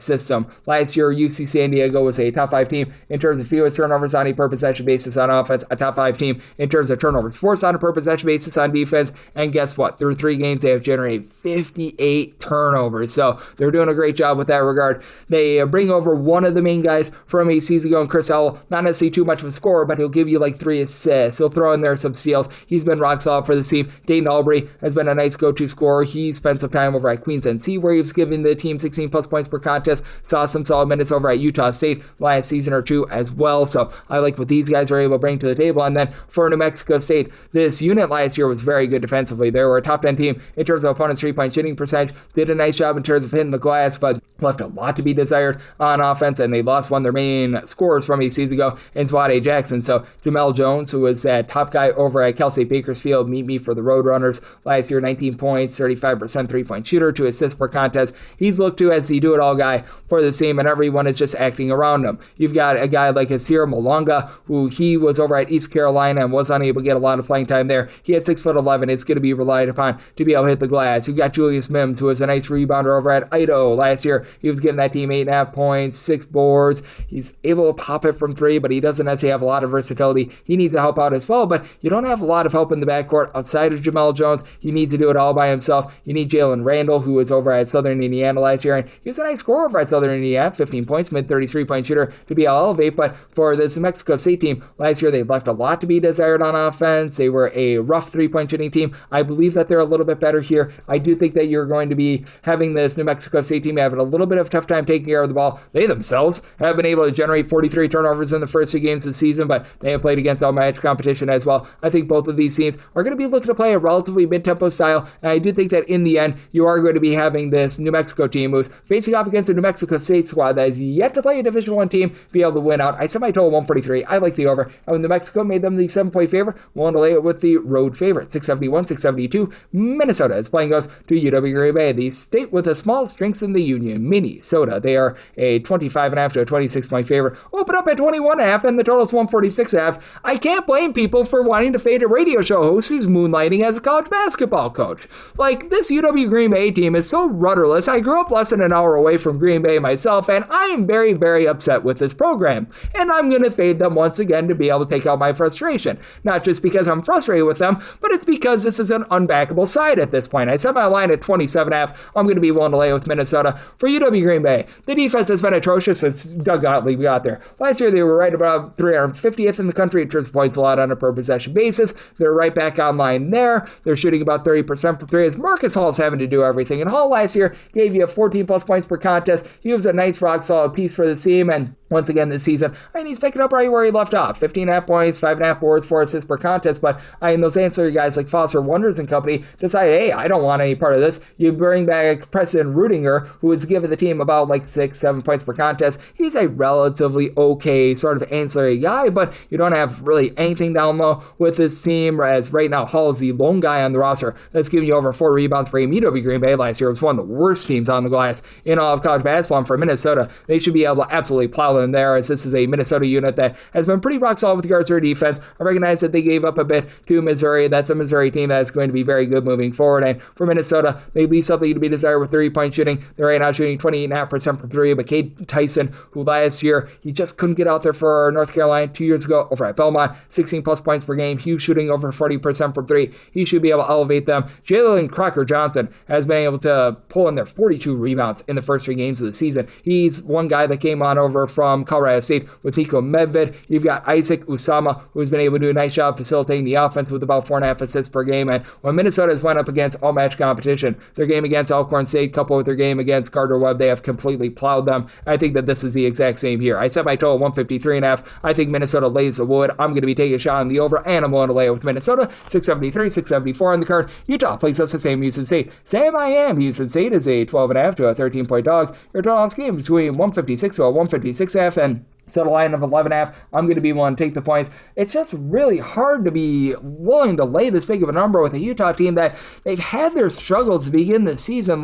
system. Last year, UC San Diego was a top 5 team in terms of fewest turnovers on a per possession basis on offense, a top 5 team in terms of turnovers forced on a per possession basis on defense, and guess what? Through 3 games, they have generated 58 turnovers, so they're doing a great job with that regard. They bring over one of the main guys from a season ago, Chris Salle, not necessarily too much of a scorer, but he'll give you like 3 assists. He'll throw in there some steals. He's been rock solid for the team. Dayton Albury has been a nice go-to scorer. He spent some time over at Queens NC, where he was giving the team 16 plus points per contest. Saw some solid minutes over at Utah State last season or two as well, so I like what these guys are able to bring to the table. And then for New Mexico State, this unit last year was very good defensively. They were a top 10 team in terms of opponent's 3-point shooting percentage. Did a nice job in terms of hitting the glass, but left a lot to be desired on offense, and they lost one of their main scorers from a season ago in Zwade Jackson. So Jamel Jones, who was that top guy over at Cal State Bakersfield, meet me for the Roadrunners last year, 19 points, 35% 3-point shooter, 2 assists per contest. He's looked to as the do-it-all guy for the team, and everyone is just acting around him. You've got a guy like Asir Malonga, who he was over at East Carolina and was unable to get a lot of playing time there. He had 6'11". It's going to be relied upon to be able to hit the glass. You've got Julius Mims, who was a nice rebounder over at Idaho last year. He was giving that team 8.5 points, 6 boards. He's able to pop it from 3, but he doesn't necessarily have a lot of versatility. He needs to help out as well, but you don't have a lot of help in the backcourt outside of Jamel Jones. He needs to do it all by himself. You need Jalen Randall, who was over at Southern Indiana last year, and he was a nice scorer over at Southern Indiana, 15 points, mid-33 point shooter to be able to elevate, but for this New Mexico State team, last year they left a lot to be desired on offense. They were a rough 3-point shooting team. I believe that they're a little bit better here. I do think that you're going to be having this New Mexico State team having a little bit of a tough time taking care of the ball. They themselves have been able to generate 43 turnovers in the first 2 games of the season, but they have played against outmatched competition as well. I think both of these these teams are going to be looking to play a relatively mid-tempo style, and I do think that in the end, you are going to be having this New Mexico team who's facing off against a New Mexico State squad that is yet to play a Division I team, be able to win out. I set my total 143. I like the over. And when New Mexico made them the 7-point favorite, willing to lay it with the road favorite, 671, 672. Minnesota is playing goes to UW Green Bay, the state with the smallest strengths in the union, Minnesota. They are a 25.5 to a 26-point favorite. Open up at 21.5, and the total is 146.5. I can't blame people for wanting to fade a radio show host who's moonlighting as a college basketball coach. Like, this UW Green Bay team is so rudderless. I grew up less than an hour away from Green Bay myself, and I am very, very upset with this program. And I'm going to fade them once again to be able to take out my frustration. Not just because I'm frustrated with them, but it's because this is an unbackable side at this point. I set my line at 27.5. I'm going to be willing to lay with Minnesota. For UW Green Bay, the defense has been atrocious since Doug Gottlieb got there. Last year, they were right about 350th in the country in terms of points allowed on a per possession basis. They're right back online there. They're shooting about 30% from three as Marcus Hall's having to do everything. And Hall last year gave you 14 plus points per contest. He was a nice rock solid piece for the team, and once again this season, he's picking up right where he left off. 15.5 points, 5.5 boards, 4 assists per contest, but those ancillary guys like Foster Wonders and company decide, hey, I don't want any part of this. You bring back Preston Rudinger, who is giving the team about 6-7 points per contest. He's a relatively okay sort of ancillary guy, but you don't have really anything down low with this team, as right now Hall is the lone guy on the roster that's giving you over 4 rebounds per game. UW Green Bay last year was one of the worst teams on the glass in all of college basketball, and for Minnesota, they should be able to absolutely plow them there, as this is a Minnesota unit that has been pretty rock solid with regards to their defense. I recognize that they gave up a bit to Missouri. That's a Missouri team that's going to be very good moving forward, and for Minnesota, they leave something to be desired with 3-point shooting. They're right now shooting 28.5% from three, but Cade Tyson, who last year, he just couldn't get out there for North Carolina 2 years ago over at Belmont, 16 plus points per game. He was shooting over 40% from three. He should be able to elevate them. Jalen Crocker Johnson has been able to pull in their 42 rebounds in the first 3 games of the season. He's one guy that came on over from Colorado State with Nico Medved. You've got Isaac Usama, who's been able to do a nice job facilitating the offense with about 4.5 assists per game. And when Minnesota has went up against all-match competition, their game against Alcorn State, coupled with their game against Gardner Webb, they have completely plowed them. I think that this is the exact same here. I set my total 153.5. I think Minnesota lays the wood. I'm going to be taking a shot on the over, and I'm going to lay it with Minnesota. 673, 674 on the card. Utah plays us the same Houston State. Sam I am. Houston State is a 12.5 to a 13-point dog. Your total on this game between 156 to a 156.5, and set a line of 11.5. I'm going to be willing to take the points. It's just really hard to be willing to lay this big of a number with a Utah team that they've had their struggles to begin the season.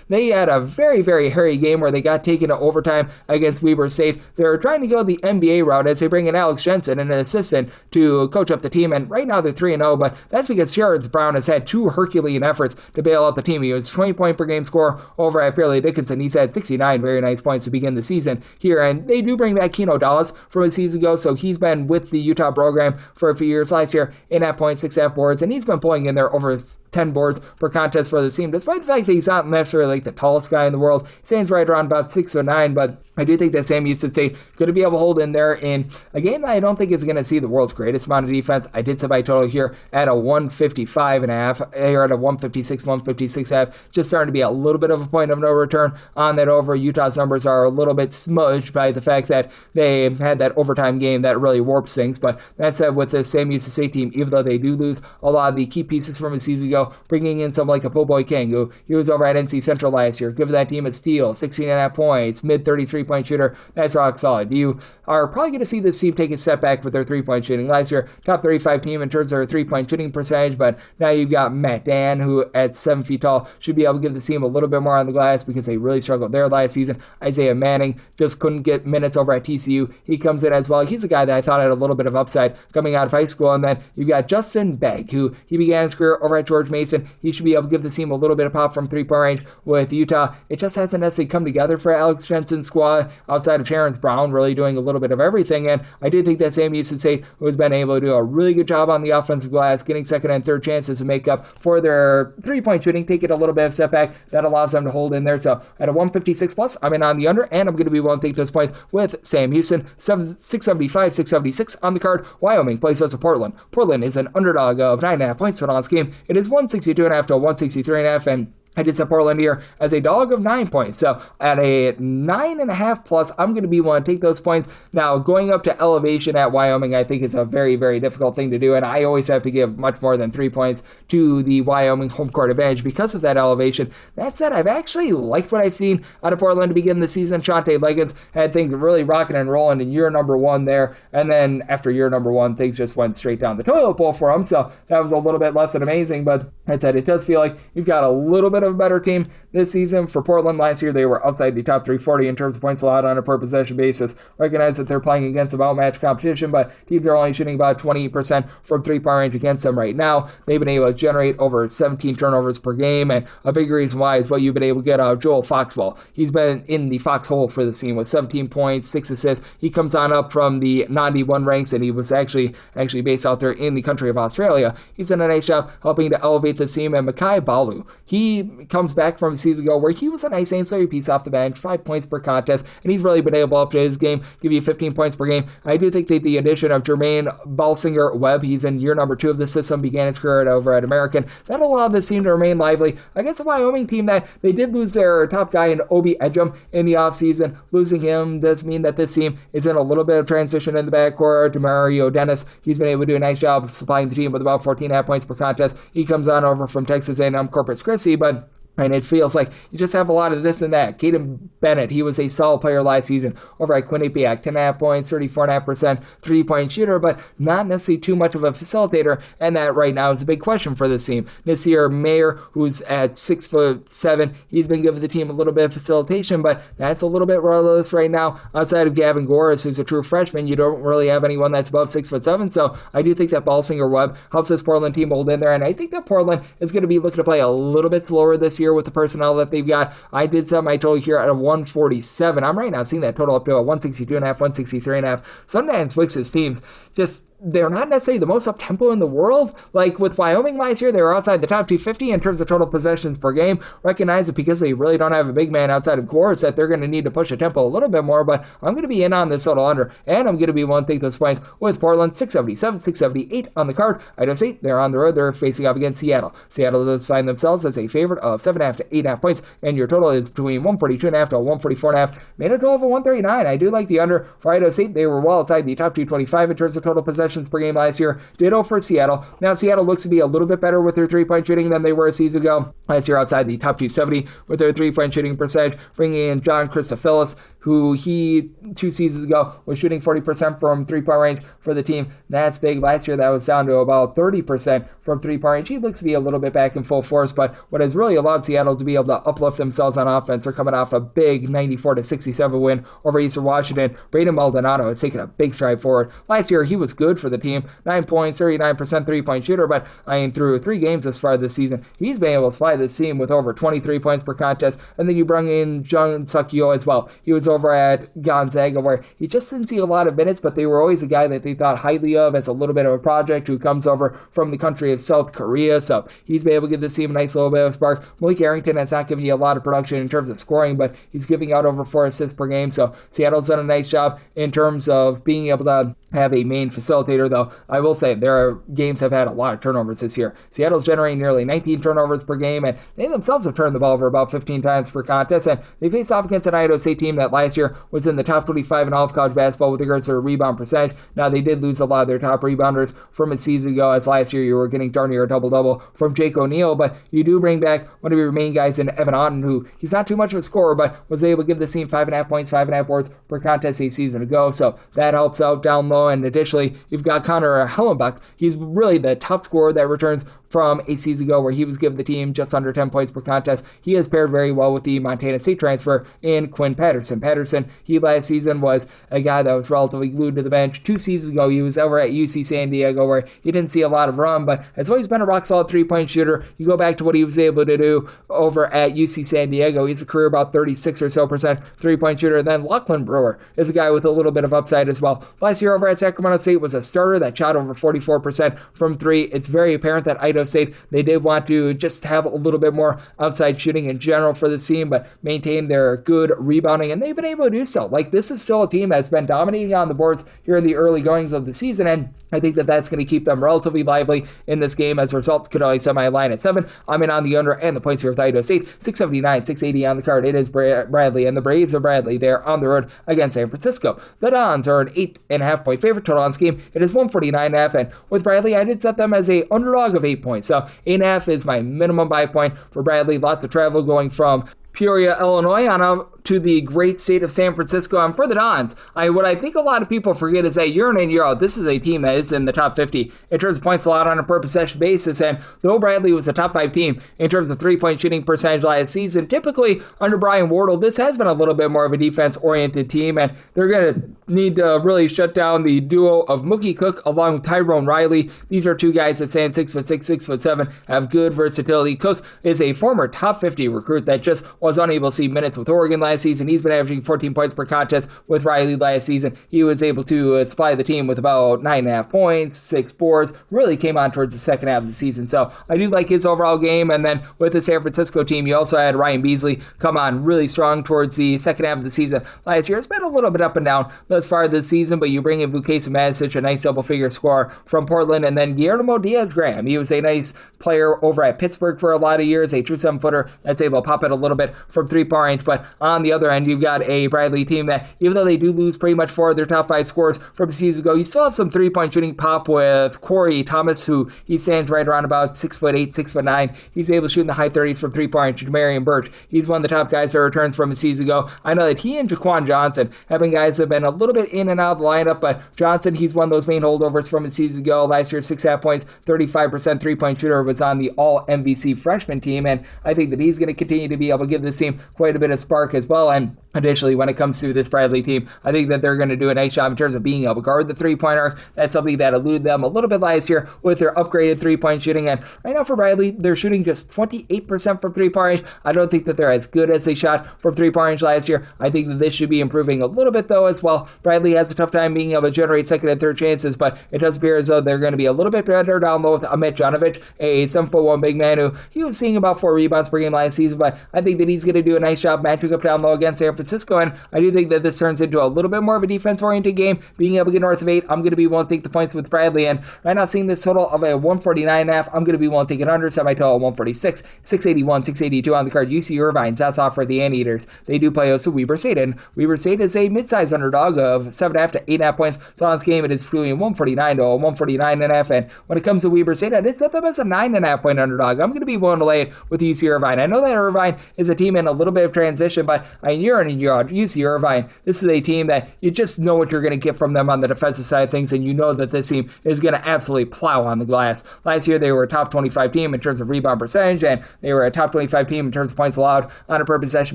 They had a very, very hairy game where they got taken to overtime against Weber State. They're trying to go the NBA route as they bring in Alex Jensen, an assistant, to coach up the team, and right now they're 3-0, but that's because Sherrod Brown has had 2 Herculean efforts to bail out the team. He was 20-point per game scorer over at Fairleigh Dickinson. He's had 69 very nice points to begin the season here, and they do bring back Keno Dallas from a season ago, so he's been with the Utah program for a few years. Last year, 8.5 points, 6.5 boards, and he's been pulling in there over 10 boards per contest for the team, despite the fact that he's not necessarily the tallest guy in the world. He stands right around about 6'9", but I do think that Sam Houston State going to be able to hold in there in a game that I don't think is going to see the world's greatest amount of defense. I did set my total here at a 155.5, or at a 156, 156.5, just starting to be a little bit of a point of no return on that over. Utah's numbers are a little bit smudged by the fact that they had that overtime game that really warps things, but that said, with this Sam Houston State team, even though they do lose a lot of the key pieces from a season ago, bringing in some like a Po Boy King, who he was over at NC Central last year, giving that team a steal, 16.5 points, mid 33-point shooter, that's rock solid. You are probably going to see this team take a step back with their 3-point shooting. Last year, top 35 team in terms of their 3-point shooting percentage, but now you've got Matt Dan, who at 7 feet tall should be able to give the team a little bit more on the glass because they really struggled there last season. Isaiah Manning just couldn't get minutes over at TCU. He comes in as well. He's a guy that I thought had a little bit of upside coming out of high school. And then you've got Justin Begg, who he began his career over at George Mason. He should be able to give the team a little bit of pop from 3-point range with Utah. It just hasn't necessarily come together for Alex Jensen's squad outside of Terrence Brown really doing a little bit of everything. And I do think that Sam Houston State, who has been able to do a really good job on the offensive glass, getting second and third chances to make up for their 3-point shooting, taking a little bit of step back, that allows them to hold in there. So at a 156 plus, I'm in on the under, and I'm going to be willing to take those points with Sam Houston. 675, 676 on the card. Wyoming plays us to Portland. Portland is an underdog of 9.5 points to on this game. It is 162.5 to 163.5, and I did set Portland here as a dog of 9 points. So at a 9.5 plus, I'm going to be willing to take those points. Now, going up to elevation at Wyoming, I think is a very, very difficult thing to do. And I always have to give much more than 3 points to the Wyoming home court advantage because of that elevation. That said, I've actually liked what I've seen out of Portland to begin the season. Shante Liggins had things really rocking and rolling in year number 1 there. And then after year number 1, things just went straight down the toilet bowl for him. So that was a little bit less than amazing. But that said, it does feel like you've got a little bit of a better team this season. For Portland last year, they were outside the top 340 in terms of points allowed on a per possession basis. Recognize that they're playing against some outmatched competition, but teams are only shooting about 20% from three-point range against them right now. They've been able to generate over 17 turnovers per game, and a big reason why is what you've been able to get out of Joel Foxwell. He's been in the foxhole for the team with 17 points, 6 assists. He comes on up from the non-D1 ranks, and he was actually based out there in the country of Australia. He's done a nice job helping to elevate the team, and Makai Balu, he comes back from a season ago where he was a nice ancillary piece off the bench, 5 points per contest, and he's really been able to up to his game, give you 15 points per game. I do think that the addition of Jermaine Balsinger-Webb, he's in year number 2 of the system, began his career over at American, that allowed this team to remain lively against a Wyoming team that they did lose their top guy in Obi Edgum in the offseason. Losing him does mean that this team is in a little bit of transition in the backcourt. DeMario Dennis, he's been able to do a nice job supplying the team with about 14.5 points per contest. He comes on over from Texas A&M Corpus Christi, but and it feels like you just have a lot of this and that. Caden Bennett, he was a solid player last season over at Quinnipiac. 10.5 points, 34.5% three-point shooter, but not necessarily too much of a facilitator. And that right now is a big question for this team. Nasir Mayer, who's at 6'7", he's been giving the team a little bit of facilitation, but that's a little bit rudderless right now. Outside of Gavin Goris, who's a true freshman, you don't really have anyone that's above 6'7". So I do think that Balsinger-Webb helps this Portland team hold in there. And I think that Portland is going to be looking to play a little bit slower this year with the personnel that they've got. I did set my total here at a 147. I'm right now seeing that total up to a 162.5, 163.5. Sometimes Wix's teams just, they're not necessarily the most up-tempo in the world. Like with Wyoming last year, they were outside the top 250 in terms of total possessions per game. Recognize that because they really don't have a big man outside of Goris that they're going to need to push the tempo a little bit more, but I'm going to be in on this total under, and I'm going to be willing to take those points with Portland. 677, 678 on the card. Idaho St, they're on the road. They're facing off against Seattle. Seattle does find themselves as a favorite of 7.5 to 8.5 points, and your total is between 142.5 to 144.5. Made a total of a 139. I do like the under for Idaho St. They were well outside the top 225 in terms of total possessions per game last year. Ditto for Seattle. Now Seattle looks to be a little bit better with their three-point shooting than they were a season ago. Last year outside the top 270 with their three-point shooting percentage, bringing in John Christofilis, who he 2 seasons ago was shooting 40% from three-point range for the team. That's big. Last year that was down to about 30% from three-point range. He looks to be a little bit back in full force, but what has really allowed Seattle to be able to uplift themselves on offense, they're coming off a big 94-67 win over Eastern Washington. Braden Maldonado has taken a big stride forward. Last year he was good for the team, 9 points, 39% three-point shooter, but through 3 games thus far this season, he's been able to supply this team with over 23 points per contest, and then you bring in John Sakio as well. He was over at Gonzaga where he just didn't see a lot of minutes, but they were always a guy that they thought highly of as a little bit of a project who comes over from the country of South Korea, so he's been able to give this team a nice little bit of spark. Malik Arrington has not given you a lot of production in terms of scoring, but he's giving out over 4 assists per game, so Seattle's done a nice job in terms of being able to have a main facilitator, though I will say their games have had a lot of turnovers this year. Seattle's generating nearly 19 turnovers per game, and they themselves have turned the ball over about 15 times per contest, and they faced off against an Idaho State team that last year was in the top 25 in all of college basketball with regards to their rebound percentage. Now, they did lose a lot of their top rebounders from a season ago, as last year you were getting darn near a double-double from Jake O'Neal, but you do bring back one of your main guys in Evan Otten, who he's not too much of a scorer, but was able to give the team 5.5 points, 5.5 boards per contest a season ago, so that helps out down low, and additionally, you've got Connor Hellenbach. He's really the top scorer that returns from a season ago where he was giving the team just under 10 points per contest. He has paired very well with the Montana State transfer in Quinn Patterson. Patterson, he last season was a guy that was relatively glued to the bench. 2 seasons ago, he was over at UC San Diego where he didn't see a lot of run, but has always been a rock-solid three-point shooter. You go back to what he was able to do over at UC San Diego. He's a career about 36 or so percent three-point shooter. And then Lachlan Brewer is a guy with a little bit of upside as well. Last year over at Sacramento State was a starter that shot over 44% from 3. It's very apparent that Idaho Idaho State. They did want to just have a little bit more outside shooting in general for this team, but maintain their good rebounding, and they've been able to do so. Like, this is still a team that's been dominating on the boards here in the early goings of the season, and I think that that's going to keep them relatively lively in this game. As a result, could only set my line at 7. I'm in on the under and the points here with Idaho State. 679, 680 on the card. It is Bradley, and the Braves of Bradley. They are on the road against San Francisco. The Dons are an 8.5 point favorite total on this game. It is 149.5, and with Bradley, I did set them as a underdog of 8 points. So 8.5 is my minimum buy point for Bradley. Lots of travel going from Peoria, Illinois, on up to the great state of San Francisco. And for the Dons, what I think a lot of people forget is that year in and year out, this is a team that is in the top 50 in terms of points allowed on a per possession basis. And though Bradley was a top 5 team in terms of 3-point shooting percentage last season, typically under Brian Wardle, this has been a little bit more of a defense-oriented team, and they're going to need to really shut down the duo of Mookie Cook along with Tyrone Riley. These are two guys that stand 6'6", 6'7", have good versatility. Cook is a former top 50 recruit that just was unable to see minutes with Oregon last season. He's been averaging 14 points per contest with Riley last season. He was able to supply the team with about 9.5 points, 6 boards, really came on towards the second half of the season. So I do like his overall game. And then with the San Francisco team, you also had Ryan Beasley come on really strong towards the second half of the season last year. It's been a little bit up and down thus far this season, but you bring in Vukasa Masic, a nice double-figure scorer from Portland, and then Guillermo Diaz-Graham. He was a nice player over at Pittsburgh for a lot of years, a true 7-footer that's able to pop it a little bit from 3-point range. But on the other end, you've got a Bradley team that, even though they do lose pretty much 4 of their top 5 scores from the season ago, you still have some 3-point shooting pop with Corey Thomas, who he stands right around about 6'8", 6'9". He's able to shoot in the high 30s from 3-point range. Marion Birch, he's one of the top guys that returns from a season ago. I know that he and Jaquan Johnson have been guys that have been a little bit in and out of the lineup, but Johnson, he's one of those main holdovers from a season ago. Last year, 6.5 points, 35% 3-point shooter, was on the all-MVC freshman team, and I think that he's going to continue to be able to give this team quite a bit of spark as well. And additionally, when it comes to this Bradley team, I think that they're going to do a nice job in terms of being able to guard the 3-point arc. That's something that eluded them a little bit last year with their upgraded 3-point shooting. And right now for Bradley, they're shooting just 28% from 3-point range. I don't think that they're as good as they shot from 3-point range last year. I think that this should be improving a little bit though as well. Bradley has a tough time being able to generate second and third chances, but it does appear as though they're going to be a little bit better down low with Amit Janovic, a 7'1" big man who he was seeing about 4 rebounds per game last season, but I think that he's going to do a nice job matching up down low against San Francisco, and I do think that this turns into a little bit more of a defense-oriented game. Being able to get north of 8, I'm going to be willing to take the points with Bradley, and right now seeing this total of a 149.5, I'm going to be willing to take it under, set my total at 146, 681, 682 on the card. UC Irvine, that's off for the Anteaters. They do play also Weber State, and Weber State is a mid-sized underdog of 7.5 to 8.5 points. So on this game, it is between 149 to 149.5, and when it comes to Weber State, I did set them as a 9.5 point underdog. I'm going to be willing to lay it with UC Irvine. I know that Irvine is a team in a little bit of transition, but year in and year out, UC Irvine, this is a team that you just know what you're going to get from them on the defensive side of things, and you know that this team is going to absolutely plow on the glass. Last year, they were a top 25 team in terms of rebound percentage, and they were a top 25 team in terms of points allowed on a per possession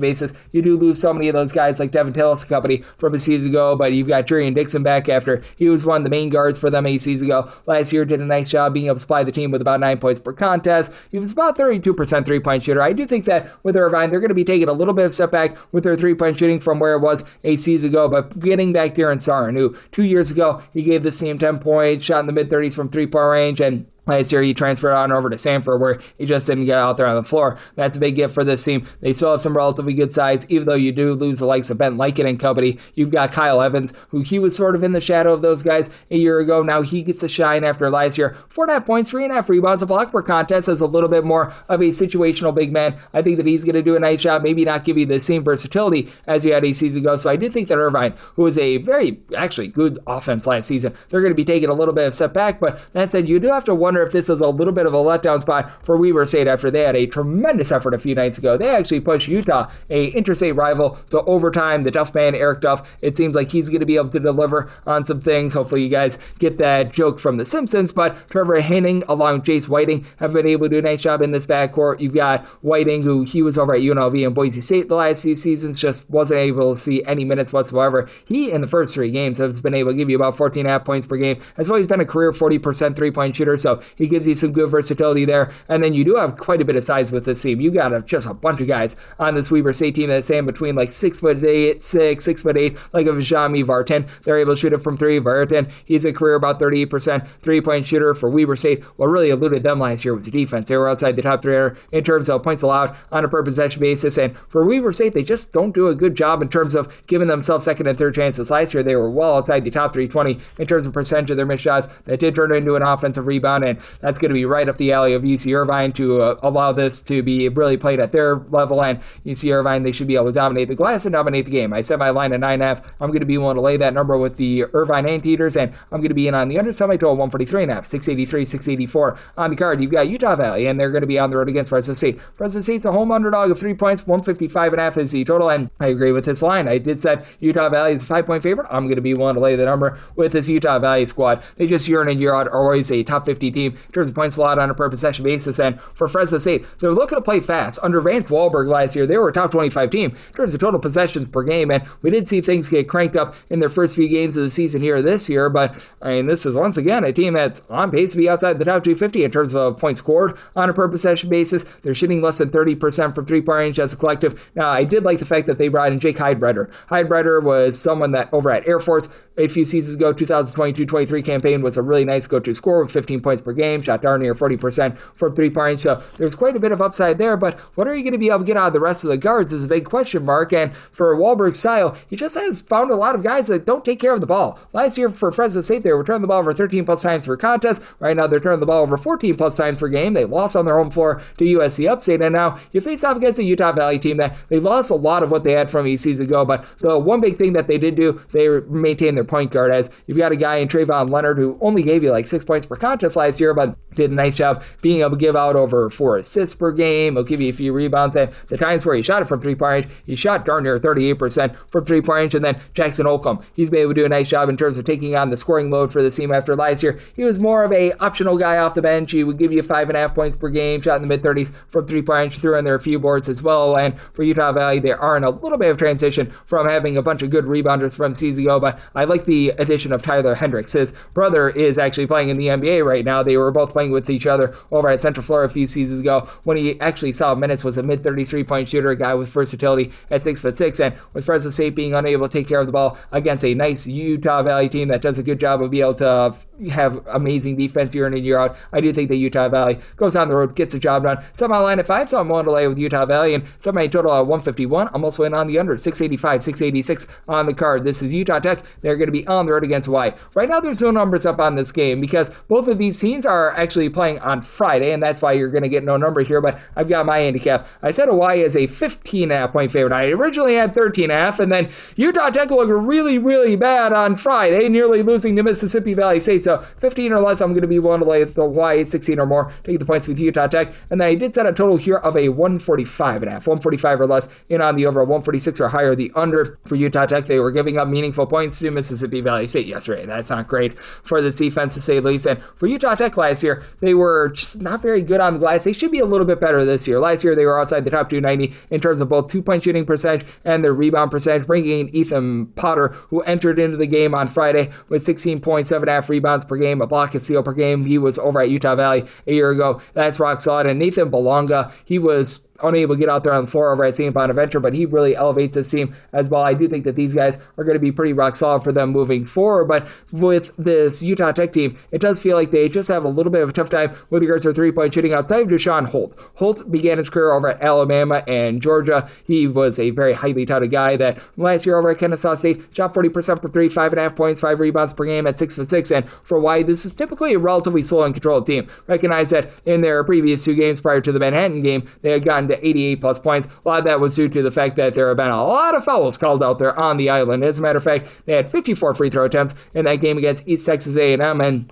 basis. You do lose so many of those guys like Devin Tillis and company from a season ago, but you've got Jurian Dixon back after he was one of the main guards for them a season ago. Last year, did a nice job being able to supply the team with about 9 points per contest. He was about 32% 3-point shooter. I do think that with Irvine, they're going to be taking a little bit of step back with their 3-point shooting from where it was a season ago, but getting back Darren Sarin, who 2 years ago, he gave this team 10 points, shot in the mid-30s from 3-point range, and last year, he transferred on over to Sanford, where he just didn't get out there on the floor. That's a big gift for this team. They still have some relatively good size, even though you do lose the likes of Ben Lycan and company. You've got Kyle Evans, who he was sort of in the shadow of those guys a year ago. Now he gets to shine after last year. 4.5 points, 3.5 rebounds, a block per contest as a little bit more of a situational big man. I think that he's going to do a nice job, maybe not give you the same versatility as he had a season ago. So I do think that Irvine, who was a very, actually good offense last season, they're going to be taking a little bit of step back. But that said, you do have to wonder if this is a little bit of a letdown spot for Weber State after they had a tremendous effort a few nights ago. They actually pushed Utah, a interstate rival, to overtime. The Duff man, Eric Duff, it seems like he's going to be able to deliver on some things. Hopefully you guys get that joke from The Simpsons, but Trevor Henning along with Jace Whiting have been able to do a nice job in this backcourt. You've got Whiting, who he was over at UNLV and Boise State the last few seasons, just wasn't able to see any minutes whatsoever. He, in the first 3 games, has been able to give you about 14.5 points per game, has always been a career 40% 3-point shooter, so he gives you some good versatility there. And then you do have quite a bit of size with this team. You got just a bunch of guys on this Weber State team that's saying between like 6'8", 6'8", like a Vajami Vartan. They're able to shoot it from three. Vartan, he's a career about 38% three-point shooter for Weber State. What really eluded them last year was the defense. They were outside the top 300 in terms of points allowed on a per possession basis. And for Weber State, they just don't do a good job in terms of giving themselves second and third chances. Last year, they were well outside the top 320 in terms of percentage of their missed shots. That did turn into an offensive rebound, and that's going to be right up the alley of UC Irvine to allow this to be really played at their level. And UC Irvine, they should be able to dominate the glass and dominate the game. I set my line at 9.5. I'm going to be willing to lay that number with the Irvine Anteaters, and I'm going to be in on the under semi-total 143.5, 683, 684 on the card. You've got Utah Valley, and they're going to be on the road against Fresno State. Fresno State's a home underdog of 3 points, 155.5 is the total, and I agree with this line. I did set Utah Valley as a 5-point favorite. I'm going to be willing to lay the number with this Utah Valley squad. They just year in and year out are always a top 50 team in terms of points allowed on a per possession basis, and for Fresno State, they're looking to play fast. Under Vance Wahlberg last year, they were a top 25 team in terms of total possessions per game, and we did see things get cranked up in their first few games of the season here this year, but I mean, this is once again a team that's on pace to be outside the top 250 in terms of points scored on a per possession basis. They're shooting less than 30% from three-point range as a collective. Now, I did like the fact that they brought in Jake Heidbreder. Heidbreder was someone that over at Air Force a few seasons ago, 2022-23 campaign was a really nice go-to scorer with 15 points per game, shot darn near 40% from three-point range. So there's quite a bit of upside there, but what are you going to be able to get out of the rest of the guards is a big question mark. And for Wahlberg's style, he just has found a lot of guys that don't take care of the ball. Last year for Fresno State, they were turning the ball over 13 plus times per contest. Right now, they're turning the ball over 14 plus times per game. They lost on their home floor to USC Upstate, and now you face off against a Utah Valley team that they lost a lot of what they had from a season ago, but the one big thing that they did do, they maintained their point guard, as you've got a guy in Trayvon Leonard who only gave you like 6 points per contest last year, but did a nice job being able to give out over 4 assists per game. He'll give you a few rebounds, and the times where he shot it from three-point range, he shot darn near 38% from three-point range. And then Jackson Holcomb, he's been able to do a nice job in terms of taking on the scoring load for the team after last year. He was more of a optional guy off the bench. He would give you 5.5 points per game, shot in the mid-30s from three-point range, threw in there a few boards as well. And for Utah Valley, they are in a little bit of transition from having a bunch of good rebounders from season ago, but I like the addition of Tyler Hendricks. His brother is actually playing in the NBA right now. They were both playing with each other over at Central Florida a few seasons ago. When he actually saw minutes, was a mid-33 point shooter, a guy with versatility at 6'6", and with Fresno State being unable to take care of the ball against a nice Utah Valley team that does a good job of being able to have amazing defense year in and year out, I do think that Utah Valley goes on the road, gets the job done. Somehow line at 5, so I'm willing to lay with Utah Valley, and somehow total at 151. I'm also in on the under, 685, 686 on the card. This is Utah Tech. They're going to be on the road against Hawaii. Right now, there's no numbers up on this game because both of these teams are actually playing on Friday, and that's why you're going to get no number here, but I've got my handicap. I said Hawaii is a 15.5 point favorite. I originally had 13.5, and then Utah Tech looked really, really bad on Friday, nearly losing to Mississippi Valley State, so 15 or less, I'm going to be willing to lay the Hawaii, 16 or more, take the points with Utah Tech, and then I did set a total here of a 145.5, 145 or less, in on the over, 146 or higher, the under for Utah Tech. They were giving up meaningful points to Mississippi Valley State yesterday. That's not great for this defense, to say the least, and for Utah Tech last year, they were just not very good on the glass. They should be a little bit better this year. Last year, they were outside the top 290 in terms of both two-point shooting percentage and their rebound percentage, bringing in Ethan Potter, who entered into the game on Friday with 16 points, 7.5 rebounds per game, a block and steal per game. He was over at Utah Valley a year ago. That's rock solid. And Nathan Belonga, he was unable to get out there on the floor over at St. Bonaventure, but he really elevates his team as well. I do think that these guys are going to be pretty rock solid for them moving forward, but with this Utah Tech team, it does feel like they just have a little bit of a tough time with regards to three-point shooting outside of Deshaun Holt. Holt began his career over at Alabama and Georgia. He was a very highly touted guy that last year over at Kennesaw State shot 40% for three, 5.5 points, 5 rebounds per game at 6'6", and for Hawaii, this is typically a relatively slow and controlled team. Recognize that in their previous 2 games prior to the Manhattan game, they had gotten to 88 plus points. A lot of that was due to the fact that there have been a lot of fouls called out there on the island. As a matter of fact, they had 54 free throw attempts in that game against East Texas A&M, and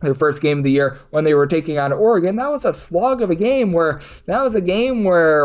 their first game of the year when they were taking on Oregon, that was a slog of a game where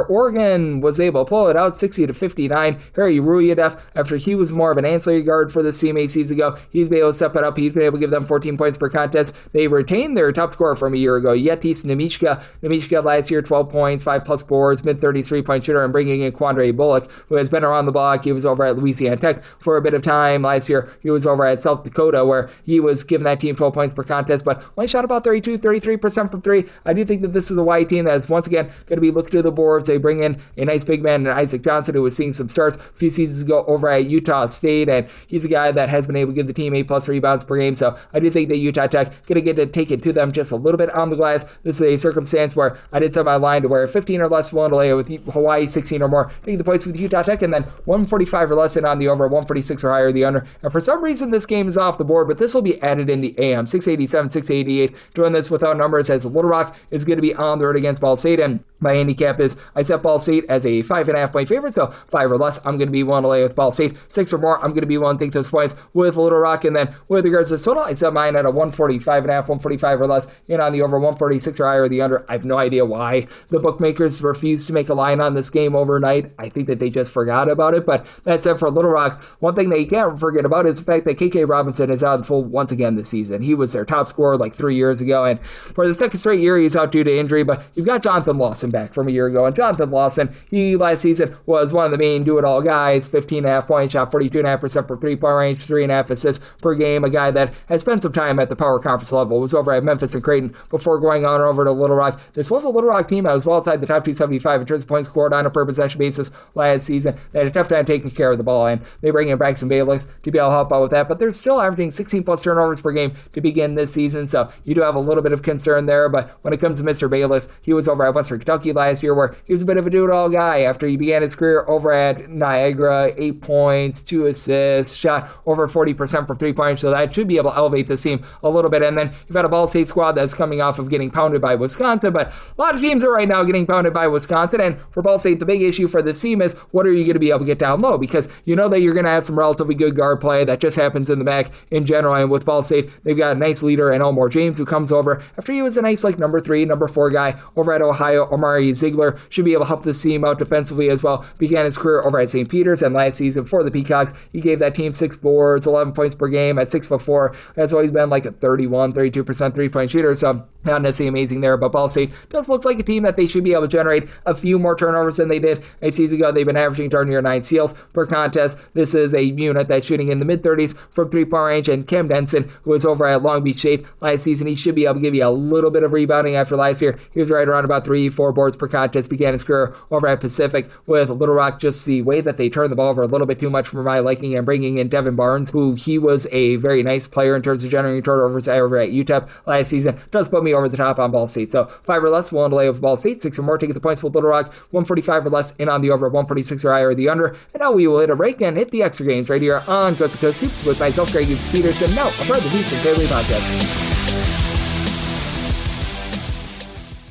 Oregon was able to pull it out 60-59. Harry Ruyadev, after he was more of an ancillary guard for the CMA season ago, he's been able to step it up. He's been able to give them 14 points per contest. They retained their top scorer from a year ago, Yetis Nemichka. Nemichka last year, 12 points, 5 plus boards, mid-33 point shooter, and bringing in Quandre Bullock, who has been around the block. He was over at Louisiana Tech for a bit of time. Last year, he was over at South Dakota, where he was giving that team 12 points per contest. but only shot about 33% from three. I do think that this is a Hawaii team that is once again going to be looking to the boards. They bring in a nice big man in Isaac Johnson, who was seeing some starts a few seasons ago over at Utah State, and he's a guy that has been able to give the team 8+ rebounds per game. So I do think that Utah Tech going to get to take it to them just a little bit on the glass. This is a circumstance where I did set my line to where 15 or less willing to lay with Hawaii, 16 or more, taking the points with Utah Tech, and then 145 or less in on the over, 146 or higher the under. And for some reason, this game is off the board, but this will be added in the AM. 687, 688. Doing this without numbers, as Little Rock is going to be on the road against Ball State, and my handicap is I set Ball State as a 5.5 point favorite, so 5 or less, I'm going to be willing to lay with Ball State. 6 or more, I'm going to be willing to take those points with Little Rock. And then with regards to total, I set mine at a 145.5, 145 or less, in on the over, 146 or higher the under. I have no idea why the bookmakers refused to make a line on this game overnight. I think that they just forgot about it, but that said, for Little Rock, one thing that you can't forget about is the fact that KK Robinson is out of the fold once again this season. He was their top scorer like 3 years ago, and for the second straight year, he's out due to injury, but you've got Jonathan Lawson back from a year ago, and Jonathan Lawson, he last season was one of the main do-it-all guys, 15.5 points, shot 42.5% for three-point range, 3.5 assists per game, a guy that has spent some time at the power conference level, was over at Memphis and Creighton before going on over to Little Rock. This was a Little Rock team that was well outside the top 275 in terms of points scored on a per possession basis last season. They had a tough time taking care of the ball, and they bring in Braxton Bayless to be able to help out with that, but they're still averaging 16+ turnovers per game to begin this season, so you do have a little bit of concern there. But when it comes to Mr. Bayless, he was over at Western Kentucky last year, where he was a bit of a do-it-all guy after he began his career over at Niagara. 8 points, 2 assists, shot over 40% from three-pointers, so that should be able to elevate this team a little bit. And then you've got a Ball State squad that's coming off of getting pounded by Wisconsin, but a lot of teams are right now getting pounded by Wisconsin, and for Ball State, the big issue for this team is what are you going to be able to get down low, because you know that you're going to have some relatively good guard play that just happens in the back in general, and with Ball State, they've got a nice leader in Elmore James, who comes over after he was a nice like number 3, number 4 guy over at Ohio. Omari Ziegler should be able to help this team out defensively as well. Began his career over at St. Peter's, and last season for the Peacocks, he gave that team 6 boards, 11 points per game at 6'4". That's always been like a 32% three-point shooter, so not necessarily amazing there, but Ball State does look like a team that they should be able to generate a few more turnovers than they did a season ago. They've been averaging darn near 9 steals per contest. This is a unit that's shooting in the mid-30s from three-point range, and Cam Denson, who was over at Long Beach State last season, he should be able to give you a little bit of rebounding after last year. He was right around about 3-4 boards per contest. Began his career over at Pacific with Little Rock. Just the way that they turn the ball over a little bit too much for my liking, and bringing in Devin Barnes, who he was a very nice player in terms of generating turnovers over at UTEP last season, does put me over the top on Ball State. So 5 or less, willing to lay with Ball State. 6 or more, take the points with Little Rock. 145 or less, in on the over. 146 or higher, the under. And now we will hit a break and hit the extra games right here on Coast to Coast Hoops with myself, Greg Peterson. Now, a part of the VSiN Family Podcast.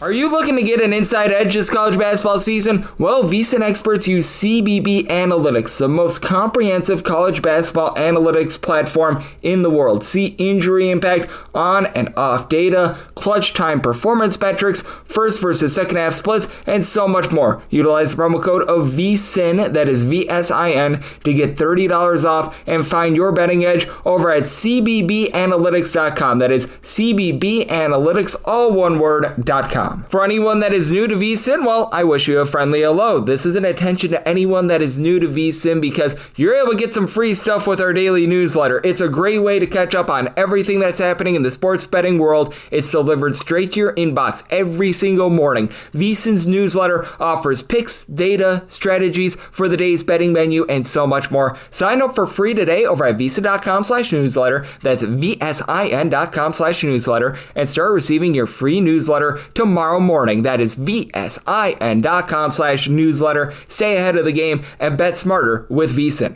Are you looking to get an inside edge this college basketball season? Well, VSiN experts use CBB Analytics, the most comprehensive college basketball analytics platform in the world. See injury impact, on and off data, clutch time performance metrics, first versus second half splits, and so much more. Utilize the promo code of VSiN, that is VSIN, to get $30 off and find your betting edge over at cbbanalytics.com. That is cbbanalytics, all one word.com. For anyone that is new to VSiN, well, I wish you a friendly hello. This is an attention to anyone that is new to VSiN because you're able to get some free stuff with our daily newsletter. It's a great way to catch up on everything that's happening in the sports betting world. It's delivered straight to your inbox every single morning. VSiN's newsletter offers picks, data, strategies for the day's betting menu, and so much more. Sign up for free today over at VSiN.com/newsletter. That's VSIN.com/newsletter, and start receiving your free newsletter tomorrow morning. That is VSIN.com/newsletter. Stay ahead of the game and bet smarter with VSiN.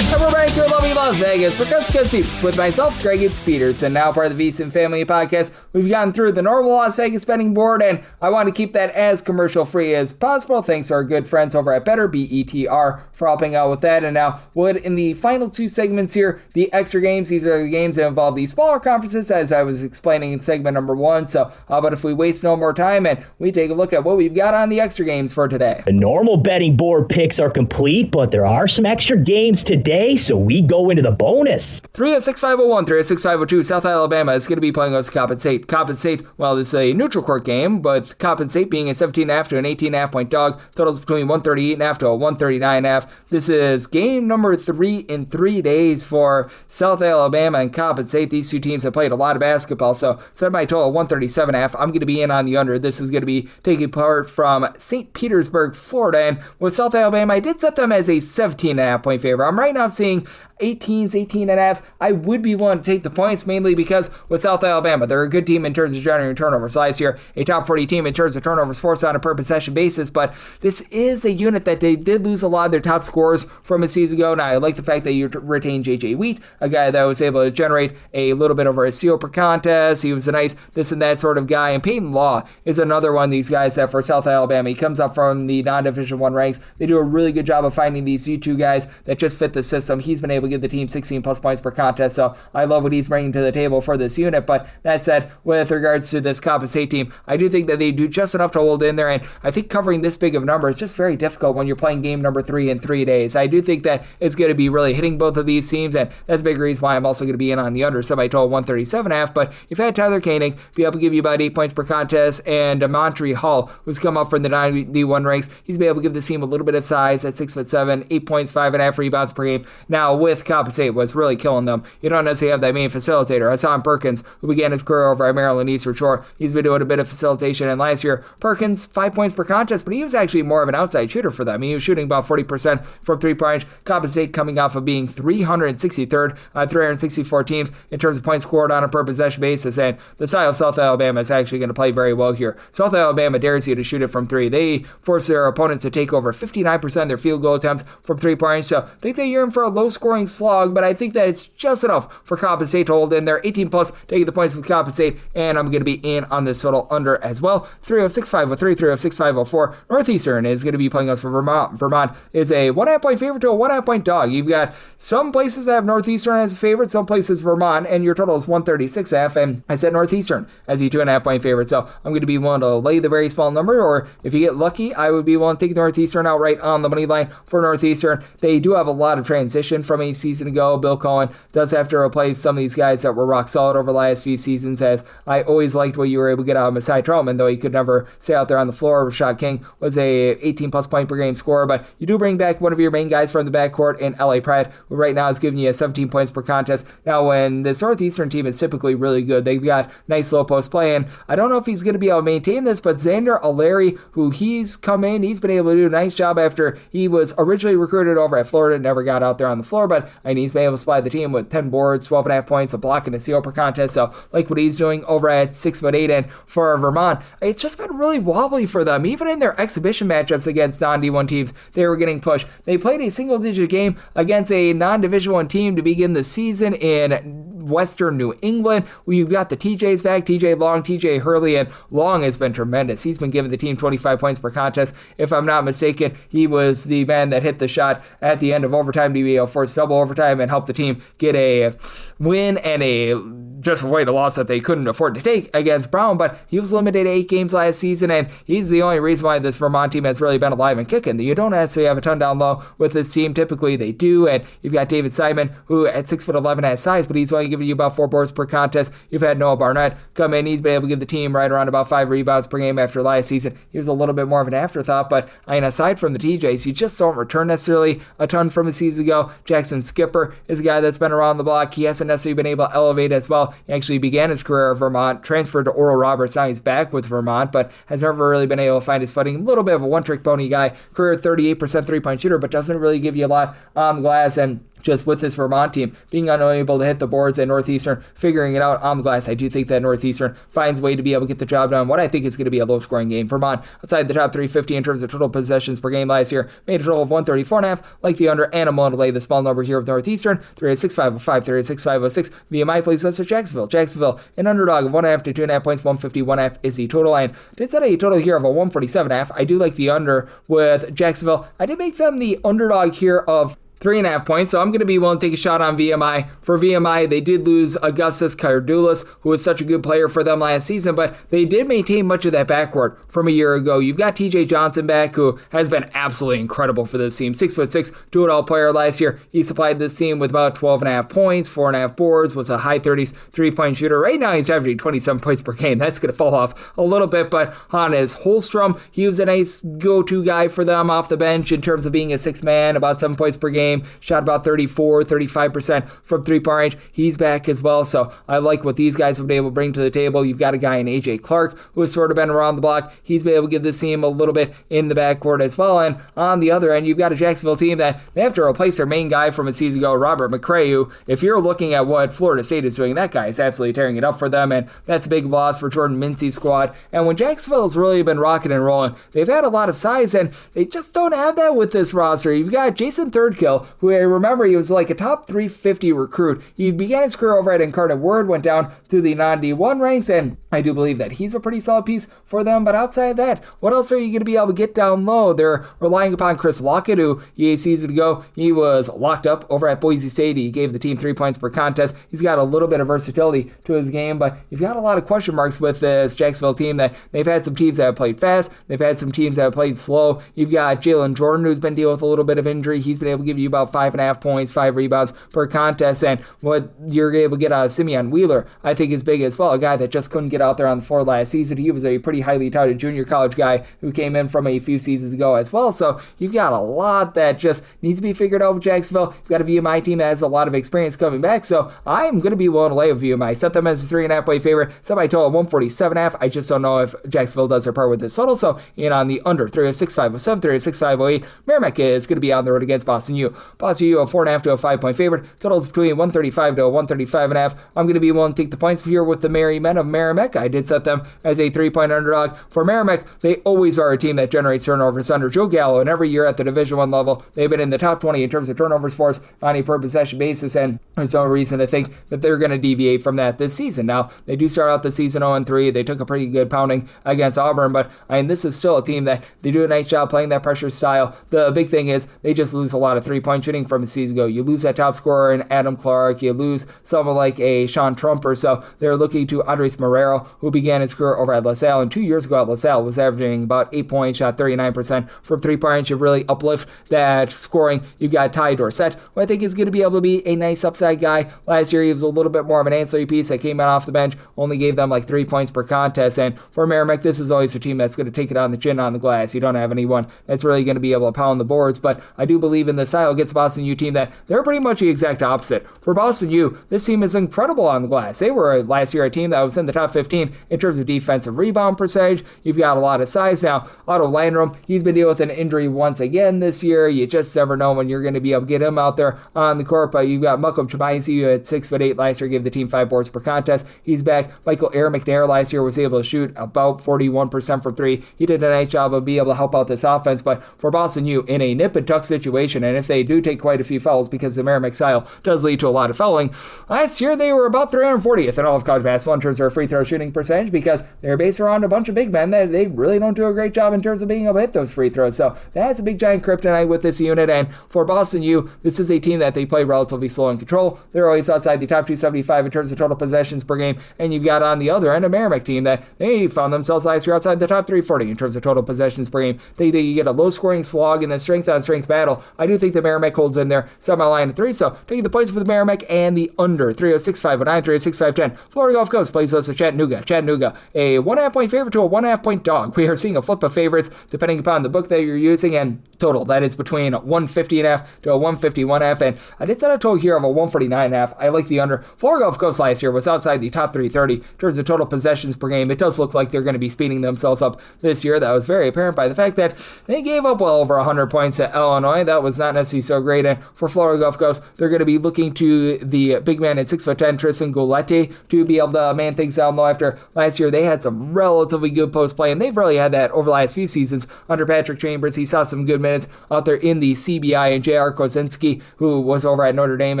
And we're back here in lovely Las Vegas for Coast to Coast Hoops with myself, Greg Peterson. Now part of the VSiN Family Podcast. We've gotten through the normal Las Vegas betting board, and I want to keep that as commercial free as possible. Thanks to our good friends over at Better, BETR, for helping out with that. And now, in the final 2 segments here, the extra games. These are the games that involve the smaller conferences, as I was explaining in segment number 1. So how about if we waste no more time and we take a look at what we've got on the extra games for today.
The normal betting board picks are complete, but there are some extra games today, so we go into the bonus.
306-501, 306-502. South Alabama is going to be playing against Coppin St. Coppin St, well, this is a neutral court game, but Coppin St being a 17.5 to an 18.5 point dog. Totals between 138.5 to a 139.5. This is game number 3 in 3 days for South Alabama and Coppin St. These two teams have played a lot of basketball, so set my total 137.5. I'm going to be in on the under. This is going to be taking part from St. Petersburg, Florida, and with South Alabama, I did set them as a 17.5 point favorite. I'm right now seeing 18.5. I would be willing to take the points, mainly because with South Alabama, they're a good team in terms of generating turnovers. Last year, a top 40 team in terms of turnovers forced on a per possession basis, but this is a unit that they did lose a lot of their top scorers from a season ago. Now, I like the fact that you retain J.J. Wheat, a guy that was able to generate a little bit over a steal per contest. He was a nice this and that sort of guy, and Peyton Law is another one of these guys that for South Alabama, he comes up from the non-Division I ranks. They do a really good job of finding these U2 guys that just fit the system. He's been able to give the team 16 plus points per contest, so I love what he's bringing to the table for this unit. But that said, with regards to this Coppin State team, I do think that they do just enough to hold in there, and I think covering this big of a number is just very difficult when you're playing game number 3 in 3 days. I do think that it's going to be really hitting both of these teams, and that's a big reason why I'm also going to be in on the under, semi-total 137.5. But you've had Tyler Koenig be able to give you about 8 points per contest, and Montre Hall, who's come up from the 91 ranks, he's been able to give the team a little bit of size at 6'7", 8 points, 5.5 rebounds per game. Now with Coppin State, what's really killing them, you don't necessarily have that main facilitator. Hassan Perkins, who began his career over at Maryland Eastern Shore, he's been doing a bit of facilitation, and last year, Perkins, 5 points per contest, but he was actually more of an outside shooter for them. He was shooting about 40% from three-point range. Coppin State coming off of being 363rd on 364 teams in terms of points scored on a per possession basis, and the style of South Alabama is actually going to play very well here. South Alabama dares you to shoot it from three. They force their opponents to take over 59% of their field goal attempts from three-point range, so I think they're in for a low-scoring slog, but I think that it's just enough for Coppin State to hold in there. 18 plus, taking the points with Coppin State, and I'm going to be in on this total under as well. 306-503, 306-504. Northeastern is going to be playing us for Vermont. Vermont is a 1.5 point favorite to a 1.5 point dog. You've got some places that have Northeastern as a favorite, some places Vermont, and your total is 136.5, and I said Northeastern as a 2.5 point favorite, so I'm going to be willing to lay the very small number, or if you get lucky, I would be willing to take Northeastern outright on the money line for Northeastern. They do have a lot of transition from a season ago. Bill Cohen does have to replace some of these guys that were rock solid over the last few seasons, as I always liked what you were able to get out of Masai Troutman, though he could never stay out there on the floor. Rashad King was a 18 plus point per game scorer, but you do bring back one of your main guys from the backcourt in L.A. Pratt, who right now is giving you 17 points per contest. Now, when this Northeastern team is typically really good, they've got nice low post play, and I don't know if he's going to be able to maintain this, but Xander O'Leary, who he's come in, he's been able to do a nice job after he was originally recruited over at Florida, never got out there on the floor, but he's been able to supply the team with 10 boards, 12.5 points, a block, and a steal per contest, so like what he's doing over at 6'8", and for Vermont, it's just been really wobbly for them. Even in their exhibition matchups against non-D1 teams, they were getting pushed. They played a single-digit game against a non-Division I team to begin the season in Western New England. We've got the TJs back, TJ Long, TJ Hurley, and Long has been tremendous. He's been giving the team 25 points per contest. If I'm not mistaken, he was the man that hit the shot at the end of overtime to be able to force double overtime and help the team get a win and just avoid a loss that they couldn't afford to take against Brown, but he was limited to 8 games last season, and he's the only reason why this Vermont team has really been alive and kicking. You don't necessarily have a ton down low with this team. Typically, they do, and you've got David Simon, who at 6'11" has size, but he's only giving you about 4 boards per contest. You've had Noah Barnett come in. He's been able to give the team right around about 5 rebounds per game after last season. He was a little bit more of an afterthought, but aside from the TJs, you just don't return necessarily a ton from a season ago. Jackson Skipper is a guy that's been around the block. He hasn't necessarily been able to elevate as well. He actually began his career at Vermont, transferred to Oral Roberts. Now he's back with Vermont, but has never really been able to find his footing. A little bit of a one-trick pony guy. Career 38% three-point shooter, but doesn't really give you a lot on the glass, and just with this Vermont team being unable to hit the boards and Northeastern figuring it out on the glass, I do think that Northeastern finds a way to be able to get the job done. What I think is going to be a low-scoring game. Vermont, outside the top 350 in terms of total possessions per game last year, made a total of 134.5, like the under, and I'm willing to lay the small number here with Northeastern, 306-505, 306-506. Via my place, let's Jacksonville. Jacksonville, an underdog of 1.5 to 2.5 points, 151.5 is the total, and did set a total here of a 147.5. I do like the under with Jacksonville. I did make them the underdog here of 3.5 points, so I'm going to be willing to take a shot on VMI. For VMI, they did lose Augustus Cardulas, who was such a good player for them last season, but they did maintain much of that backcourt from a year ago. You've got TJ Johnson back, who has been absolutely incredible for this team. 6'6", do-it-all player last year. He supplied this team with about 12.5 points, 4.5 boards, was a high 30s three-point shooter. Right now, he's averaging 27 points per game. That's going to fall off a little bit, but Hannes Holstrom, he was a nice go-to guy for them off the bench in terms of being a sixth man, about 7 points per game. Shot about 35% from three-point range. He's back as well, so I like what these guys have been able to bring to the table. You've got a guy in AJ Clark who has sort of been around the block. He's been able to give this team a little bit in the backcourt as well, and on the other end, you've got a Jacksonville team that they have to replace their main guy from a season ago, Robert McCray, who, if you're looking at what Florida State is doing, that guy is absolutely tearing it up for them, and that's a big loss for Jordan Mincy's squad. And when Jacksonville's really been rocking and rolling, they've had a lot of size, and they just don't have that with this roster. You've got Jason Thirdkill, who I remember he was like a top 350 recruit. He began his career over at Incarnate Word, went down to the non-D1 ranks, and I do believe that he's a pretty solid piece for them. But outside of that, what else are you going to be able to get down low? They're relying upon Chris Lockett, who a season ago, he was locked up over at Boise St. He gave the team 3 points per contest. He's got a little bit of versatility to his game, but you've got a lot of question marks with this Jacksonville team that they've had some teams that have played fast. They've had some teams that have played slow. You've got Jalen Jordan, who's been dealing with a little bit of injury. He's been able to give you about 5.5 points, 5 rebounds per contest, and what you're able to get out of Simeon Wheeler, I think, is big as well. A guy that just couldn't get out there on the floor last season. He was a pretty highly touted junior college guy who came in from a few seasons ago as well, so you've got a lot that just needs to be figured out with Jacksonville. You've got a VMI team that has a lot of experience coming back, so I'm going to be willing to lay with VMI. Set them as a 3.5 point favorite, set my total 147.5. I just don't know if Jacksonville does their part with this total, so in on the under 306.507, 306.508, Merrimack is going to be on the road against Boston U. Boston U, a 4.5 to a 5 point favorite. Totals between 135 to a 135.5. I'm going to be willing to take the points here with the Merry Men of Merrimack. I did set them as a 3-point underdog. For Merrimack, they always are a team that generates turnovers under Joe Gallo, and every year at the Division I level, they've been in the top 20 in terms of turnovers forced on a per possession basis, and there's no reason to think that they're going to deviate from that this season. Now, they do start out the season 0-3. They took a pretty good pounding against Auburn, but this is still a team that they do a nice job playing that pressure style. The big thing is they just lose a lot of 3-point shooting from a season ago. You lose that top scorer in Adam Clark. You lose someone like a Sean Trumper, so they're looking to Andres Marrero, who began his career over at LaSalle, and 2 years ago at LaSalle was averaging about 8 points, shot 39% from 3-point. You really uplift that scoring. You've got Ty Dorsett, who I think is going to be able to be a nice upside guy. Last year, he was a little bit more of an ancillary piece that came out off the bench, only gave them like 3 points per contest, and for Merrimack, this is always a team that's going to take it on the chin on the glass. You don't have anyone that's really going to be able to pound the boards, but I do believe in the style against Boston U team that they're pretty much the exact opposite. For Boston U, this team is incredible on the glass. They were last year a team that was in the top 15 in terms of defensive rebound percentage. You've got a lot of size now. Otto Landrum, he's been dealing with an injury once again this year. You just never know when you're going to be able to get him out there on the court, but you've got Malcolm Chemaisi, who at 6'8" last year, gave the team 5 boards per contest. He's back. Michael Air McNair last year was able to shoot about 41% from 3. He did a nice job of being able to help out this offense, but for Boston U, in a nip and tuck situation, and if they do take quite a few fouls, because the Merrimack style does lead to a lot of fouling, last year they were about 340th in all of college basketball in terms of their free throw shooting percentage, because they're based around a bunch of big men that they really don't do a great job in terms of being able to hit those free throws. So that's a big giant kryptonite with this unit, and for Boston U, this is a team that they play relatively slow and control. They're always outside the top 275 in terms of total possessions per game, and you've got on the other end a Merrimack team that they found themselves last year outside the top 340 in terms of total possessions per game. They get a low-scoring slog in the strength-on-strength battle. I do think the Merrimack holds in there, set my line at 3, so taking the points for the Merrimack and the under 306.509, 306.510. Florida Gulf Coast plays us at Chattanooga. Chattanooga, a 1.5 point favorite to a 1.5 point dog. We are seeing a flip of favorites depending upon the book that you're using, and total that is between 150.5 to a 151.5, and I did set a total here of a 149.5. I like the under. Florida Gulf Coast last year was outside the top 330 in terms of total possessions per game. It does look like they're going to be speeding themselves up this year. That was very apparent by the fact that they gave up well over 100 points at Illinois. That was not necessarily so great, and for Florida Gulf Coast, they're going to be looking to the big man at 6'10", Tristan Golete, to be able to man things down low. After last year, they had some relatively good post play, and they've really had that over the last few seasons under Patrick Chambers. He saw some good minutes out there in the CBI, and J.R. Kozinski, who was over at Notre Dame,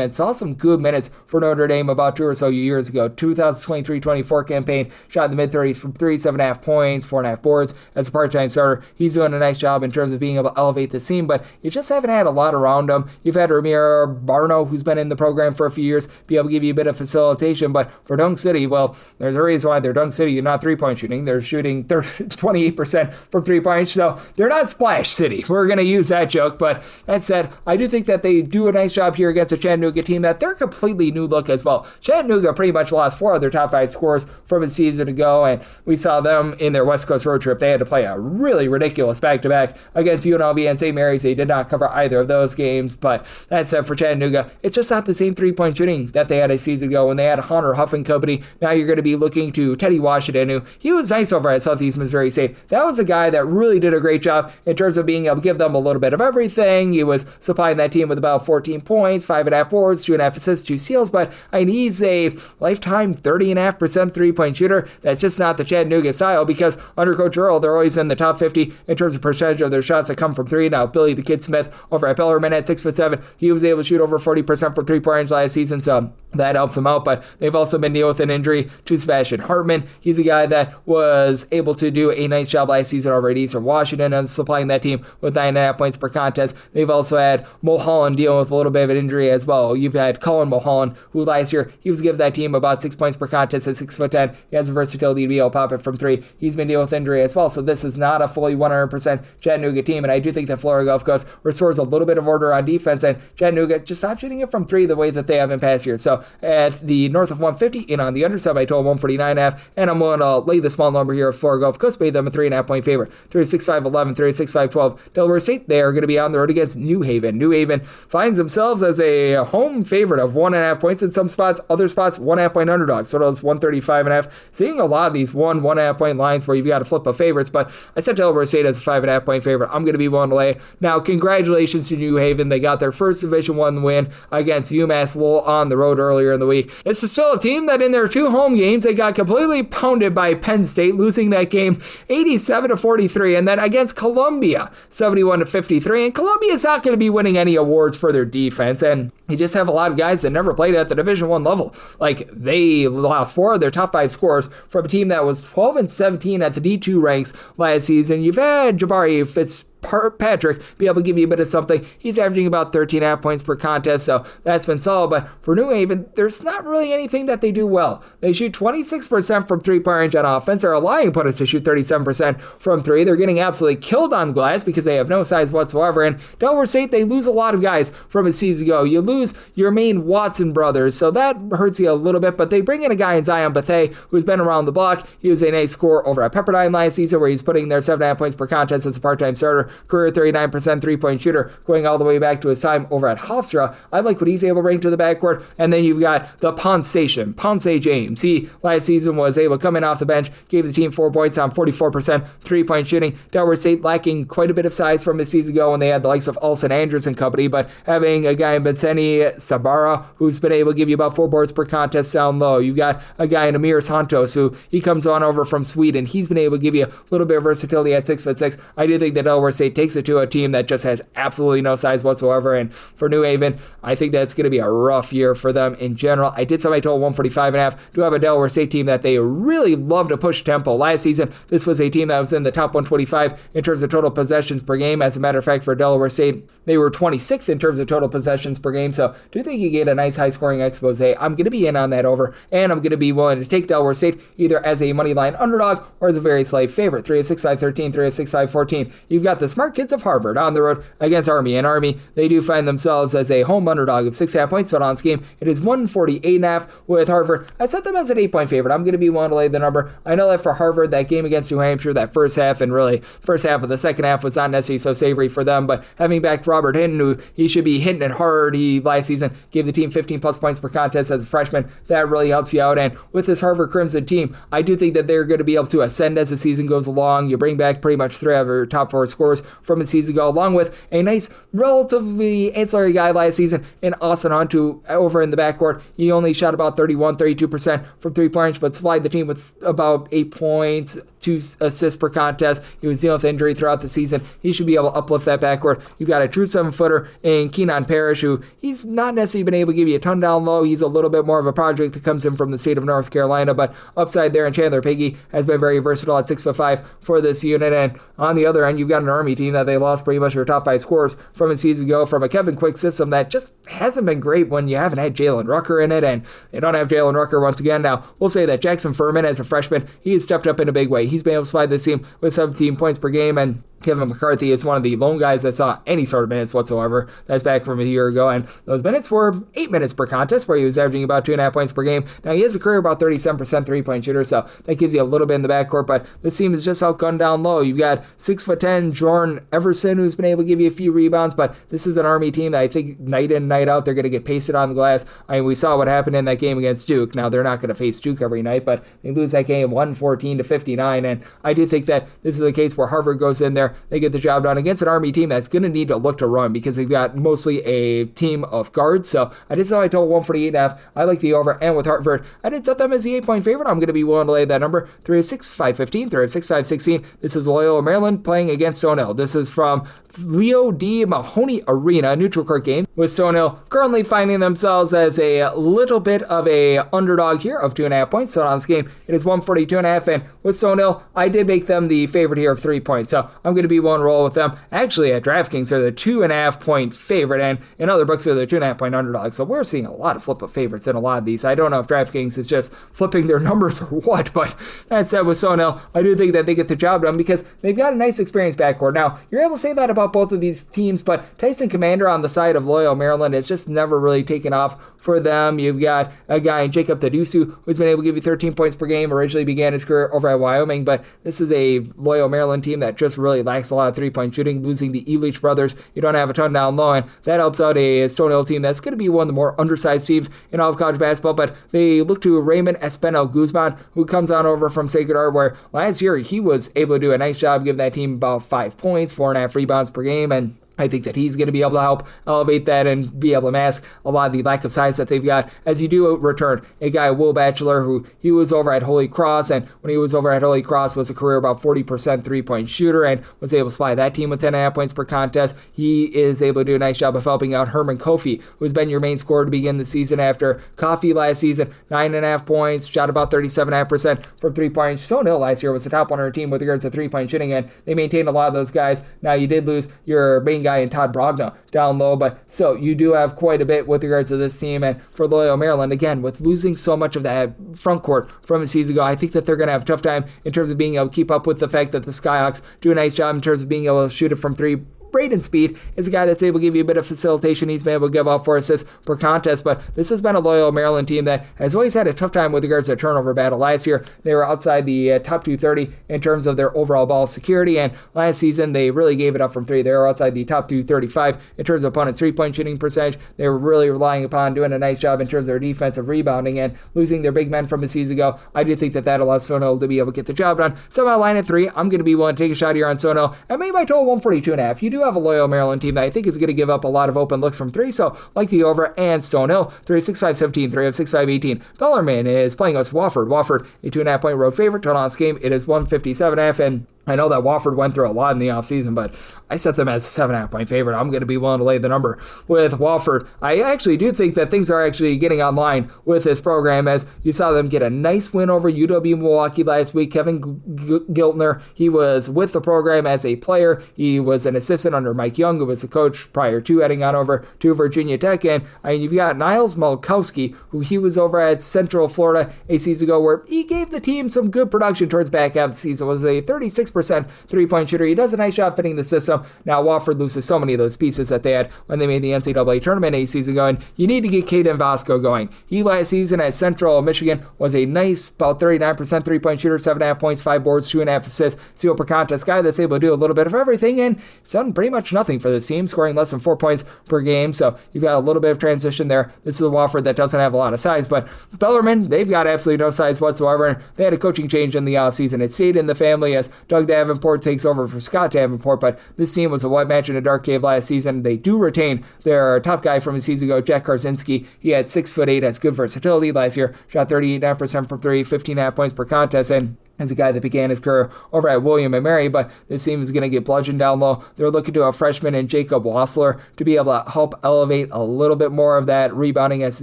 and saw some good minutes for Notre Dame about 2 or so years ago. 2023-24 campaign, shot in the mid-30s from 3, 7.5 points, 4.5 boards as a part-time starter. He's doing a nice job in terms of being able to elevate the team, but you just haven't had a lot of around him. You've had Ramir Barno, who's been in the program for a few years, be able to give you a bit of facilitation. But for Dunk City, well, there's a reason why they're Dunk City and not three-point shooting. They're shooting 28% from three-point, so they're not Splash City. We're going to use that joke, but that said, I do think that they do a nice job here against a Chattanooga team that they're completely new look as well. Chattanooga pretty much lost 4 of their top 5 scorers from a season ago, and we saw them in their West Coast road trip. They had to play a really ridiculous back-to-back against UNLV and St. Mary's. They did not cover either of those games, but that said, for Chattanooga, it's just not the same three-point shooting that they had a season ago when they had Hunter Huff and company. Now you're going to be looking to Teddy Washington, who he was nice over at Southeast Missouri State. That was a guy that really did a great job in terms of being able to give them a little bit of everything. He was supplying that team with about 14 points, 5.5 boards, 2.5 assists, 2 steals, but he's a lifetime 30.5% three-point shooter. That's just not the Chattanooga style, because under Coach Earl, they're always in the top 50 in terms of percentage of their shots that come from three. Now, Billy the Kid Smith over at Bellarmine at 6'7", he was able to shoot over 40% from three-point range last season, so that helps him out. But they've also been dealing with an injury to Sebastian Hartman. He's a guy that was able to do a nice job last season over at Eastern Washington and supplying that team with 9.5 points per contest. They've also had Mulholland dealing with a little bit of an injury as well. You've had Cullen Mulholland, who last year, he was giving that team about 6 points per contest at 6'10". He has the versatility to be able to pop it from three. He's been dealing with injury as well, so this is not a fully 100% Chattanooga team, and I do think that Florida Gulf Coast restores a little bit of order on defense, and Chattanooga just not shooting it from three the way that they have in past years. So at the north of 150, and on the underside, I told 149.5, and I'm going to lay the small number here of Florida Gulf Coast, made them a 3.5 point favorite. 36-5-11, 36-5-12. Delaware St, they are going to be on the road against New Haven. New Haven finds themselves as a home favorite of 1.5 points in some spots, other spots 1.5 point underdogs. So those 135.5. Seeing a lot of these 1.5 point lines where you've got to flip of favorites, but I set Delaware State as a 5.5 point favorite. I'm going to be willing to lay. Now, congratulations to New Haven. They got their first Division I win against UMass Lowell on the road earlier in the week. It's still a team that in their 2 home games, they got completely pounded by Penn State, losing that game 87-43, and then against Columbia, 71-53, and Columbia's not going to be winning any awards for their defense, and you just have a lot of guys that never played at the Division I level. Like, they lost 4 of their top 5 scorers from a team that was 12-17 at the D2 ranks last season. You've had Jabari Fitzpatrick be able to give you a bit of something. He's averaging about 13.5 points per contest, so that's been solid. But for New Haven, there's not really anything that they do well. They shoot 26% from three-point range on offense. They're allowing opponents to shoot 37% from three. They're getting absolutely killed on glass because they have no size whatsoever. And Delaware State, they lose a lot of guys from a season ago. You lose your main Watson brothers, so that hurts you a little bit. But they bring in a guy in Zion Bethea who's been around the block. He was a nice scorer over at Pepperdine last season, where he's putting their 7.5 points per contest as a part-time starter. Career 39% three-point shooter, going all the way back to his time over at Hofstra. I like what he's able to bring to the backcourt. And then you've got the Ponce James. He, last season, was able to come in off the bench, gave the team 4 points on 44% three-point shooting. Delaware State lacking quite a bit of size from a season ago when they had the likes of Olsen Andrews and company, but having a guy in Benseni Sabara who's been able to give you about 4 boards per contest down low. You've got a guy in Amir Santos who he comes on over from Sweden. He's been able to give you a little bit of versatility at 6'6". I do think that Delaware State takes it to a team that just has absolutely no size whatsoever. And for New Haven, I think that's going to be a rough year for them in general. I did somebody told 145.5. Do have a Delaware State team that they really love to push tempo. Last season, this was a team that was in the top 125 in terms of total possessions per game. As a matter of fact, for Delaware State, they were 26th in terms of total possessions per game. So do think you get a nice high-scoring expose. I'm going to be in on that over, and I'm going to be willing to take Delaware State either as a money line underdog or as a very slight favorite. 3-6-5-13, 3-6-5-14. You've got the smart kids of Harvard on the road against Army. And Army, they do find themselves as a home underdog of 6.5 points. But on this game, it is 148.5 with Harvard. I set them as an 8-point favorite. I'm going to be willing to lay the number. I know that for Harvard, that game against New Hampshire, that first half and really first half of the second half was not necessarily so savory for them. But having back Robert Hinton, who he should be hitting it hard, he last season gave the team 15 plus points per contest as a freshman. That really helps you out. And with this Harvard Crimson team, I do think that they're going to be able to ascend as the season goes along. You bring back pretty much 3 of your top 4 scorers from the season ago, along with a nice, relatively ancillary guy last season in Austin Hunt, who over in the backcourt, he only shot about 32% from three-point range, but supplied the team with about 8 points, 2 assists per contest. He was dealing with injury throughout the season. He should be able to uplift that backcourt. You've got a true 7-footer in Keenan Parrish, who he's not necessarily been able to give you a ton down low. He's a little bit more of a project that comes in from the state of North Carolina, but upside there, and Chandler Piggy has been very versatile at 6'5" for this unit. And on the other end, you've got an Army team that they lost pretty much their top 5 scorers from a season ago from a Kevin Quick system that just hasn't been great when you haven't had Jalen Rucker in it, and they don't have Jalen Rucker once again. Now, we'll say that Jackson Furman, as a freshman, he has stepped up in a big way. He's been able to supply this team with 17 points per game, and Kevin McCarthy is one of the lone guys that saw any sort of minutes whatsoever. That's back from a year ago, and those minutes were 8 minutes per contest, where he was averaging about 2.5 points per game. Now, he has a career about 37% three-point shooter, so that gives you a little bit in the backcourt, but this team is just outgunned down low. You've got 6'10" Jordan Everson, who's been able to give you a few rebounds, but this is an Army team that I think night in, night out, they're going to get pasted on the glass. I mean, we saw what happened in that game against Duke. Now, they're not going to face Duke every night, but they lose that game 114-59, and I do think that this is a case where Harvard goes in there, they get the job done against an Army team that's going to need to look to run because they've got mostly a team of guards. So I did set my total 148.5. I like the over, and with Harvard, I did set them as the 8-point favorite. I'm going to be willing to lay that number. 306-515, 306-516. This is Loyola, Maryland playing against Stony. This is from Leo D. Mahoney Arena, neutral court game, with Stony currently finding themselves as a little bit of a underdog here of 2.5 points. So on this game, it is 142.5, and with Stony, I did make them the favorite here of 3 points. So I'm going to be willing to roll with them. Actually, at DraftKings, they're the 2.5 point favorite, and in other books, they're the 2.5 point underdog. So we're seeing a lot of flip of favorites in a lot of these. I don't know if DraftKings is just flipping their numbers or what, but that said, with Sonel, I do think that they get the job done because they've got a nice experienced backcourt. Now, you're able to say that about both of these teams, but Tyson Commander on the side of Loyola, Maryland, has just never really taken off for them. You've got a guy, Jacob Tadusu, who's been able to give you 13 points per game, originally began his career over at Wyoming, but this is a Loyola, Maryland team that just really lacks a lot of three-point shooting, losing the Elich brothers. You don't have a ton down low, and that helps out a Stony Hill team that's going to be one of the more undersized teams in all of college basketball, but they look to Raymond Espinel Guzman, who comes on over from Sacred Heart, where last year he was able to do a nice job giving that team about 5 points, 4.5 rebounds per game, and I think that he's going to be able to help elevate that and be able to mask a lot of the lack of size that they've got as you do return a guy, Will Batchelor, who he was over at Holy Cross, and when he was over at Holy Cross was a career about 40% three-point shooter and was able to supply that team with 10.5 points per contest. He is able to do a nice job of helping out Herman Kofi, who's been your main scorer to begin the season after Coffee last season, 9.5 points, shot about 37.5% from three-point. Stony Hill last year was the top 100 team with regards to three-point shooting, and they maintained a lot of those guys. Now, you did lose your main guy in Todd Brogna down low, but still, you do have quite a bit with regards to this team. And for Loyola, Maryland, again, with losing so much of that front court from a season ago, I think that they're going to have a tough time in terms of being able to keep up with the fact that the Skyhawks do a nice job in terms of being able to shoot it from three. Braden Speed is a guy that's able to give you a bit of facilitation. He's been able to give off 4 assists per contest, but this has been a Loyola Maryland team that has always had a tough time with regards to turnover battle. Last year, they were outside the top 230 in terms of their overall ball security, and last season, they really gave it up from three. They were outside the top 235 in terms of opponents' three-point shooting percentage. They were really relying upon doing a nice job in terms of their defensive rebounding, and losing their big men from a season ago, I do think that that allows Sono to be able to get the job done. So my line at 3, I'm going to be willing to take a shot here on Sono, and maybe my total 142.5. You do have a Loyola Maryland team that I think is going to give up a lot of open looks from 3, so like the over and Stony Hill, 306-517, 306-518. Bellarmine is playing us Wofford. Wofford, a 2.5 point road favorite. Total on this game, it is 157.5, and I know that Wofford went through a lot in the offseason, but I set them as a 7.5 point favorite. I'm going to be willing to lay the number with Wofford. I actually do think that things are actually getting online with this program, as you saw them get a nice win over UW-Milwaukee last week. Kevin Giltner, he was with the program as a player. He was an assistant under Mike Young, who was the coach prior to heading on over to Virginia Tech. And you've got Niles Malkowski, who he was over at Central Florida a season ago, where he gave the team some good production towards back half of the season. It was a 36% three-point shooter. He does a nice job fitting the system. Now, Wofford loses so many of those pieces that they had when they made the NCAA tournament a season ago, and you need to get Caden Vasco going. He last season at Central Michigan was a nice, about 39% three-point shooter, 7.5 points, 5 boards, 2.5 assists, steal per contest guy that's able to do a little bit of everything, and it's done pretty much nothing for this team, scoring less than 4 points per game, so you've got a little bit of transition there. This is a Wofford that doesn't have a lot of size, but Bellarmine, they've got absolutely no size whatsoever, and they had a coaching change in the offseason. It stayed in the family as Doug Davenport takes over for Scott Davenport, but this team was a white match in a dark cave last season. They do retain their top guy from a season ago, Jack Karzinski. He had 6'8", has good versatility last year, shot 38.5% from 3, 15.5 points per contest, and as a guy that began his career over at William & Mary, but this team is going to get bludgeoned down low. They're looking to a freshman in Jacob Wassler to be able to help elevate a little bit more of that rebounding as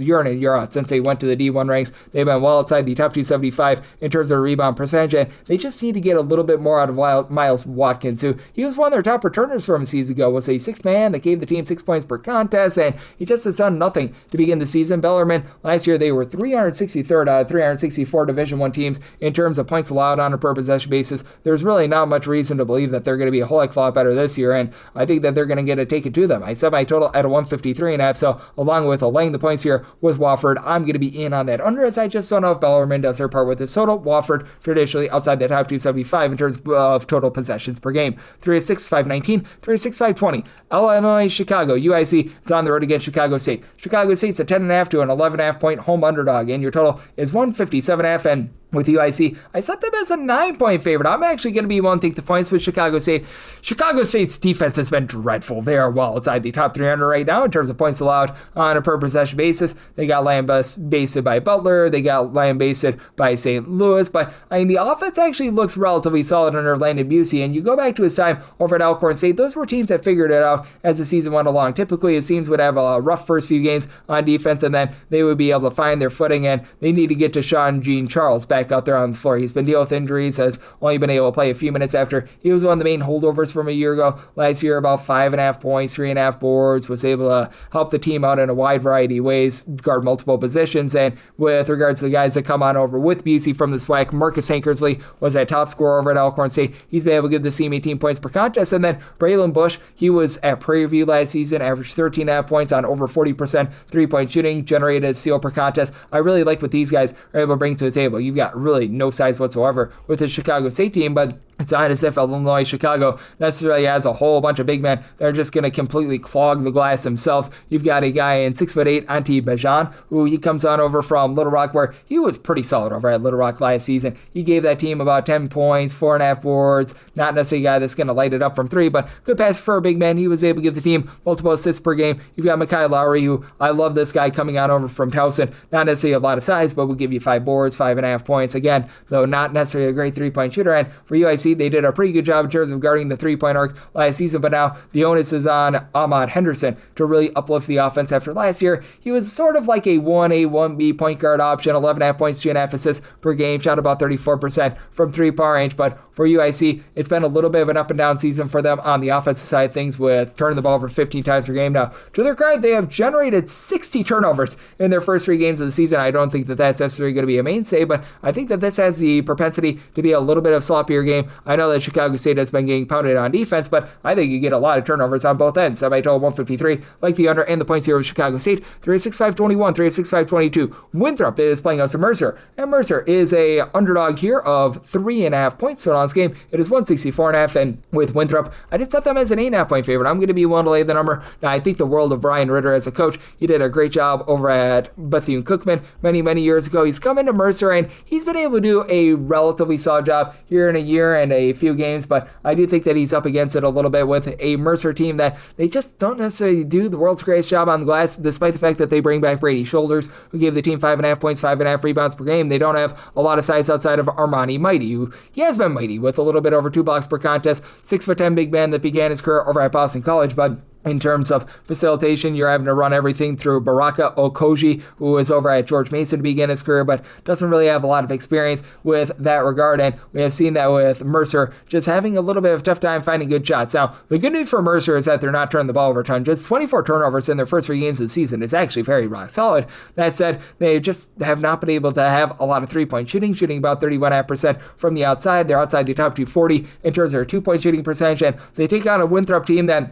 year in and year out. Since they went to the D1 ranks, they've been well outside the top 275 in terms of rebound percentage, and they just need to get a little bit more out of Miles Watkins, who he was one of their top returners from a season ago, was a sixth man that gave the team 6 points per contest, and he just has done nothing to begin the season. Bellarmine, last year they were 363rd out of 364 Division I teams in terms of points allowed on a per possession basis. There's really not much reason to believe that they're going to be a whole heck of a lot better this year, and I think that they're going to get it taken to them. I set my total at a 153.5, so along with laying the points here with Wofford, I'm going to be in on that under, as I just don't know if Bellarmine does their part with this total. Wofford traditionally outside the top 275 in terms of total possessions per game. 3-6, 519, 3-6, 520. Illinois, Chicago. UIC is on the road against Chicago State. Chicago State's a 10.5 to an 11.5 point home underdog, and your total is 157.5, and with UIC, I set them as a 9-point favorite. I'm actually going to be one to take the points with Chicago State. Chicago State's defense has been dreadful. They are well outside the top 300 right now in terms of points allowed on a per possession basis. They got lambasted by Butler. They got lambasted by St. Louis. But I mean, the offense actually looks relatively solid under Landon Busey. And you go back to his time over at Alcorn State, those were teams that figured it out as the season went along. Typically, his teams would have a rough first few games on defense, and then they would be able to find their footing, and they need to get to Sean Jean Charles back out there on the floor. He's been dealing with injuries, has only been able to play a few minutes after he was one of the main holdovers from a year ago. Last year, about 5.5 points, 3.5 boards, was able to help the team out in a wide variety of ways, guard multiple positions. And with regards to the guys that come on over with Busey from the SWAC, Marcus Hankersley was that top scorer over at Alcorn State. He's been able to give the team 18 points per contest. And then Braylon Bush, he was at Prairie View last season, averaged 13.5 points on over 40% three-point shooting, generated a steal per contest. I really like what these guys are able to bring to the table. You've got really no size whatsoever with the Chicago State team, but it's not as if Illinois Chicago necessarily has a whole bunch of big men that are just going to completely clog the glass themselves. You've got a guy in 6'8", Antti Bajan, who he comes on over from Little Rock, where he was pretty solid over at Little Rock last season. He gave that team about 10 points, 4.5 boards, not necessarily a guy that's going to light it up from three, but good pass for a big man. He was able to give the team multiple assists per game. You've got Mekhi Lowry, who I love this guy coming on over from Towson. Not necessarily a lot of size, but will give you 5 boards, 5.5 points. Again, though not necessarily a great three-point shooter. And for UIC, they did a pretty good job in terms of guarding the three-point arc last season, but now the onus is on Ahmad Henderson to really uplift the offense after last year. He was sort of like a 1A, 1B point guard option, 11.5 points, 2.5 assists per game, shot about 34% from three-point range, but for UIC, it's been a little bit of an up-and-down season for them on the offensive side of things with turning the ball over 15 times per game. Now, to their credit, they have generated 60 turnovers in their first 3 games of the season. I don't think that that's necessarily going to be a mainstay, but I think that this has the propensity to be a little bit of a sloppier game. I know that Chicago State has been getting pounded on defense, but I think you get a lot of turnovers on both ends. Semi total 153, like the under, and the points here with Chicago State, 3-6-5-21, 3-6-5-22. Winthrop is playing out to Mercer, and Mercer is a underdog here of 3.5 points total on this game. It is 164.5, and with Winthrop, I did set them as an 8.5 point favorite. I'm going to be willing to lay the number. Now, I think the world of Brian Ritter as a coach. He did a great job over at Bethune-Cookman many years ago. He's come into Mercer, and he's been able to do a relatively solid job here in a year and a few games, but I do think that he's up against it a little bit with a Mercer team that they just don't necessarily do the world's greatest job on the glass, despite the fact that they bring back Brady Shoulders, who gave the team 5.5 points, 5.5 rebounds per game. They don't have a lot of size outside of Armani Mighty, who he has been mighty with a little bit over 2 blocks per contest, 6'10" big man that began his career over at Boston College, but in terms of facilitation, you're having to run everything through Baraka Okoji, who was over at George Mason to begin his career, but doesn't really have a lot of experience with that regard. And we have seen that with Mercer just having a little bit of a tough time finding good shots. Now, the good news for Mercer is that they're not turning the ball over a ton. Just 24 turnovers in their first 3 games of the season is actually very rock solid. That said, they just have not been able to have a lot of three-point shooting about 31.5% from the outside. They're outside the top 240 in terms of their 2-point shooting percentage, and they take on a Winthrop team that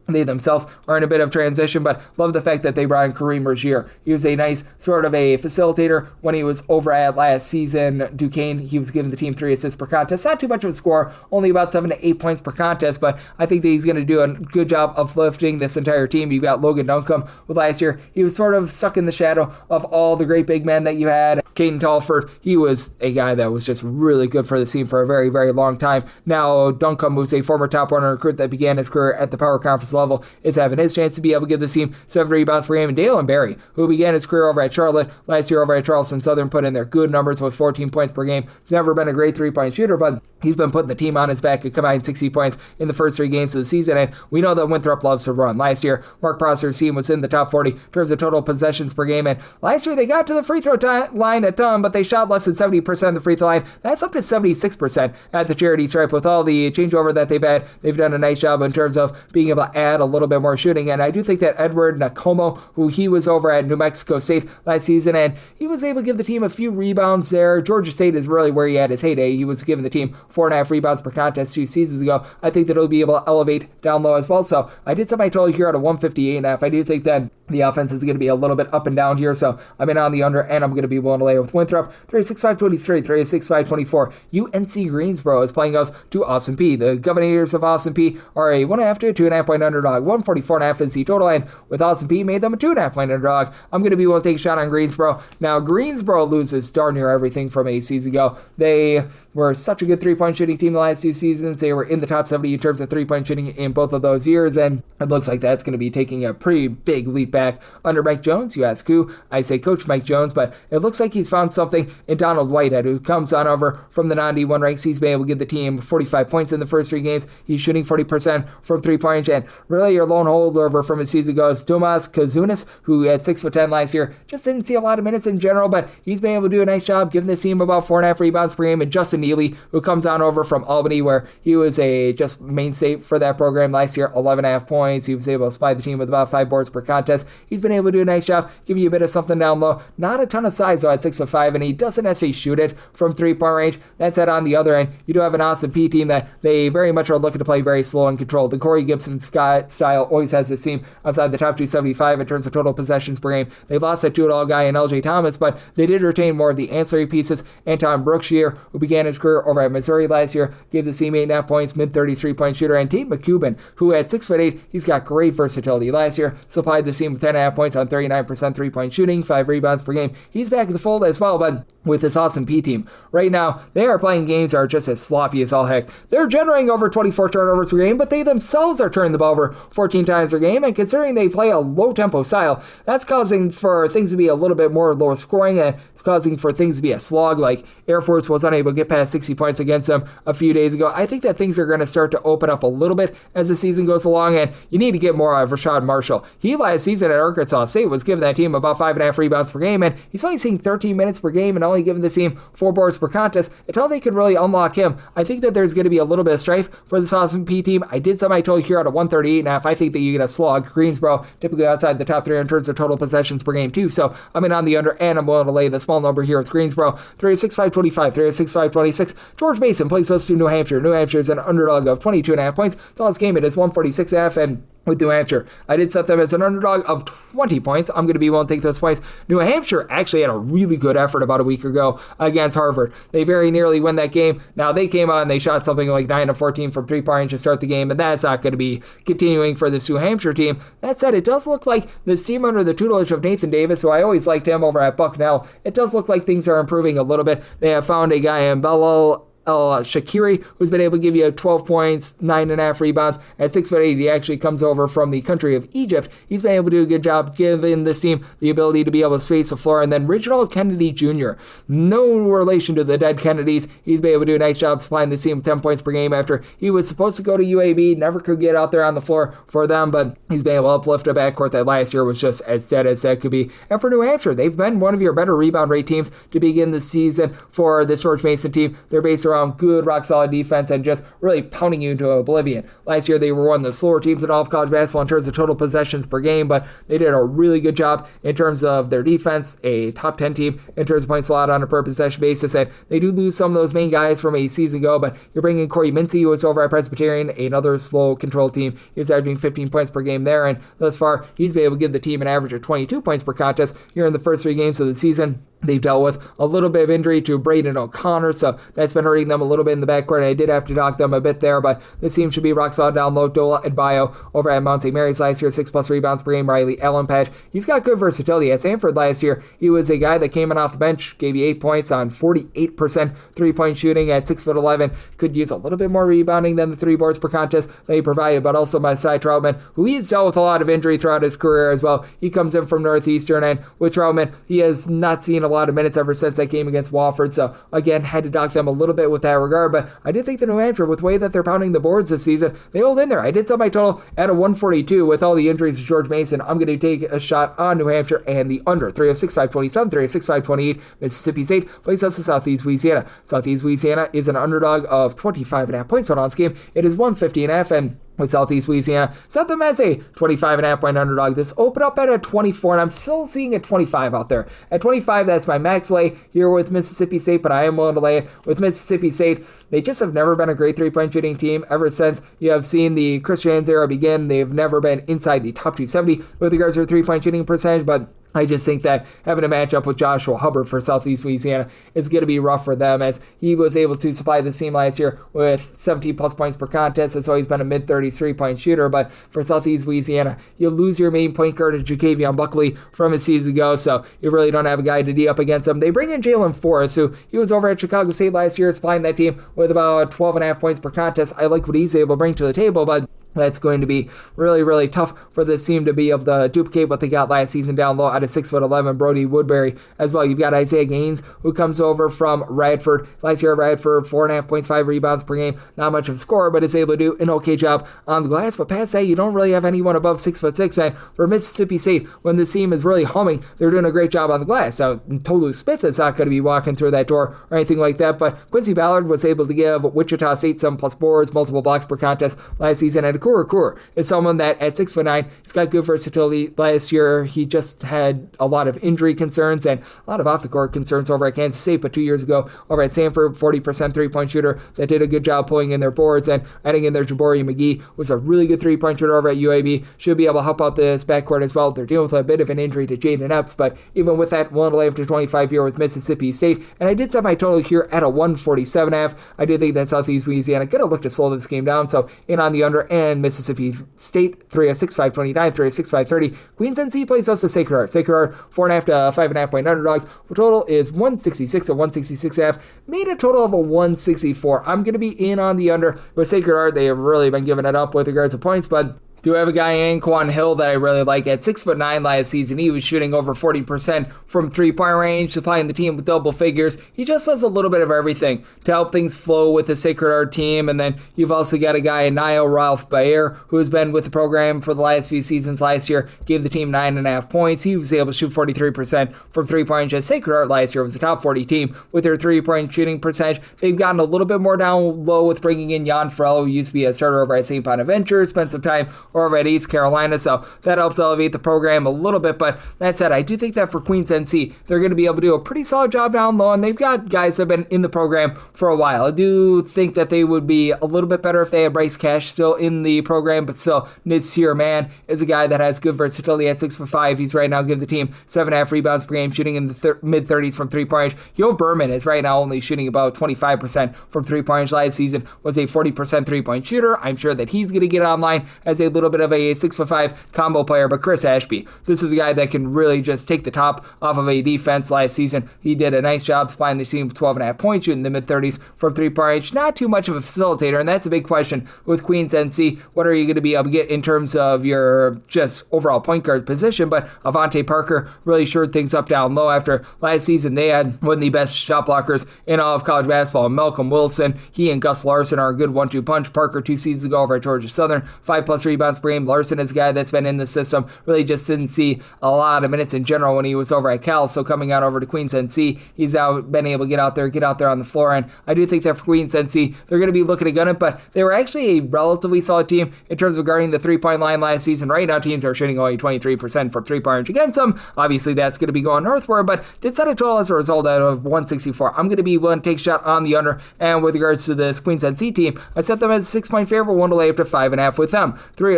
they themselves are in a bit of transition, but love the fact that they brought in Kareem Rozier. He was a nice sort of a facilitator when he was over at last season. Duquesne, he was giving the team 3 assists per contest. Not too much of a score, only about 7 to 8 points per contest, but I think that he's going to do a good job of lifting this entire team. You've got Logan Duncombe with last year. He was sort of stuck in the shadow of all the great big men that you had. Caden Talford, he was a guy that was just really good for the team for a very long time. Now, Duncombe was a former top 100 recruit that began his career at the Power Conference this level is having his chance to be able to give the team 7 rebounds per game. And Dalen Berry, who began his career over at Charlotte, last year over at Charleston Southern, put in their good numbers with 14 points per game. He's never been a great 3-point shooter, but he's been putting the team on his back, a combined 60 points in the first 3 games of the season, and we know that Winthrop loves to run. Last year, Mark Prosser's team was in the top 40 in terms of total possessions per game, and last year they got to the free throw line a ton, but they shot less than 70% of the free throw line. That's up to 76% at the charity stripe. With all the changeover that they've had, they've done a nice job in terms of being able to add a little bit more shooting, and I do think that Edward Nakomo, who he was over at New Mexico State last season, and he was able to give the team a few rebounds there. Georgia State is really where he had his heyday. He was giving the team 4.5 rebounds per contest 2 seasons ago. I think that he'll be able to elevate down low as well. So I did set my total here at a 158.5. I do think that the offense is going to be a little bit up and down here, so I'm in on the under, and I'm going to be willing to lay with Winthrop. 36-5-23, 36-5-24. UNC Greensboro is playing us to Austin Peay. The Governors of Austin Peay are a 1.5 to 2.5 point underdog. 144.5 is the total, and with Austin Peay made them a 2.5 point underdog. I'm going to be willing to take a shot on Greensboro. Now, Greensboro loses darn near everything from a season ago. They were such a good 3-point shooting team the last 2 seasons. They were in the top 70 in terms of 3-point shooting in both of those years, and it looks like that's going to be taking a pretty big leap back under Mike Jones. You ask who? I say Coach Mike Jones, but it looks like he's found something in Donald Whitehead, who comes on over from the non-D1 ranks. He's been able to give the team 45 points in the first 3 games. He's shooting 40% from 3-point, and really your lone holdover from a season ago is Tomas Kazunas, who at 6'10" last year just didn't see a lot of minutes in general, but he's been able to do a nice job giving the team about 4.5 rebounds per game. And Justin Neely, who comes on over from Albany, where he was a just mainstay for that program last year, 11.5 points. He was able to supply the team with about 5 boards per contest. He's been able to do a nice job, giving you a bit of something down low. Not a ton of size though at 6'5", and he doesn't necessarily shoot it from 3-point range. That said, on the other end, you do have an Austin Peay team that they very much are looking to play very slow and controlled. The Corey Gibson style always has this team outside the top 275 in terms of total possessions per game. They lost that do-it-all guy in LJ Thomas, but they did retain more of the ancillary pieces. Anton Brookshire, who began his career over at Missouri last year, gave the team 8.5 points, mid-30s 3-point shooter, and Tate McCubbin, who at 6'8", he's got great versatility. Last year, supplied the team with 10.5 points on 39% 3-point shooting, 5 rebounds per game. He's back in the fold as well, but with this Austin Peay team, right now, they are playing games that are just as sloppy as all heck. They're generating over 24 turnovers per game, but they themselves are turning the ball over 14 times per game, and considering they play a low-tempo style, that's causing for things to be a little bit more low scoring, and it's causing for things to be a slog. Like Air Force was unable to get past 60 points against them a few days ago. I think that things are going to start to open up a little bit as the season goes along, and you need to get more out of Rashad Marshall. He last season at Arkansas State was giving that team about 5.5 rebounds per game, and he's only seeing 13 minutes per game and only giving the team 4 boards per contest. Until they could really unlock him, I think that there's going to be a little bit of strife for this Austin Peay team. I did set my total here at a 138.5. I think that you get a slog. Greensboro typically outside the top 3 in terms of total possessions per game too, so I'm in on the under, and I'm willing to lay the small number here with Greensboro. 36-5-25, 36-5-26. George Mason plays us to New Hampshire. New Hampshire is an underdog of 22.5 points. So this game it is 146.5, and with New Hampshire, I did set them as an underdog of 20 points. I'm going to be willing to take those points. New Hampshire actually had a really good effort about a week ago against Harvard. They very nearly won that game. Now, they came out and they shot something like 9 of 14 from 3-point range to start the game, and that's not going to be continuing for this New Hampshire team. That said, it does look like this team under the tutelage of Nathan Davis, who I always liked him over at Bucknell, it does look like things are improving a little bit. They have found a guy in Bello Shakiri, who's been able to give you 12 points, 9.5 rebounds. At 6'8", he actually comes over from the country of Egypt. He's been able to do a good job giving this team the ability to be able to space the floor. And then Reginald Kennedy Jr., no relation to the dead Kennedys. He's been able to do a nice job supplying the team with 10 points per game after he was supposed to go to UAB, never could get out there on the floor for them, but he's been able to uplift a backcourt that last year was just as dead as that could be. And for New Hampshire, they've been one of your better rebound rate teams to begin the season for this George Mason team. They're based around good, rock-solid defense and just really pounding you into oblivion. Last year, they were one of the slower teams in all of college basketball in terms of total possessions per game, but they did a really good job in terms of their defense, a top 10 team in terms of points allowed on a per possession basis, and they do lose some of those main guys from a season ago, but you're bringing Corey Mincy, who was over at Presbyterian, another slow, controlled team. He was averaging 15 points per game there, and thus far, he's been able to give the team an average of 22 points per contest here in the first 3 games of the season. They've dealt with a little bit of injury to Braden O'Connor, so that's been hurting them a little bit in the backcourt. I did have to knock them a bit there, but this team should be rock solid down low. Dola Adebayo over at Mount St. Mary's last year, 6+ rebounds per game. Riley Allenpatch, he's got good versatility. At Stanford last year, he was a guy that came in off the bench, gave you 8 points on 48% three-point shooting at 6'11". Could use a little bit more rebounding than the 3 boards per contest that he provided, but also Masai Troutman, who he's dealt with a lot of injury throughout his career as well. He comes in from Northeastern, and with Troutman, he has not seen a lot of minutes ever since that game against Wofford, so again, had to dock them a little bit with that regard, but I did think that New Hampshire, with the way that they're pounding the boards this season, they hold in there. I did set my total at a 142 with all the injuries to George Mason. I'm going to take a shot on New Hampshire and the under. 306-527, 306-528. Mississippi State plays us to Southeast Louisiana. Southeast Louisiana is an underdog of 25.5 points on this game. It is 150.5, and with Southeast Louisiana, set them as a 25.5 point underdog. This opened up at a 24, and I'm still seeing a 25 out there. At 25, that's my max lay here with Mississippi State, but I am willing to lay it with Mississippi State. They just have never been a great three-point shooting team ever since you have seen the Chris Jans era begin. They've never been inside the top 270 with regards to their three-point shooting percentage, but I just think that having a matchup with Joshua Hubbard for Southeast Louisiana is going to be rough for them, as he was able to supply the team last year with 17+ points per contest. It's always been a mid-30s three-point shooter, but for Southeast Louisiana, you lose your main point guard, Jacavion Buckley, from a season ago, so you really don't have a guy to D up against him. They bring in Jalen Forrest, who he was over at Chicago State last year, supplying that team with about 12.5 points per contest. I like what he's able to bring to the table, but that's going to be really, really tough for this team to be able to duplicate what they got last season down low out of 6'11", Brody Woodbury as well. You've got Isaiah Gaines, who comes over from Radford. Last year at Radford, 4.5 points, 5 rebounds per game. Not much of a score, but is able to do an okay job on the glass. But past that, you don't really have anyone above 6'6". And for Mississippi State, when this team is really humming, they're doing a great job on the glass. Now, Tolu Smith is not going to be walking through that door or anything like that, but Quincy Ballard was able to give Wichita State 7+ boards, multiple blocks per contest last season, and Kur is someone that at 6'9", he's got good versatility. Last year, he just had a lot of injury concerns and a lot of off-the-court concerns over at Kansas State, but 2 years ago over at Stanford, 40% three-point shooter that did a good job pulling in their boards, and adding in their Jabari McGee was a really good three-point shooter over at UAB. Should be able to help out this backcourt as well. They're dealing with a bit of an injury to Jaden Epps, but even with that, 111-25 here with Mississippi State, and I did set my total here at a 147.5. I do think that Southeast Louisiana going to look to slow this game down, so in on the under, and Mississippi State 306-529, 306-530. Queens NC plays us to Sacred Heart. Sacred Heart 4.5 to 5.5 point underdogs. The total is 166 to 166.5. Made a total of a 164. I'm going to be in on the under with Sacred Heart. They have really been giving it up with regards to points, but do have a guy in Quan Hill that I really like. At 6'9" last season, he was shooting over 40% from three-point range, supplying the team with double figures. He just does a little bit of everything to help things flow with the Sacred Heart team. And then you've also got a guy in Niall Ralph Baer, who has been with the program for the last few seasons. Last year, gave the team 9.5 points. He was able to shoot 43% from three-point range. Sacred Heart last year was a top 40 team with their three-point shooting percentage. They've gotten a little bit more down low with bringing in Jan Farrell, who used to be a starter over at St. Bonaventure, spent some time over at East Carolina, so that helps elevate the program a little bit. But that said, I do think that for Queens NC, they're going to be able to do a pretty solid job down low, and they've got guys that have been in the program for a while. I do think that they would be a little bit better if they had Bryce Cash still in the program, but still, Nidsir Man is a guy that has good versatility at 6'5". He's right now giving the team 7.5 rebounds per game, shooting in the mid-30s from three-point range. Yov Berman is right now only shooting about 25% from three-point range. Last season was a 40% three-point shooter. I'm sure that he's going to get online as a little bit of a 6'5" combo player, but Chris Ashby, this is a guy that can really just take the top off of a defense. Last season, he did a nice job supplying the team with 12.5 points, shooting in the mid-30s from three-point range. Not too much of a facilitator, and that's a big question with Queens NC. What are you going to be able to get in terms of your just overall point guard position? But Avante Parker really shored things up down low after last season. They had one of the best shot blockers in all of college basketball, Malcolm Wilson. He and Gus Larson are a good 1-2 punch. Parker 2 seasons ago over at Georgia Southern, 5+ rebounds per game. Larson is a guy that's been in the system, really just didn't see a lot of minutes in general when he was over at Cal, so coming out over to Queens NC, he's now been able to get out there on the floor, and I do think that for Queens NC, they're going to be looking to gun it, but they were actually a relatively solid team in terms of guarding the three-point line last season. Right now, teams are shooting only 23% from three-point range against them. Obviously, that's going to be going northward, but did set a total as a result out of 164. I'm going to be willing to take a shot on the under, and with regards to this Queens NC team, I set them as a 6-point favorite, one to lay up to 5.5 with them.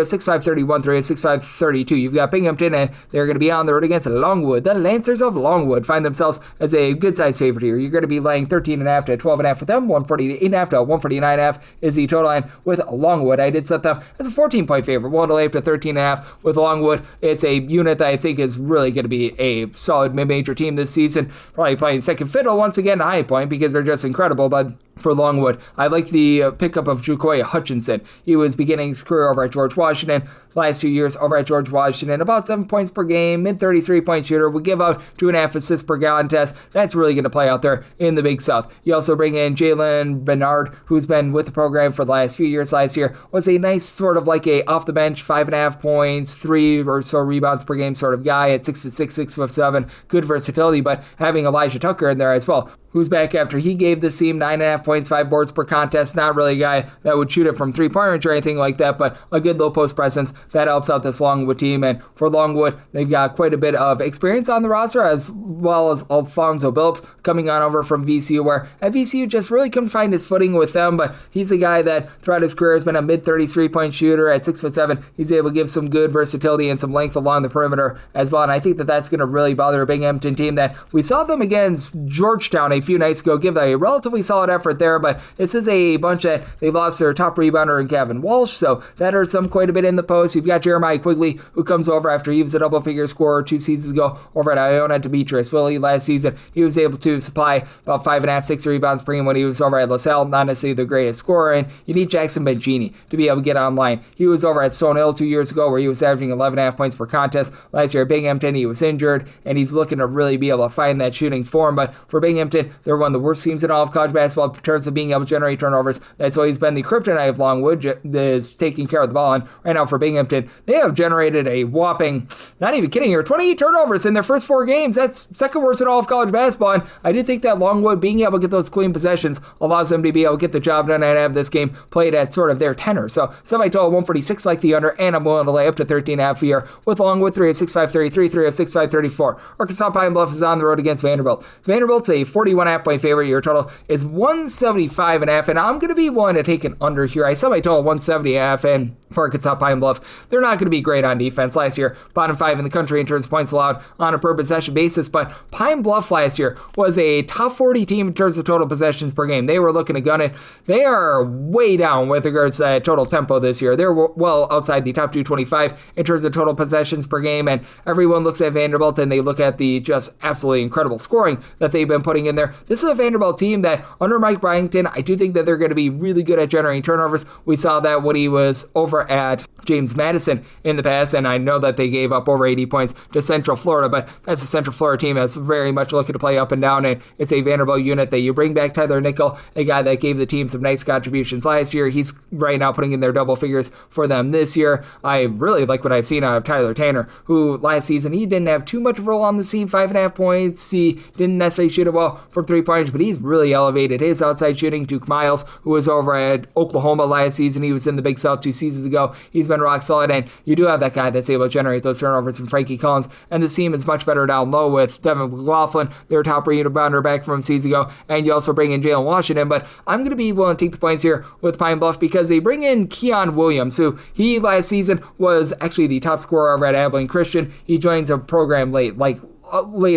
306-531, 306-532. You've got Binghamton, and they're going to be on the road against Longwood. The Lancers of Longwood find themselves as a good-sized favorite here. You're going to be laying 13.5 to 12.5 with them. 148.5 to 149.5 is the total line with Longwood. I did set them as a 14-point favorite. Willing to lay up to 13.5 with Longwood. It's a unit that I think is really going to be a solid mid-major team this season. Probably playing second fiddle once again to High Point because they're just incredible, but for Longwood, I like the pickup of Jukoya Hutchinson. He was beginning his career over at George Washington. Last 2 years over at George Washington, about 7 points per game, mid-33-point shooter, would give out 2.5 assists per contest. That's really going to play out there in the Big South. You also bring in Jalen Bernard, who's been with the program for the last few years. Last year was a nice sort of like a off-the-bench, 5.5 points, 3 or so rebounds per game sort of guy at 6'6", 6'7", good versatility, but having Elijah Tucker in there as well, who's back after he gave this team 9.5 points, 5 boards per contest. Not really a guy that would shoot it from three-point range or anything like that, but a good low-post presence that helps out this Longwood team. And for Longwood, they've got quite a bit of experience on the roster, as well as Alfonso Billups coming on over from VCU, where at VCU just really couldn't find his footing with them, but he's a guy that throughout his career has been a mid-33-point shooter at 6'7". He's able to give some good versatility and some length along the perimeter as well, and I think that that's going to really bother a Binghamton team that we saw them against Georgetown a few nights ago give a relatively solid effort there, but this is a bunch that they lost their top rebounder in Gavin Walsh, so that hurts them quite a bit in the post. You've got Jeremiah Quigley, who comes over after he was a double-figure scorer 2 seasons ago over at Iona. Demetrius Willie last season, he was able to supply about 5.5, 6 rebounds per game when he was over at LaSalle. Not necessarily the greatest scorer, and you need Jackson Bengini to be able to get online. He was over at Stony 2 years ago, where he was averaging 11.5 points per contest. Last year at Binghamton, he was injured, and he's looking to really be able to find that shooting form. But for Binghamton, they're one of the worst teams in all of college basketball in terms of being able to generate turnovers. That's always been the kryptonite of Longwood, is taking care of the ball. And right now for Binghamton, they have generated a whopping, not even kidding here, 28 turnovers in their first 4 games. That's second worst in all of college basketball. And I do think that Longwood being able to get those clean possessions allows them to be able to get the job done and have this game played at sort of their tenor. So semi-total 146 like the under, and I'm willing to lay up to 13.5 here with Longwood 306-533, 306-534. Arkansas Pine Bluff is on the road against Vanderbilt. Vanderbilt's a 41.5 point favorite. Your total is 175.5, and I'm going to be willing to take an under here. I semi-total 170.5, and for Arkansas Pine Bluff, they're not going to be great on defense. Last year, bottom 5 in the country in terms of points allowed on a per possession basis, but Pine Bluff last year was a top 40 team in terms of total possessions per game. They were looking to gun it. They are way down with regards to total tempo this year. They're well outside the top 225 in terms of total possessions per game, and everyone looks at Vanderbilt and they look at the just absolutely incredible scoring that they've been putting in there. This is a Vanderbilt team that under Mike Byington, I do think that they're going to be really good at generating turnovers. We saw that when he was over at James Madison in the past, and I know that they gave up over 80 points to Central Florida, but that's a Central Florida team that's very much looking to play up and down, and it's a Vanderbilt unit that you bring back Tyler Nickel, a guy that gave the team some nice contributions last year. He's right now putting in their double figures for them this year. I really like what I've seen out of Tyler Tanner, who last season, he didn't have too much role on the scene, 5.5 points. He didn't necessarily shoot it well from 3-pointers, but he's really elevated his outside shooting. Duke Miles, who was over at Oklahoma last season, he was in the Big South 2 seasons ago. He's been rock solid, and you do have that guy that's able to generate those turnovers from Frankie Collins, and the team is much better down low with Devin McLaughlin, their top rebounder back from seasons ago, and you also bring in Jalen Washington. But I'm going to be willing to take the points here with Pine Bluff because they bring in Keon Williams, who he last season was actually the top scorer over at Abilene Christian. He joins a program late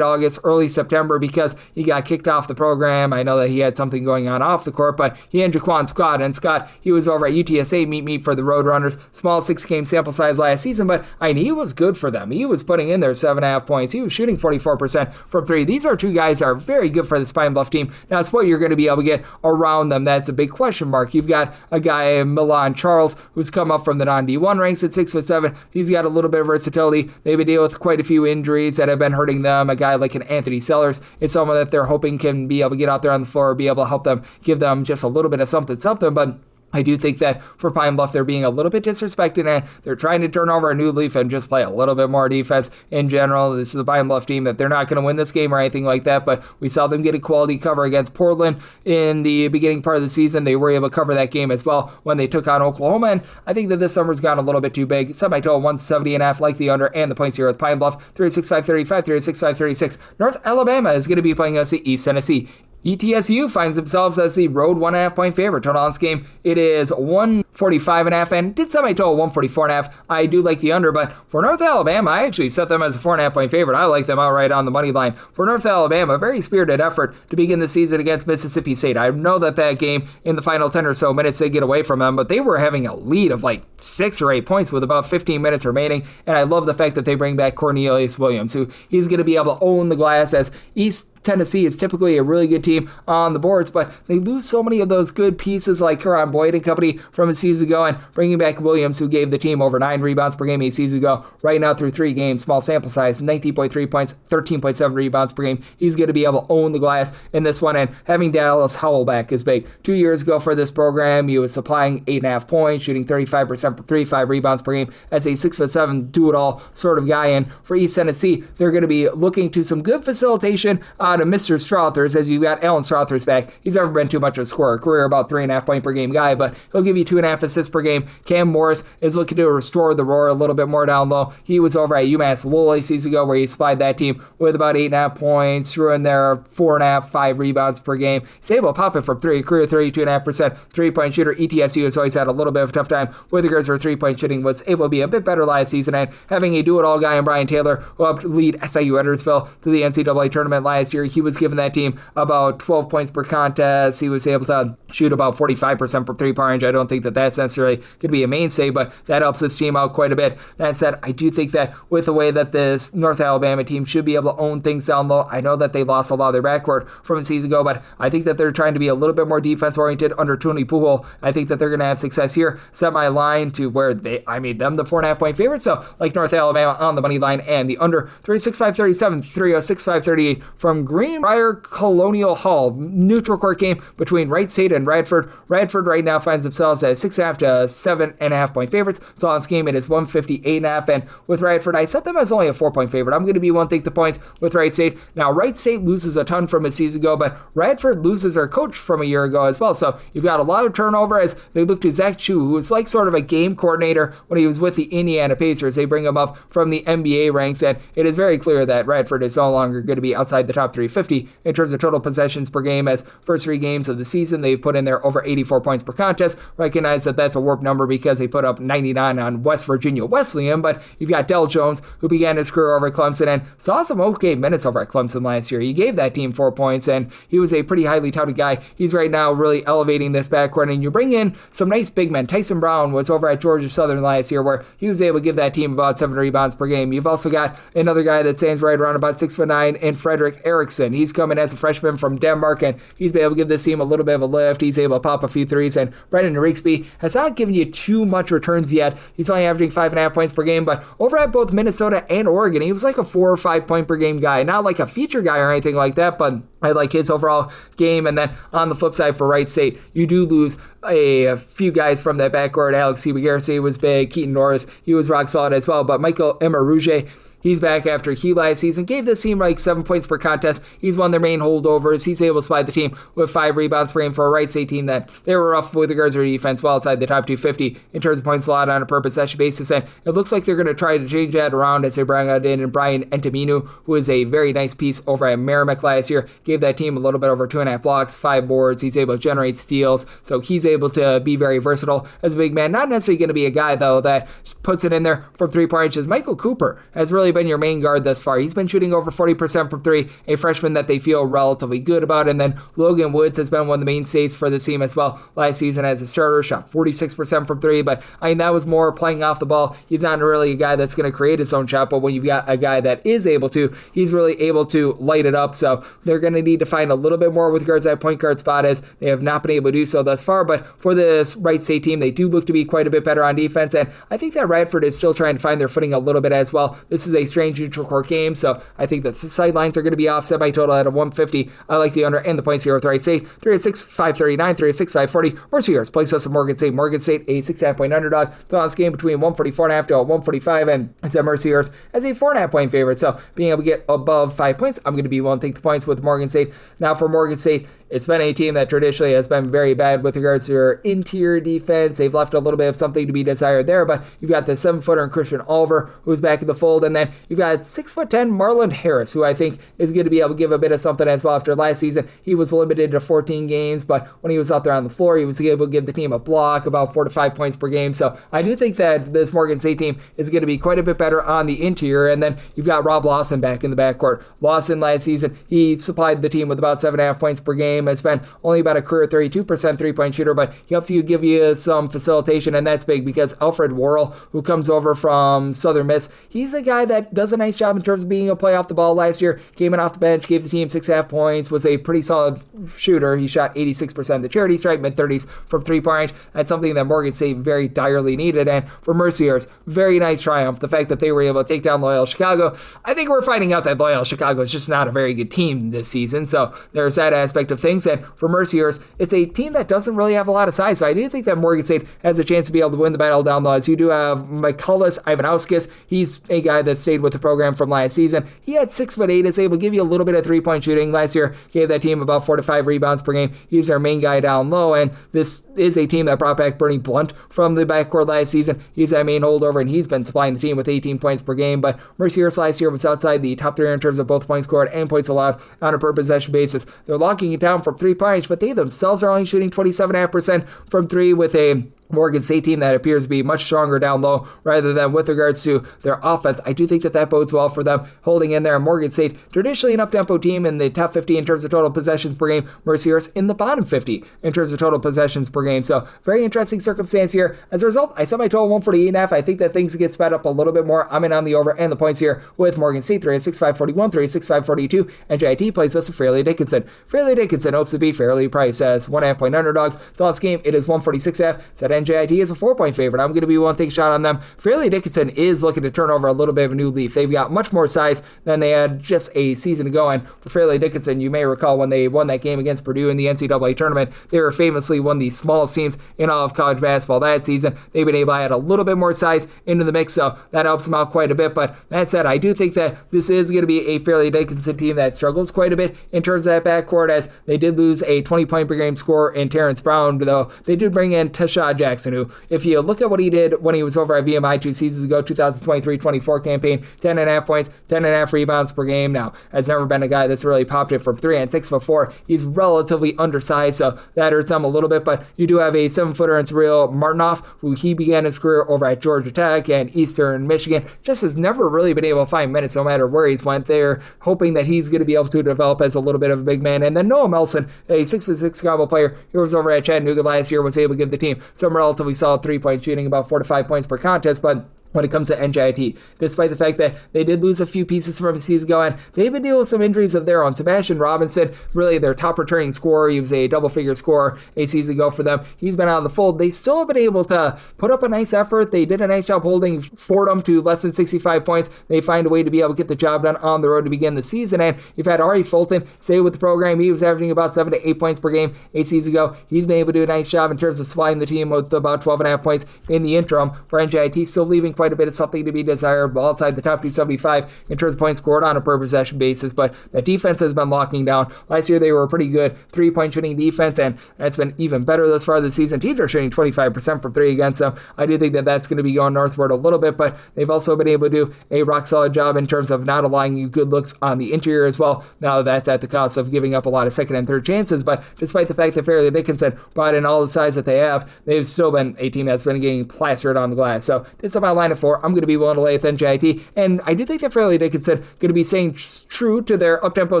August, early September, because he got kicked off the program. I know that he had something going on off the court, but he and Jaquan Scott, and Scott, he was over at UTSA meet for the Roadrunners. Small 6-game sample size last season, but he was good for them. He was putting in their 7.5 points. He was shooting 44% from 3. These are 2 guys that are very good for this Pine Bluff team. Now, it's what you're going to be able to get around them. That's a big question mark. You've got a guy, Milan Charles, who's come up from the non-D1 ranks at 6'7". He's got a little bit of versatility. They've been dealing with quite a few injuries that have been hurting them. A guy like an Anthony Sellers is someone that they're hoping can be able to get out there on the floor, be able to help them, give them just a little bit of something, but I do think that for Pine Bluff, they're being a little bit disrespected, and they're trying to turn over a new leaf and just play a little bit more defense in general. This is a Pine Bluff team that they're not going to win this game or anything like that, but we saw them get a quality cover against Portland in the beginning part of the season. They were able to cover that game as well when they took on Oklahoma, and I think that this number's gone a little bit too big. Semi-total 170.5 like the under, and the points here with Pine Bluff, 306-535, 306-536. North Alabama is going to be playing us at East Tennessee. ETSU finds themselves as the road 1.5 point favorite. Total on this game, it is 1 45.5 and did semi-total 144.5. I do like the under, but for North Alabama, I actually set them as a 4.5 point favorite. I like them outright on the money line. For North Alabama, a very spirited effort to begin the season against Mississippi State. I know that game in the final 10 or so minutes they get away from them, but they were having a lead of like 6 or 8 points with about 15 minutes remaining, and I love the fact that they bring back Cornelius Williams, who he's going to be able to own the glass, as East Tennessee is typically a really good team on the boards, but they lose so many of those good pieces like Karan Boyd and company from a season ago, and bringing back Williams, who gave the team over 9 rebounds per game a season ago, right now through 3 games, small sample size, 19.3 points, 13.7 rebounds per game. He's going to be able to own the glass in this one, and having Dallas Howell back is big. 2 years ago for this program, he was supplying 8.5 points, shooting 35% for 3, 5 rebounds per game as a 6'7" do-it-all sort of guy, and for East Tennessee, they're going to be looking to some good facilitation out of Mr. Strothers, as you've got Alan Strothers back. He's never been too much of a scorer, career about 3.5 point per game guy, but he'll give you 2.5 assists per game. Cam Morris is looking to restore the roar a little bit more down low. He was over at UMass Lowell a season ago, where he supplied that team with about 8.5 points, threw in there 4.5, 5 rebounds per game. He's able to pop it from 3, career 32.5% 3-point shooter. ETSU has always had a little bit of a tough time with regards to 3-point shooting, was able to be a bit better last season, and having a do-it-all guy in Brian Taylor, who helped lead SIU Edwardsville to the NCAA tournament last year. He was giving that team about 12 points per contest. He was able to shoot about 45% from 3-point range. I don't think that that's necessarily going to be a mainstay, but that helps this team out quite a bit. That said, I do think that with the way that this North Alabama team should be able to own things down low, I know that they lost a lot of their backcourt from a season ago, but I think that they're trying to be a little bit more defense-oriented under Tony Pujols. I think that they're going to have success here. Set my line to where I made them the 4.5 point favorite, so like North Alabama on the money line and the under. 306-537, 306-538 from Greenbrier Colonial Hall. Neutral court game between Wright State and Radford. Radford right now finds themselves at 6.5 to 7.5 point favorites. So on this game, it is 158.5, and with Radford, I set them as only a 4-point favorite. I'm going to be one take the points with Wright State. Now, Wright State loses a ton from a season ago, but Radford loses their coach from a year ago as well. So you've got a lot of turnover as they look to Zach Chu, who was like sort of a game coordinator when he was with the Indiana Pacers. They bring him up from the NBA ranks, and it is very clear that Radford is no longer going to be outside the top 350 in terms of total possessions per game, as first 3 games of the season, they've put in there over 84 points per contest. Recognize that that's a warped number because they put up 99 on West Virginia Wesleyan, but you've got Del Jones, who began his career over at Clemson and saw some okay minutes over at Clemson last year. He gave that team 4 points, and he was a pretty highly touted guy. He's right now really elevating this backcourt, and you bring in some nice big men. Tyson Brown was over at Georgia Southern last year, where he was able to give that team about 7 rebounds per game. You've also got another guy that stands right around about 6'9" in Frederick Erickson. He's coming as a freshman from Denmark, and he's been able to give this team a little bit of a lift. He's able to pop a few threes, and Brendan Rigsby has not given you too much returns yet. He's only averaging 5.5 points per game, but over at both Minnesota and Oregon, he was like a 4 or 5 point per game guy. Not like a feature guy or anything like that, but I like his overall game. And then on the flip side for Wright State, you do lose a few guys from that backcourt. Alex Garcia was big. Keaton Norris, he was rock solid as well. But Michael Emerouge, he's back after he last season gave this team like 7 points per contest. He's one of their main holdovers. He's able to supply the team with 5 rebounds per game for a Wright State team that they were rough with regards to their defense, well outside the top 250 in terms of points allowed on a per possession basis. And it looks like they're going to try to change that around as they bring out in Brian Entaminu, who is a very nice piece over at Merrimack last year. Gave that team a little bit over 2.5 blocks, 5 boards. He's able to generate steals, so he's able to be very versatile as a big man. Not necessarily going to be a guy, though, that puts it in there from 3-point ranges. Michael Cooper has really been your main guard thus far. He's been shooting over 40% from 3, a freshman that they feel relatively good about. And then Logan Woods has been one of the mainstays for the team as well. Last season as a starter, shot 46% from 3, but I mean, that was more playing off the ball. He's not really a guy that's going to create his own shot, but when you've got a guy that is able to, he's really able to light it up. So they're going to need to find a little bit more with regards to that point guard spot, as they have not been able to do so thus far. But for this Wright State team, they do look to be quite a bit better on defense, and I think that Radford is still trying to find their footing a little bit as well. This is a strange neutral court game, so I think that the sidelines are going to be offset by total at a 150. I like the under and the points here with Wright State. 306-539, 306-540. Mercyhurst plays us at Morgan State. Morgan State, a 6.5 point underdog. So on this game between 144.5 to 145, and it's at Mercyhurst as a 4.5 point favorite. So being able to get above 5 points, I'm going to be willing to take the points with Morgan Morgan State. Now for Morgan State, it's been a team that traditionally has been very bad with regards to their interior defense. They've left a little bit of something to be desired there, but you've got the 7-footer in Christian Oliver, who's back in the fold, and then you've got 6'10" Marlon Harris, who I think is going to be able to give a bit of something as well. After last season, he was limited to 14 games, but when he was out there on the floor, he was able to give the team a block, about 4 to 5 points per game. So I do think that this Morgan State team is going to be quite a bit better on the interior, and then you've got Rob Lawson back in the backcourt. Lawson last season, he supplied the team with about 7.5 points per game. It's been only about a career 32% three-point shooter, but he helps you give you some facilitation, and that's big because Alfred Worrell, who comes over from Southern Miss, he's a guy that does a nice job in terms of being able to play off the ball. Last year, came in off the bench, gave the team 6.5 points, was a pretty solid shooter. He shot 86% to charity stripe, mid-30s from three-point range. That's something that Morgan State very direly needed, and for Mercier's, very nice triumph. The fact that they were able to take down Loyola Chicago. I think we're finding out that Loyola Chicago is just not a very good team this season, so there's that aspect of things, and for Mercier's, it's a team that doesn't really have a lot of size, so I do think that Morgan State has a chance to be able to win the battle down low. As you do have Michaelis Ivanauskas, he's a guy that stayed with the program from last season. He had 6'8", is able to give you a little bit of three-point shooting. Last year, gave that team about 4 to 5 rebounds per game. He's their main guy down low, and this is a team that brought back Bernie Blunt from the backcourt last season. He's that main holdover, and he's been supplying the team with 18 points per game, but Mercier's last year was outside the top 3 in terms of both points scored and points allowed on a per possession basis. They're locking it down from 3-point range, but they themselves are only shooting 27.5% from 3 with a Morgan State team that appears to be much stronger down low rather than with regards to their offense. I do think that bodes well for them holding in there. Morgan State, traditionally an up-tempo team in the top 50 in terms of total possessions per game. Mercier's in the bottom 50 in terms of total possessions per game. So very interesting circumstance here. As a result, I set my total 148.5. I think that things get sped up a little bit more. I'm in on the over and the points here with Morgan State 3 at 6.541, 3 at 6.542. NJIT plays us to Fairleigh Dickinson. Fairleigh Dickinson hopes to be fairly priced as 1.5 point underdogs. So this game, it is 146.5. Set NJIT is a 4-point favorite. I'm going to be willing to take a shot on them. Fairleigh Dickinson is looking to turn over a little bit of a new leaf. They've got much more size than they had just a season ago, and for Fairleigh Dickinson, you may recall when they won that game against Purdue in the NCAA tournament, they were famously one of the smallest teams in all of college basketball that season. They've been able to add a little bit more size into the mix, so that helps them out quite a bit, but that said, I do think that this is going to be a Fairleigh Dickinson team that struggles quite a bit in terms of that backcourt, as they did lose a 20-point per game scorer in Terrence Brown, though they did bring in Tashad Jackson, who, if you look at what he did when he was over at VMI 2 seasons ago, 2023-24 campaign, 10.5 points, 10.5 rebounds per game. Now, has never been a guy that's really popped it from 3 and 6'4". He's relatively undersized, so that hurts him a little bit, but you do have a 7-footer in Cyril Martinoff, who he began his career over at Georgia Tech and Eastern Michigan, just has never really been able to find minutes no matter where he's went there, hoping that he's going to be able to develop as a little bit of a big man. And then Noah Melson, a 6'6" combo player, he was over at Chattanooga last year, was able to give the team some relatively solid 3-point shooting, about 4 to 5 points per contest, but when it comes to NJIT, despite the fact that they did lose a few pieces from a season ago, and they've been dealing with some injuries of their own. Sebastian Robinson, really their top returning scorer, he was a double-figure scorer a season ago for them. He's been out of the fold. They still have been able to put up a nice effort. They did a nice job holding Fordham to less than 65 points. They find a way to be able to get the job done on the road to begin the season, and you've had Ari Fulton stay with the program. He was averaging about 7 to 8 points per game a season ago. He's been able to do a nice job in terms of supplying the team with about 12.5 points in the interim. For NJIT, still leaving quite a bit of something to be desired, well outside the top 275 in terms of points scored on a per possession basis, but the defense has been locking down. Last year they were a pretty good 3-point shooting defense, and that's been even better thus far this season. Teams are shooting 25% from 3 against them. I do think that that's going to be going northward a little bit, but they've also been able to do a rock solid job in terms of not allowing you good looks on the interior as well. Now that's at the cost of giving up a lot of second and third chances, but despite the fact that Fairleigh Dickinson brought in all the size that they have, they've still been a team that's been getting plastered on the glass. So it's about line of 4. I'm going to be willing to lay with NJIT, and I do think that Fairleigh Dickinson going to be staying true to their up-tempo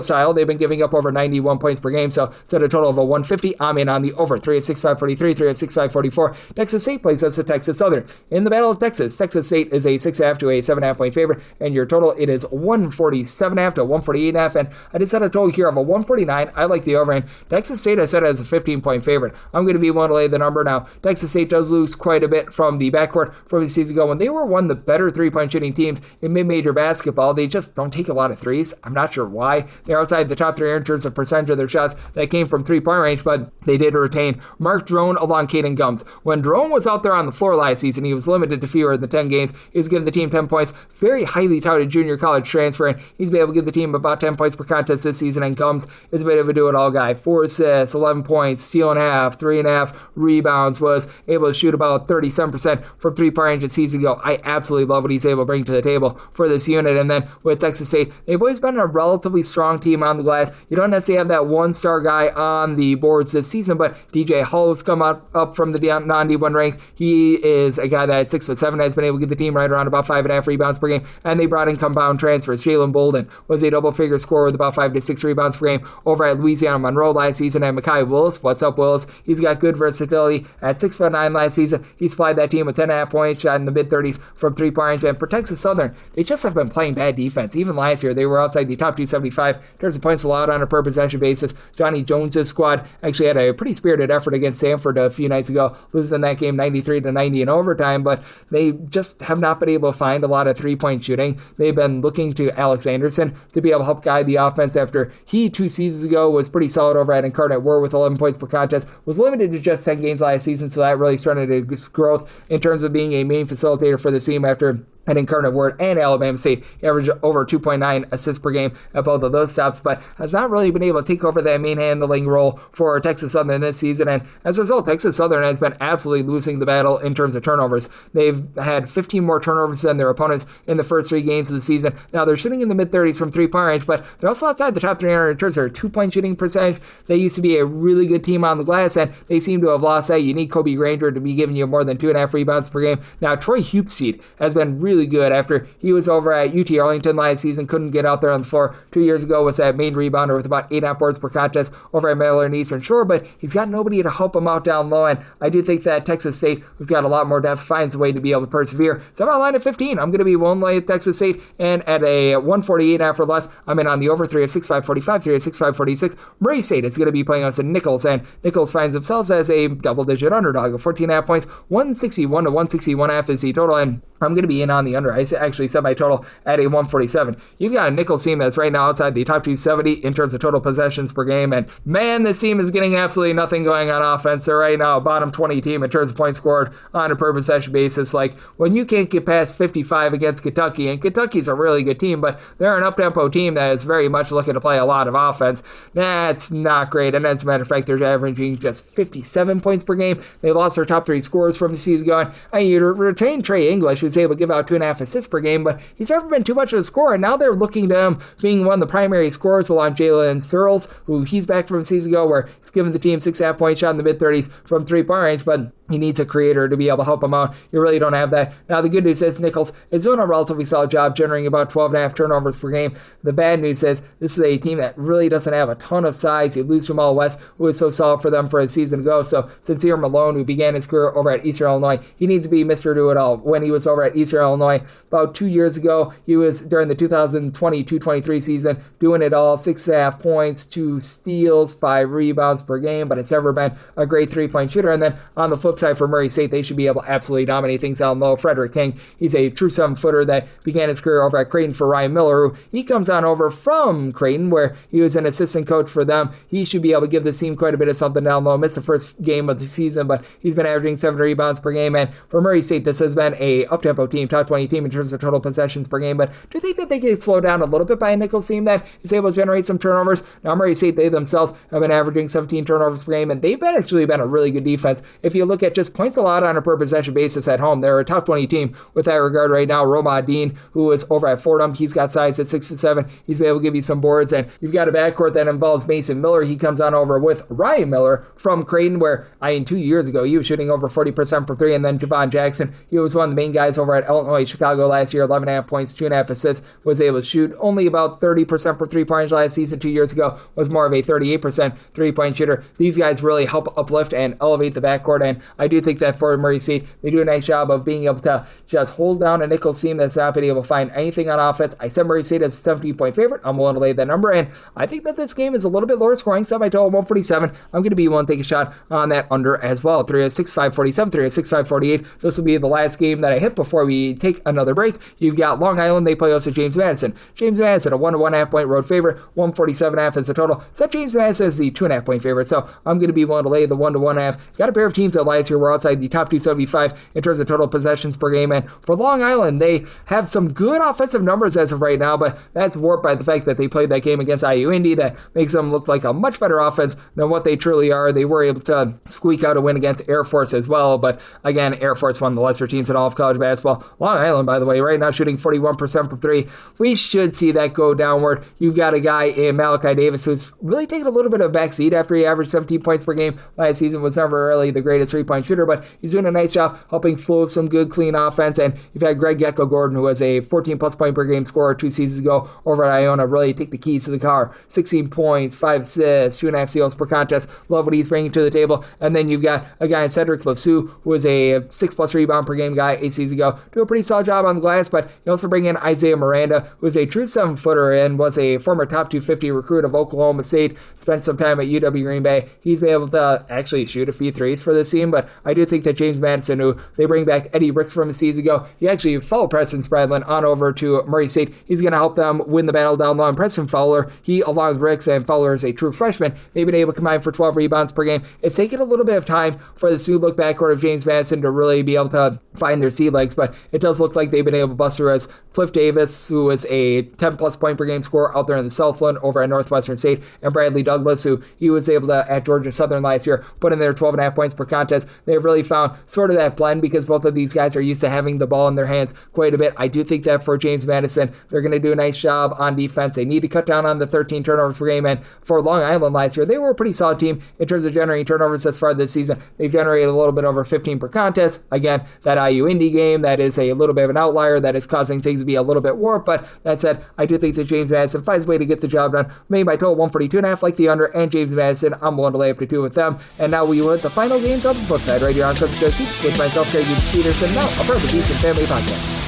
style. They've been giving up over 91 points per game, so set a total of a 150. I'm in on the over. 3 at 6.543, 3 at 6.544. Texas State plays us at Texas Southern. In the Battle of Texas, Texas State is a 6.5 to a 7.5 point favorite, and your total, it is 147.5 to 148.5, and I did set a total here of a 149. I like the over, and Texas State I set as a 15-point favorite. I'm going to be willing to lay the number now. Texas State does lose quite a bit from the backcourt from the season ago when they were were one of the better three-point shooting teams in mid-major basketball. They just don't take a lot of threes. I'm not sure why. They're outside the top 3 in terms of percentage of their shots that came from three-point range, but they did retain Mark Drone along Caden Gums. When Drone was out there on the floor last season, he was limited to fewer than 10 games. He was giving the team 10 points. Very highly touted junior college transfer, and he's been able to give the team about 10 points per contest this season, and Gums is a bit of a do-it-all guy. 4 assists, 11 points, steal and a half, 3.5 rebounds, was able to shoot about 37% from three-point range a season ago. I absolutely love what he's able to bring to the table for this unit. And then with Texas State, they've always been a relatively strong team on the glass. You don't necessarily have that one-star guy on the boards this season, but DJ Hull's come up from the non-D1 ranks. He is a guy that at 6'7" has been able to get the team right around about 5.5 rebounds per game, and they brought in compound transfers. Jalen Bolden was a double-figure scorer with about 5 to 6 rebounds per game over at Louisiana Monroe last season, and Mekhi Willis, what's up Willis? He's got good versatility. At 6'9" last season, he supplied that team with 10.5 points, shot in the mid-30s from three-point range, and for Texas Southern, they just have been playing bad defense. Even last year, they were outside the top 275 in terms of points allowed on a per-possession basis. Johnny Jones's squad actually had a pretty spirited effort against Samford a few nights ago, losing that game 93-90 in overtime, but they just have not been able to find a lot of three-point shooting. They've been looking to Alex Anderson to be able to help guide the offense after he 2 seasons ago was pretty solid over at Incarnate Word with 11 points per contest, was limited to just 10 games last season, so that really started his growth in terms of being a main facilitator for the team after at Incarnate Word and Alabama State. He averaged over 2.9 assists per game at both of those stops, but has not really been able to take over that main handling role for Texas Southern this season, and as a result, Texas Southern has been absolutely losing the battle in terms of turnovers. They've had 15 more turnovers than their opponents in the first 3 games of the season. Now, they're shooting in the mid-30s from three-point range, but they're also outside the top 300 in terms of their two-point shooting percentage. They used to be a really good team on the glass, and they seem to have lost that. You need Kobe Granger to be giving you more than 2.5 rebounds per game. Now, Troy Hupstead has been really good after he was over at UT Arlington last season, couldn't get out there on the floor 2 years ago, was that main rebounder with about 8.5 boards per contest over at Maryland Eastern Shore, but he's got nobody to help him out down low, and I do think that Texas State, who's got a lot more depth, finds a way to be able to persevere. So I'm on line at 15. I'm going to be one lay at Texas State, and at a 148 after less, I'm in on the over 3 of 6.545, 3 of 6.546. Murray State is going to be playing us in Nichols, and Nichols finds themselves as a double-digit underdog of 14.5 points, 161 to 161.5 is the total, and I'm going to be in on the under. I actually set my total at a 147. You've got a Nichols team that's right now outside the top 270 in terms of total possessions per game, and man, this team is getting absolutely nothing going on offense. They're right now a bottom 20 team in terms of points scored on a per possession basis. Like, when you can't get past 55 against Kentucky, and Kentucky's a really good team, but they're an up-tempo team that is very much looking to play a lot of offense, that's not great. And as a matter of fact, they're averaging just 57 points per game. They lost their top 3 scorers from the season going. You retain Trey English, who's able to give out 2.5 assists per game, but he's never been too much of a scorer, and now they're looking to him being one of the primary scorers along Jalen Searles, who he's back from a season ago where he's given the team 6.5 point shot in the mid-30s from three-point range, but he needs a creator to be able to help him out. You really don't have that. Now, the good news is Nichols is doing a relatively solid job generating about 12.5 turnovers per game. The bad news is this is a team that really doesn't have a ton of size. You lose Jamal West, who was so solid for them for a season ago. So Sincere Malone, who began his career over at Eastern Illinois, he needs to be Mr. Do-It-All. When he was over at Eastern Illinois about 2 years ago, he was during the 2022-23 season doing it all, 6.5 points, 2 steals, 5 rebounds per game, but it's never been a great three-point shooter. And then on the flip side for Murray State, they should be able to absolutely dominate things down low. Frederick King, he's a true 7-footer that began his career over at Creighton for Ryan Miller, who he comes on over from Creighton, where he was an assistant coach for them. He should be able to give this team quite a bit of something down low. Missed the first game of the season, but he's been averaging 7 rebounds per game. And for Murray State, this has been a up-tempo team, top 20 team in terms of total possessions per game. But do you think that they get slowed down a little bit by a Nichols team that is able to generate some turnovers? Now, Murray State, they themselves have been averaging 17 turnovers per game, and they've actually been a really good defense. If you look at just points allowed on a per possession basis at home, they're a top 20 team with that regard right now. Roma Dean, who is over at Fordham, he's got size at 6'7". He's been able to give you some boards, and you've got a backcourt that involves Mason Miller. He comes on over with Ryan Miller from Creighton, where 2 years ago he was shooting over 40% from 3, and then Javon Jackson, he was one of the main guys over at Illinois Chicago last year, 11.5 points, 2.5 assists, was able to shoot only about 30% for three-point last season. 2 years ago was more of a 38% three-point shooter. These guys really help uplift and elevate the backcourt, and I do think that for Murray State, they do a nice job of being able to just hold down a Nichols team that's not been able to find anything on offense. I said Murray State as a 17-point favorite. I'm willing to lay that number, and I think that this game is a little bit lower scoring. Set my total 147. I'm going to be willing to take a shot on that under as well. 3 of 6, 547, 3 of 6, 548. This will be the last game that I hit before we take another break, you've got Long Island. They play host to James Madison. James Madison, a 1-1.5 point road favorite, 147.5 is the total. Set James Madison as the 2.5 point favorite, so I'm going to be willing to lay the 1-1.5. Got a pair of teams that lies here. We're outside the top 275 in terms of total possessions per game, and for Long Island, they have some good offensive numbers as of right now, but that's warped by the fact that they played that game against IU Indy that makes them look like a much better offense than what they truly are. They were able to squeak out a win against Air Force as well, but again, Air Force, one of the lesser teams in all of college basketball. Long Island, by the way, right now shooting 41% from three. We should see that go downward. You've got a guy in Malachi Davis who's really taken a little bit of a backseat after he averaged 17 points per game last season. Was never really the greatest three-point shooter, but he's doing a nice job helping flow some good, clean offense. And you've had Greg Gecko-Gordon, who was a 14-plus point per game scorer 2 seasons ago over at Iona, really take the keys to the car. 16 points, 5 assists, 2.5 steals per contest. Love what he's bringing to the table. And then you've got a guy in Cedric Lassou, who was a 6-plus rebound per game guy 8 seasons ago. Do a pretty solid job on the glass, but you also bring in Isaiah Miranda, who is a true 7-footer and was a former top 250 recruit of Oklahoma State, spent some time at UW Green Bay. He's been able to actually shoot a few threes for this team, but I do think that James Madison, who they bring back Eddie Ricks from a season ago, he actually followed Preston Spradlin on over to Murray State. He's going to help them win the battle down low. And Preston Fowler, he, along with Ricks, and Fowler is a true freshman, they've been able to combine for 12 rebounds per game. It's taken a little bit of time for this new look backcourt of James Madison to really be able to find their sea legs, but it does look like they've been able to bust through as Cliff Davis, who was a 10-plus point per game scorer out there in the Southland over at Northwestern State, and Bradley Douglas, who he was able to, at Georgia Southern last year, put in their 12.5 points per contest. They've really found sort of that blend because both of these guys are used to having the ball in their hands quite a bit. I do think that for James Madison, they're going to do a nice job on defense. They need to cut down on the 13 turnovers per game, and for Long Island last year, they were a pretty solid team in terms of generating turnovers thus far this season. They've generated a little bit over 15 per contest. Again, that IU Indy game, that is a little bit of an outlier that is causing things to be a little bit warped, but that said, I do think that James Madison finds a way to get the job done. Made by total 142.5, like the under, and James Madison, I'm willing to lay up to 2 with them. And now we will hit the final games on the flip side right here on Coast to Coast Seats with myself, Greg Peterson, now a part of the Decent Family Podcast.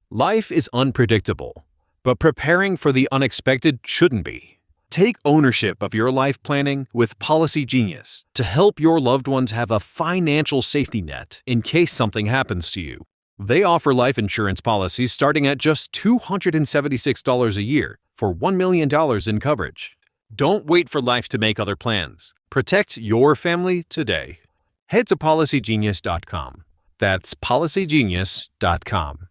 Life is unpredictable, but preparing for the unexpected shouldn't be. Take ownership of your life planning with Policy Genius to help your loved ones have a financial safety net in case something happens to you. They offer life insurance policies starting at just $276 a year for $1 million in coverage. Don't wait for life to make other plans. Protect your family today. Head to PolicyGenius.com. That's PolicyGenius.com.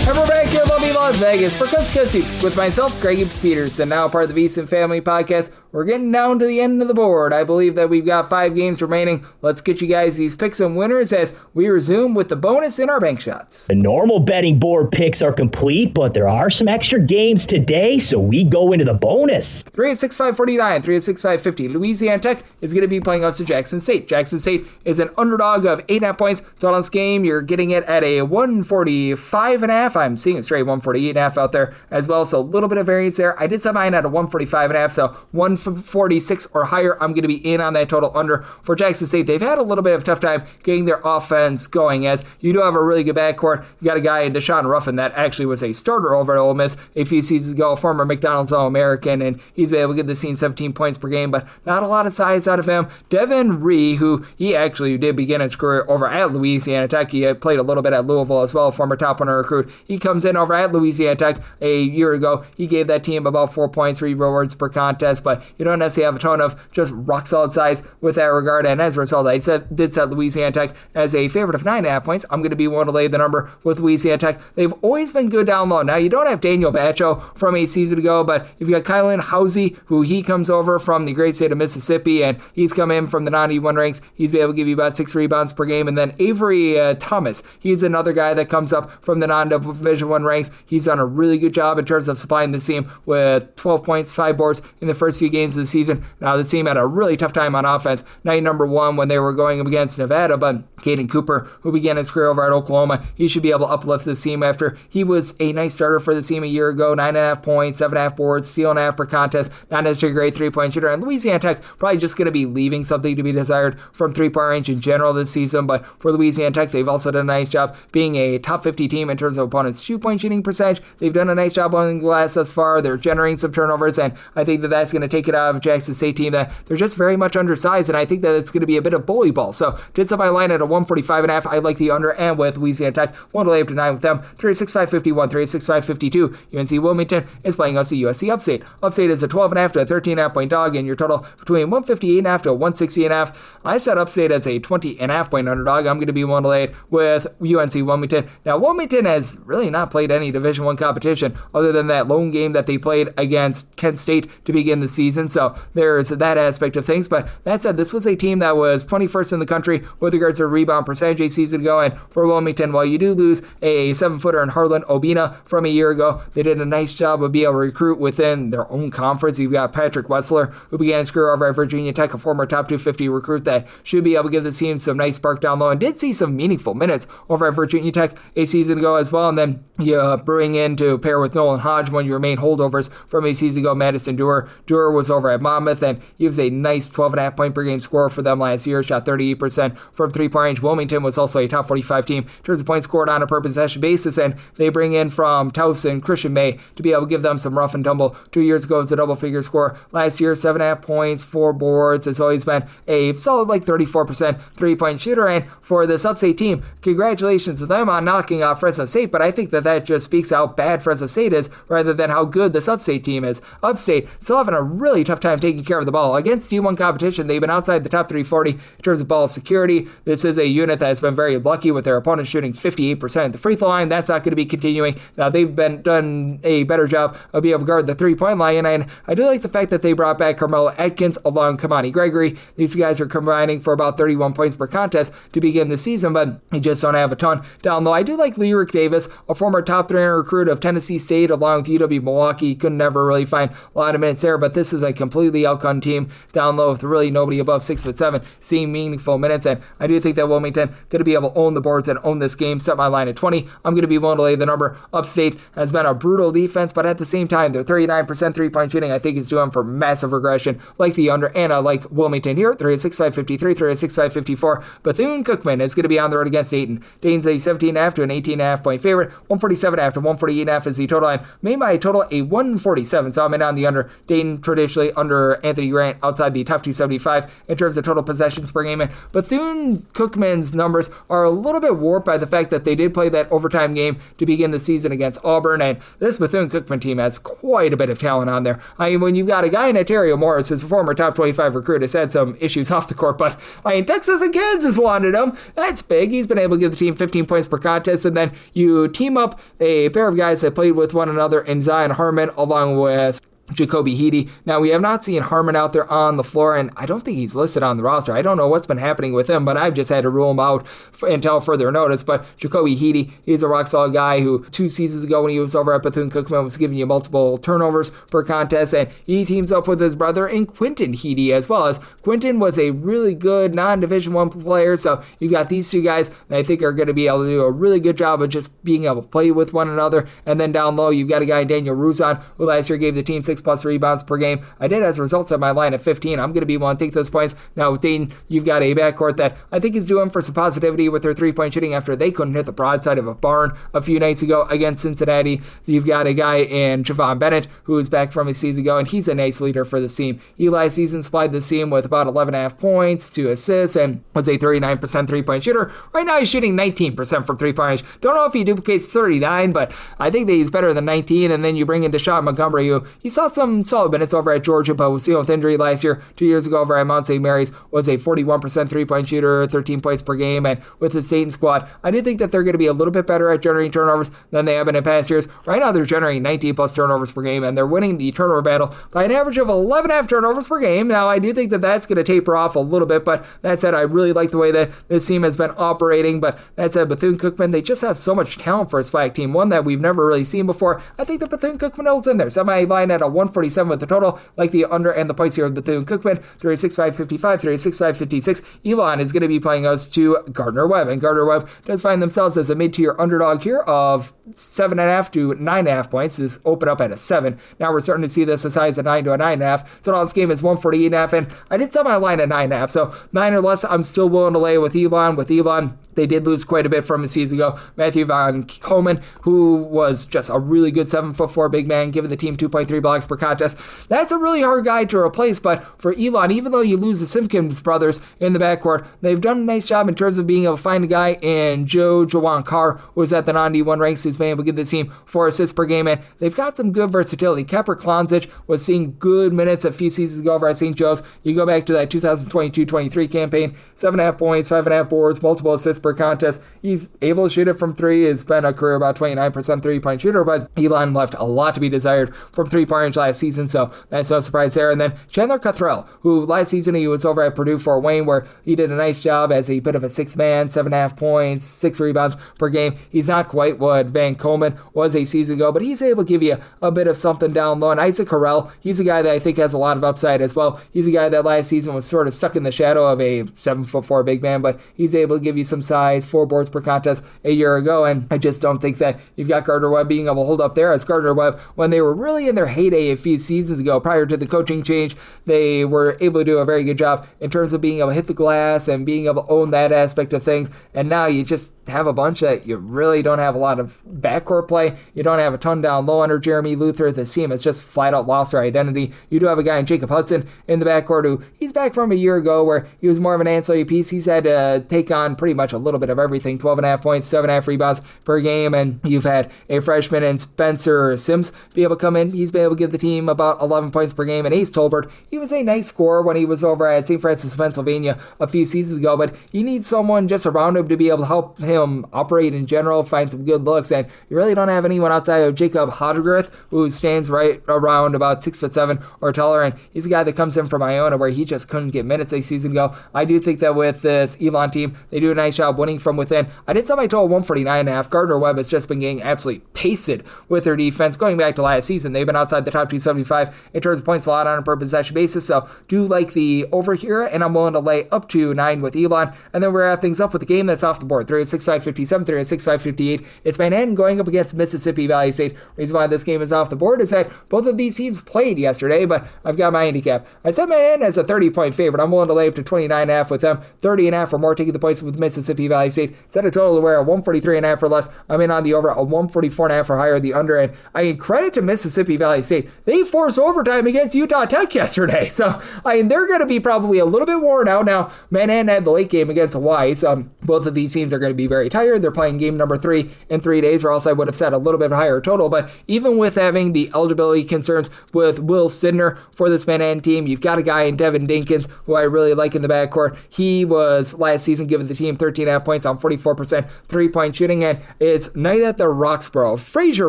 And we're back here in lovely Las Vegas for Coast to Coast Hoops with myself, Greg Peterson, now part of the Decent Family Podcast. We're getting down to the end of the board. I believe that we've got 5 games remaining. Let's get you guys these picks and winners as we resume with the bonus in our bank shots.
The normal betting board picks are complete, but there are some extra games today, so we go into the bonus.
3-6-5-49, 3-6-5-50. Louisiana Tech is going to be playing us to Jackson State. Jackson State is an underdog of 8.5 points. Total on this game, you're getting it at a 145.5. I'm seeing a straight 148.5 out there as well, so a little bit of variance there. I did set mine at a 145.5, so 146 or higher, I'm going to be in on that total under for Jackson State. They've had a little bit of a tough time getting their offense going, as you do have a really good backcourt. You got a guy in Deshaun Ruffin that actually was a starter over at Ole Miss a few seasons ago, former McDonald's All-American, and he's been able to get the team 17 points per game, but not a lot of size out of him. Devin Ree, who he actually did begin his career over at Louisiana Tech. He played a little bit at Louisville as well, former top 100 recruit. He comes in over at Louisiana Tech a year ago. He gave that team about 4 points, 3 rebounds per contest, but you don't necessarily have a ton of just rock solid size with that regard. And as a result, I did set Louisiana Tech as a favorite of 9.5 points. I'm going to be willing to lay the number with Louisiana Tech. They've always been good down low. Now, you don't have Daniel Batcho from a season ago, but you've got Kylan Housey, who he comes over from the great state of Mississippi, and he's come in from the non-D1 ranks. He's been able to give you about 6 rebounds per game. And then Avery Thomas, he's another guy that comes up from the non-Division 1 ranks. He's done a really good job in terms of supplying the team with 12 points, 5 boards in the first few games of the season. Now, the team had a really tough time on offense. Night number 1 when they were going up against Nevada, but Caden Cooper, who began his career over at Oklahoma, he should be able to uplift this team after he was a nice starter for the team a year ago. 9.5 points, 7.5 boards, steal and a half per contest. Not necessarily a great 3-point shooter. And Louisiana Tech probably just going to be leaving something to be desired from 3-point range in general this season. But for Louisiana Tech, they've also done a nice job being a top 50 team in terms of opponents' 2-point shooting percentage. They've done a nice job on the glass thus far. They're generating some turnovers, and I think that that's going to take it out of Jackson State team that they're just very much undersized, and I think that it's going to be a bit of bully ball. So did set my line at a 145.5. I like the under, and with Louisiana Tech, 1 to lay up to 9 with them. 36-5-51, 36-5-52. UNC Wilmington is playing us at USC Upstate. Upstate is a 12.5 to a 13.5 point dog, and your total between 158.5 to 160.5. I set Upstate as a 20.5 point underdog. I'm going to be 1 to lay it with UNC Wilmington. Now, Wilmington has really not played any Division I competition other than that lone game that they played against Kent State to begin the season, so there's that aspect of things. But that said, this was a team that was 21st in the country with regards to rebound percentage a season ago, and for Wilmington, while you do lose a 7-footer in Harlan Obina from a year ago, they did a nice job of being able to recruit within their own conference. You've got Patrick Wessler, who began his career over at Virginia Tech, a former top 250 recruit that should be able to give the team some nice spark down low, and did see some meaningful minutes over at Virginia Tech a season ago as well. And then you bring in to pair with Nolan Hodge one of your main holdovers from a season ago, Madison Dewar. Dewar was over at Monmouth, and he was a nice 12.5 point per game scorer for them last year, shot 38% from 3-point range. Wilmington was also a top 45 team in terms of points scored on a per possession basis, and they bring in from Towson Christian May to be able to give them some rough and tumble. 2 years ago, it was a double-figure score. Last year, 7.5 points, 4 boards. Has always been a solid 34% 3-point shooter, and for this Upstate team, congratulations to them on knocking out Fresno State, but I think that just speaks how bad Fresno State is rather than how good this Upstate team is. Upstate still having a really tough time taking care of the ball. Against D1 competition, they've been outside the top 340 in terms of ball security. This is a unit that has been very lucky with their opponents shooting 58% at the free throw line. That's not going to be continuing. Now, they've done a better job of being able to guard the 3-point line, and I do like the fact that they brought back Carmelo Atkins along Kamani Gregory. These guys are combining for about 31 points per contest to begin the season, but they just don't have a ton down low. I do like Lyric Davis, a former top 300 recruit of Tennessee State along with UW Milwaukee. Couldn't never really find a lot of minutes there, but this is a completely outgunned team down low with really nobody above 6'7" seeing meaningful minutes, and I do think that Wilmington going to be able to own the boards and own this game. Set my line at 20. I'm going to be willing to lay the number. Upstate has been a brutal defense, but at the same time, their 39% 3-point shooting I think is due them for massive regression, like the under, and I like Wilmington here. 36-5-53, 36-5-54. Bethune-Cookman is going to be on the road against Dayton. Dayton's a 17.5 to an 18.5 point favorite. 147 after 148.5 is the total line. Made my total a 147, so I'm in on the under. Dayton traditionally under Anthony Grant outside the top 275 in terms of total possessions per game. And Bethune-Cookman's numbers are a little bit warped by the fact that they did play that overtime game to begin the season against Auburn, and this Bethune-Cookman team has quite a bit of talent on there. I mean, when you've got a guy in Ontario Morris, his former top 25 recruit, has had some issues off the court, but Texas and Kansas wanted him. That's big. He's been able to give the team 15 points per contest, and then you team up a pair of guys that played with one another in Zion Harmon along with Jacoby Heady. Now, we have not seen Harmon out there on the floor, and I don't think he's listed on the roster. I don't know what's been happening with him, but I've just had to rule him out until further notice. But Jacoby Heady, he's a rock-solid guy who 2 seasons ago when he was over at Bethune-Cookman was giving you multiple turnovers per contest, and he teams up with his brother in Quinton Heady as well, as Quinton was a really good non-Division I player, so you've got these 2 guys that I think are going to be able to do a really good job of just being able to play with one another. And then down low, you've got a guy, Daniel Ruzon, who last year gave the team 6+ rebounds per game. I did as a result of my line at 15. I'm going to be able to take those points. Now with Dayton, you've got a backcourt that I think is doing for some positivity with their 3-point shooting after they couldn't hit the broadside of a barn a few nights ago against Cincinnati. You've got a guy in Javon Bennett who is back from his season ago, and he's a nice leader for the team. Eli season supplied the team with about 11.5 points, 2 assists, and was a 39% 3-point shooter. Right now he's shooting 19% from 3-point range. Don't know if he duplicates 39, but I think that he's better than 19. And then you bring in Deshaun Montgomery, who he saw some solid minutes over at Georgia, but was dealing with injury last year. 2 years ago over at Mount St. Mary's was a 41% 3-point shooter, 13 points per game, and with the Dayton squad, I do think that they're going to be a little bit better at generating turnovers than they have been in past years. Right now they're generating 19+ turnovers per game, and they're winning the turnover battle by an average of 11.5 turnovers per game. Now I do think that that's going to taper off a little bit, but that said, I really like the way that this team has been operating. But that said, Bethune-Cookman, they just have so much talent for a SWAC team, one that we've never really seen before. I think that Bethune-Cookman holds in there. Set my line at a 147 with the total, like the under and the points here with Bethune-Cookman. 36-5-55, 36-5-56. Elon is going to be playing us to Gardner-Webb, and Gardner-Webb does find themselves as a mid-tier underdog here of 7.5 to 9.5 points. This open up at a 7. Now we're starting to see this as high as a 9 to a 9.5. Total this game is 148.5, and I did set my line at 9.5, so 9 or less I'm still willing to lay with Elon. With Elon, They did lose quite a bit from a season ago. Matthew Von Coleman, who was just a really good 7'4" big man, giving the team 2.3 blocks per contest. That's a really hard guy to replace, but for Elon, even though you lose the Simpkins brothers in the backcourt, they've done a nice job in terms of being able to find a guy in Joe Jawan Carr, who was at the non-D1 ranks, who's been able to give the team 4 assists per game, and they've got some good versatility. Kepper Klonzich was seeing good minutes a few seasons ago over at St. Joe's. You go back to that 2022-23 campaign, 7.5 points, 5.5 boards, multiple assists per contest. He's able to shoot it from three. He's been a career about 29% three-point shooter, but Elon left a lot to be desired from three-point range last season, so that's no surprise there. And then Chandler Cottrell, who last season he was over at Purdue Fort Wayne, where he did a nice job as a bit of a sixth man, 7.5 points, 6 rebounds per game. He's not quite what Van Coleman was a season ago, but he's able to give you a bit of something down low. And Isaac Harrell, he's a guy that I think has a lot of upside as well. He's a guy that last season was sort of stuck in the shadow of a 7'4" big man, but he's able to give you some size, 4 boards per contest a year ago, and I just don't think that you've got Gardner Webb being able to hold up there, as Gardner Webb, when they were really in their heyday a few seasons ago, prior to the coaching change, they were able to do a very good job in terms of being able to hit the glass and being able to own that aspect of things, and now you just have a bunch that you really don't have a lot of backcourt play. You don't have a ton down low under Jeremy Luther. This team has just flat out lost their identity. You do have a guy in Jacob Hudson in the backcourt who he's back from a year ago where he was more of an ancillary piece. He's had to take on pretty much a little bit of everything, 12.5 points, 7.5 rebounds per game, and you've had a freshman in Spencer Sims be able to come in. He's been able to give the team about 11 points per game, and Ace Tolbert, he was a nice scorer when he was over at St. Francis, Pennsylvania a few seasons ago, but you need someone just around him to be able to help him operate in general, find some good looks, and you really don't have anyone outside of Jacob Hodegriff, who stands right around about 6'7" or taller, and he's a guy that comes in from Iona where he just couldn't get minutes a season ago. I do think that with this Elon team, they do a nice job winning from within. I did set my total 149.5. Gardner Webb has just been getting absolutely pasted with their defense. Going back to last season, they've been outside the top 275 in terms of points allowed on a per possession basis, so do like the over here, and I'm willing to lay up to 9 with Elon. And then we're at things up with the game that's off the board. 3-6-5-57, 3-6-5-58. It's Manhattan going up against Mississippi Valley State. Reason why this game is off the board is that both of these teams played yesterday, but I've got my handicap. I set Manhattan as a 30-point favorite. I'm willing to lay up to 29.5 with them. 30.5 or more, taking the points with Mississippi Valley State. Set a total where 143.5 or less. I'm in on the over, a 144.5 or higher, the under. And I mean, credit to Mississippi Valley State. They forced overtime against Utah Tech yesterday. So, I mean, they're going to be probably a little bit worn out now. Manhattan had the late game against Hawaii, so both of these teams are going to be very tired. They're playing game number 3 in 3 days, or else I would have set a little bit higher total. But even with having the eligibility concerns with Will Sidner for this Manhattan team, you've got a guy in Devin Dinkins, who I really like in the backcourt. He was last season giving the team 13.5 points on 44% three-point shooting, and it's night at the Roxborough. Fraser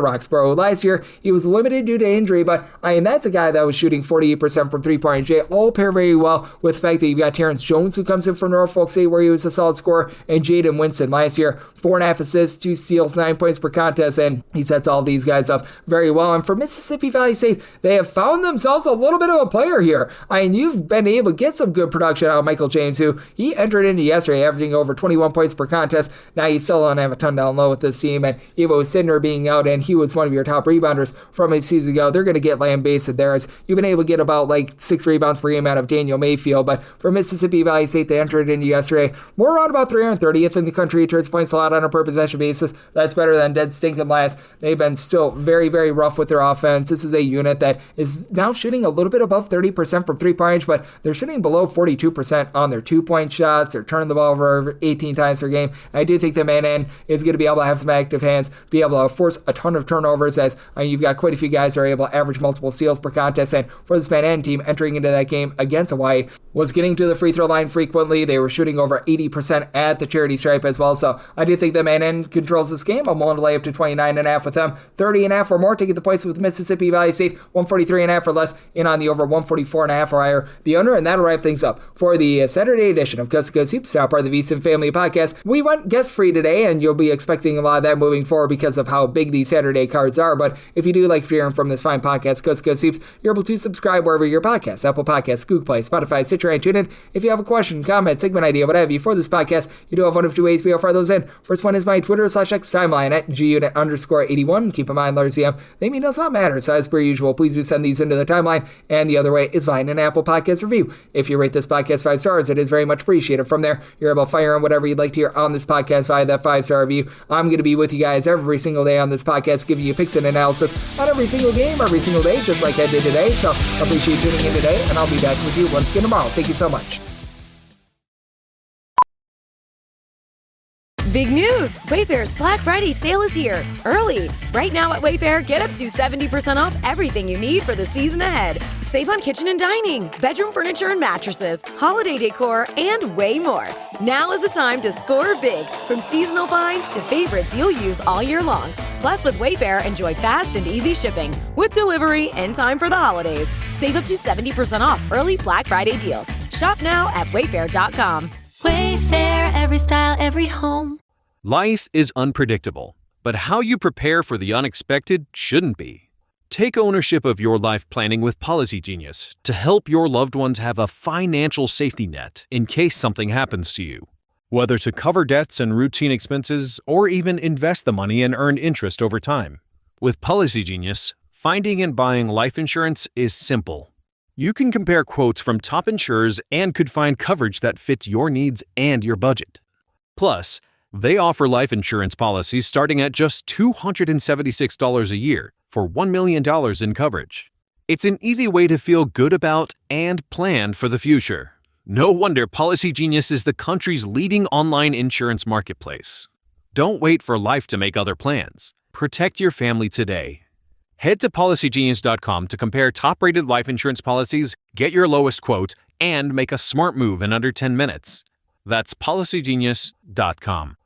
Roxborough. Last year, he was limited due to injury, but I mean, that's a guy that was shooting 48% from three-point. They all pair very well with the fact that you've got Terrence Jones, who comes in from Norfolk State, where he was a solid scorer, and Jaden Winston last year, 4.5 assists, 2 steals, 9 points per contest, and he sets all these guys up very well. And for Mississippi Valley State, they have found themselves a little bit of a player here. I mean, you've been able to get some good production out of Michael James, who he entered into yesterday, averaging over 21 points per contest. Now you still don't have a ton down low with this team, and even with Sidner being out, and he was one of your top rebounders from a season ago, they're going to get lambasted there, as you've been able to get about like 6 rebounds per game out of Daniel Mayfield. But for Mississippi Valley State, they entered into yesterday more around about 330th in the country in terms of points allowed on a per possession basis. That's better than dead stinking last. They've been still very, very rough with their offense. This is a unit that is now shooting a little bit above 30% from three-point range, but they're shooting below 42% on their two-point shots. They're turning the ball over 18 times per game. I do think the Manhattan is going to be able to have some active hands, be able to force a ton of turnovers, as you've got quite a few guys who are able to average multiple steals per contest. And for this Manhattan team entering into that game against Hawaii, was getting to the free throw line frequently. They were shooting over 80% at the charity stripe as well. So I do think that Manhattan controls this game. I'm willing to lay up to 29.5 with them. 30.5 or more, taking the points with Mississippi Valley State. 143.5 or less, in on the over 144.5 or higher, the under, and that'll wrap things up for the Saturday edition of Coast to Coast Hoops, now part of the VSiN Family Podcast. We went guest free today, and you'll be expecting a lot of that moving forward because of how big these Saturday cards are. But if you do like hearing from this fine podcast, Coast to Coast Hoops, you're able to subscribe wherever your podcasts, Apple Podcasts, Google Play, Spotify, Stitcher, and TuneIn. If you have a question, comment, segment idea, what have you for this podcast, you do have one of two ways we fire those in. First one is my Twitter/X timeline at @GUnit_81. Keep in mind, letters CM, they mean does not matter. So as per usual, please do send these into the timeline. And the other way is via an Apple Podcast review. If you rate this podcast 5 stars, it is very much appreciated. From there, you're able to fire on whatever you'd like to hear on this podcast via that 5-star review. I'm going to be with you guys every single day on this podcast, giving you picks and analysis on every single game, every single day, just like I did today. So I appreciate you tuning in today, and I'll be back with you once again tomorrow. Thank you so much.
Big news! Wayfair's Black Friday sale is here, early. Right now at Wayfair, get up to 70% off everything you need for the season ahead. Save on kitchen and dining, bedroom furniture and mattresses, holiday decor, and way more. Now is the time to score big, from seasonal finds to favorites you'll use all year long. Plus, with Wayfair, enjoy fast and easy shipping, with delivery in time for the holidays. Save up to 70% off early Black Friday deals. Shop now at wayfair.com.
Wayfair, every style, every home.
Life is unpredictable, but how you prepare for the unexpected shouldn't be. Take ownership of your life planning with Policy Genius to help your loved ones have a financial safety net in case something happens to you. Whether to cover debts and routine expenses or even invest the money and earn interest over time. With Policy Genius, finding and buying life insurance is simple. You can compare quotes from top insurers and could find coverage that fits your needs and your budget. Plus, they offer life insurance policies starting at just $276 a year for $1 million in coverage. It's an easy way to feel good about and plan for the future. No wonder Policy Genius is the country's leading online insurance marketplace. Don't wait for life to make other plans. Protect your family today. Head to PolicyGenius.com to compare top-rated life insurance policies, get your lowest quote, and make a smart move in under 10 minutes. That's PolicyGenius.com.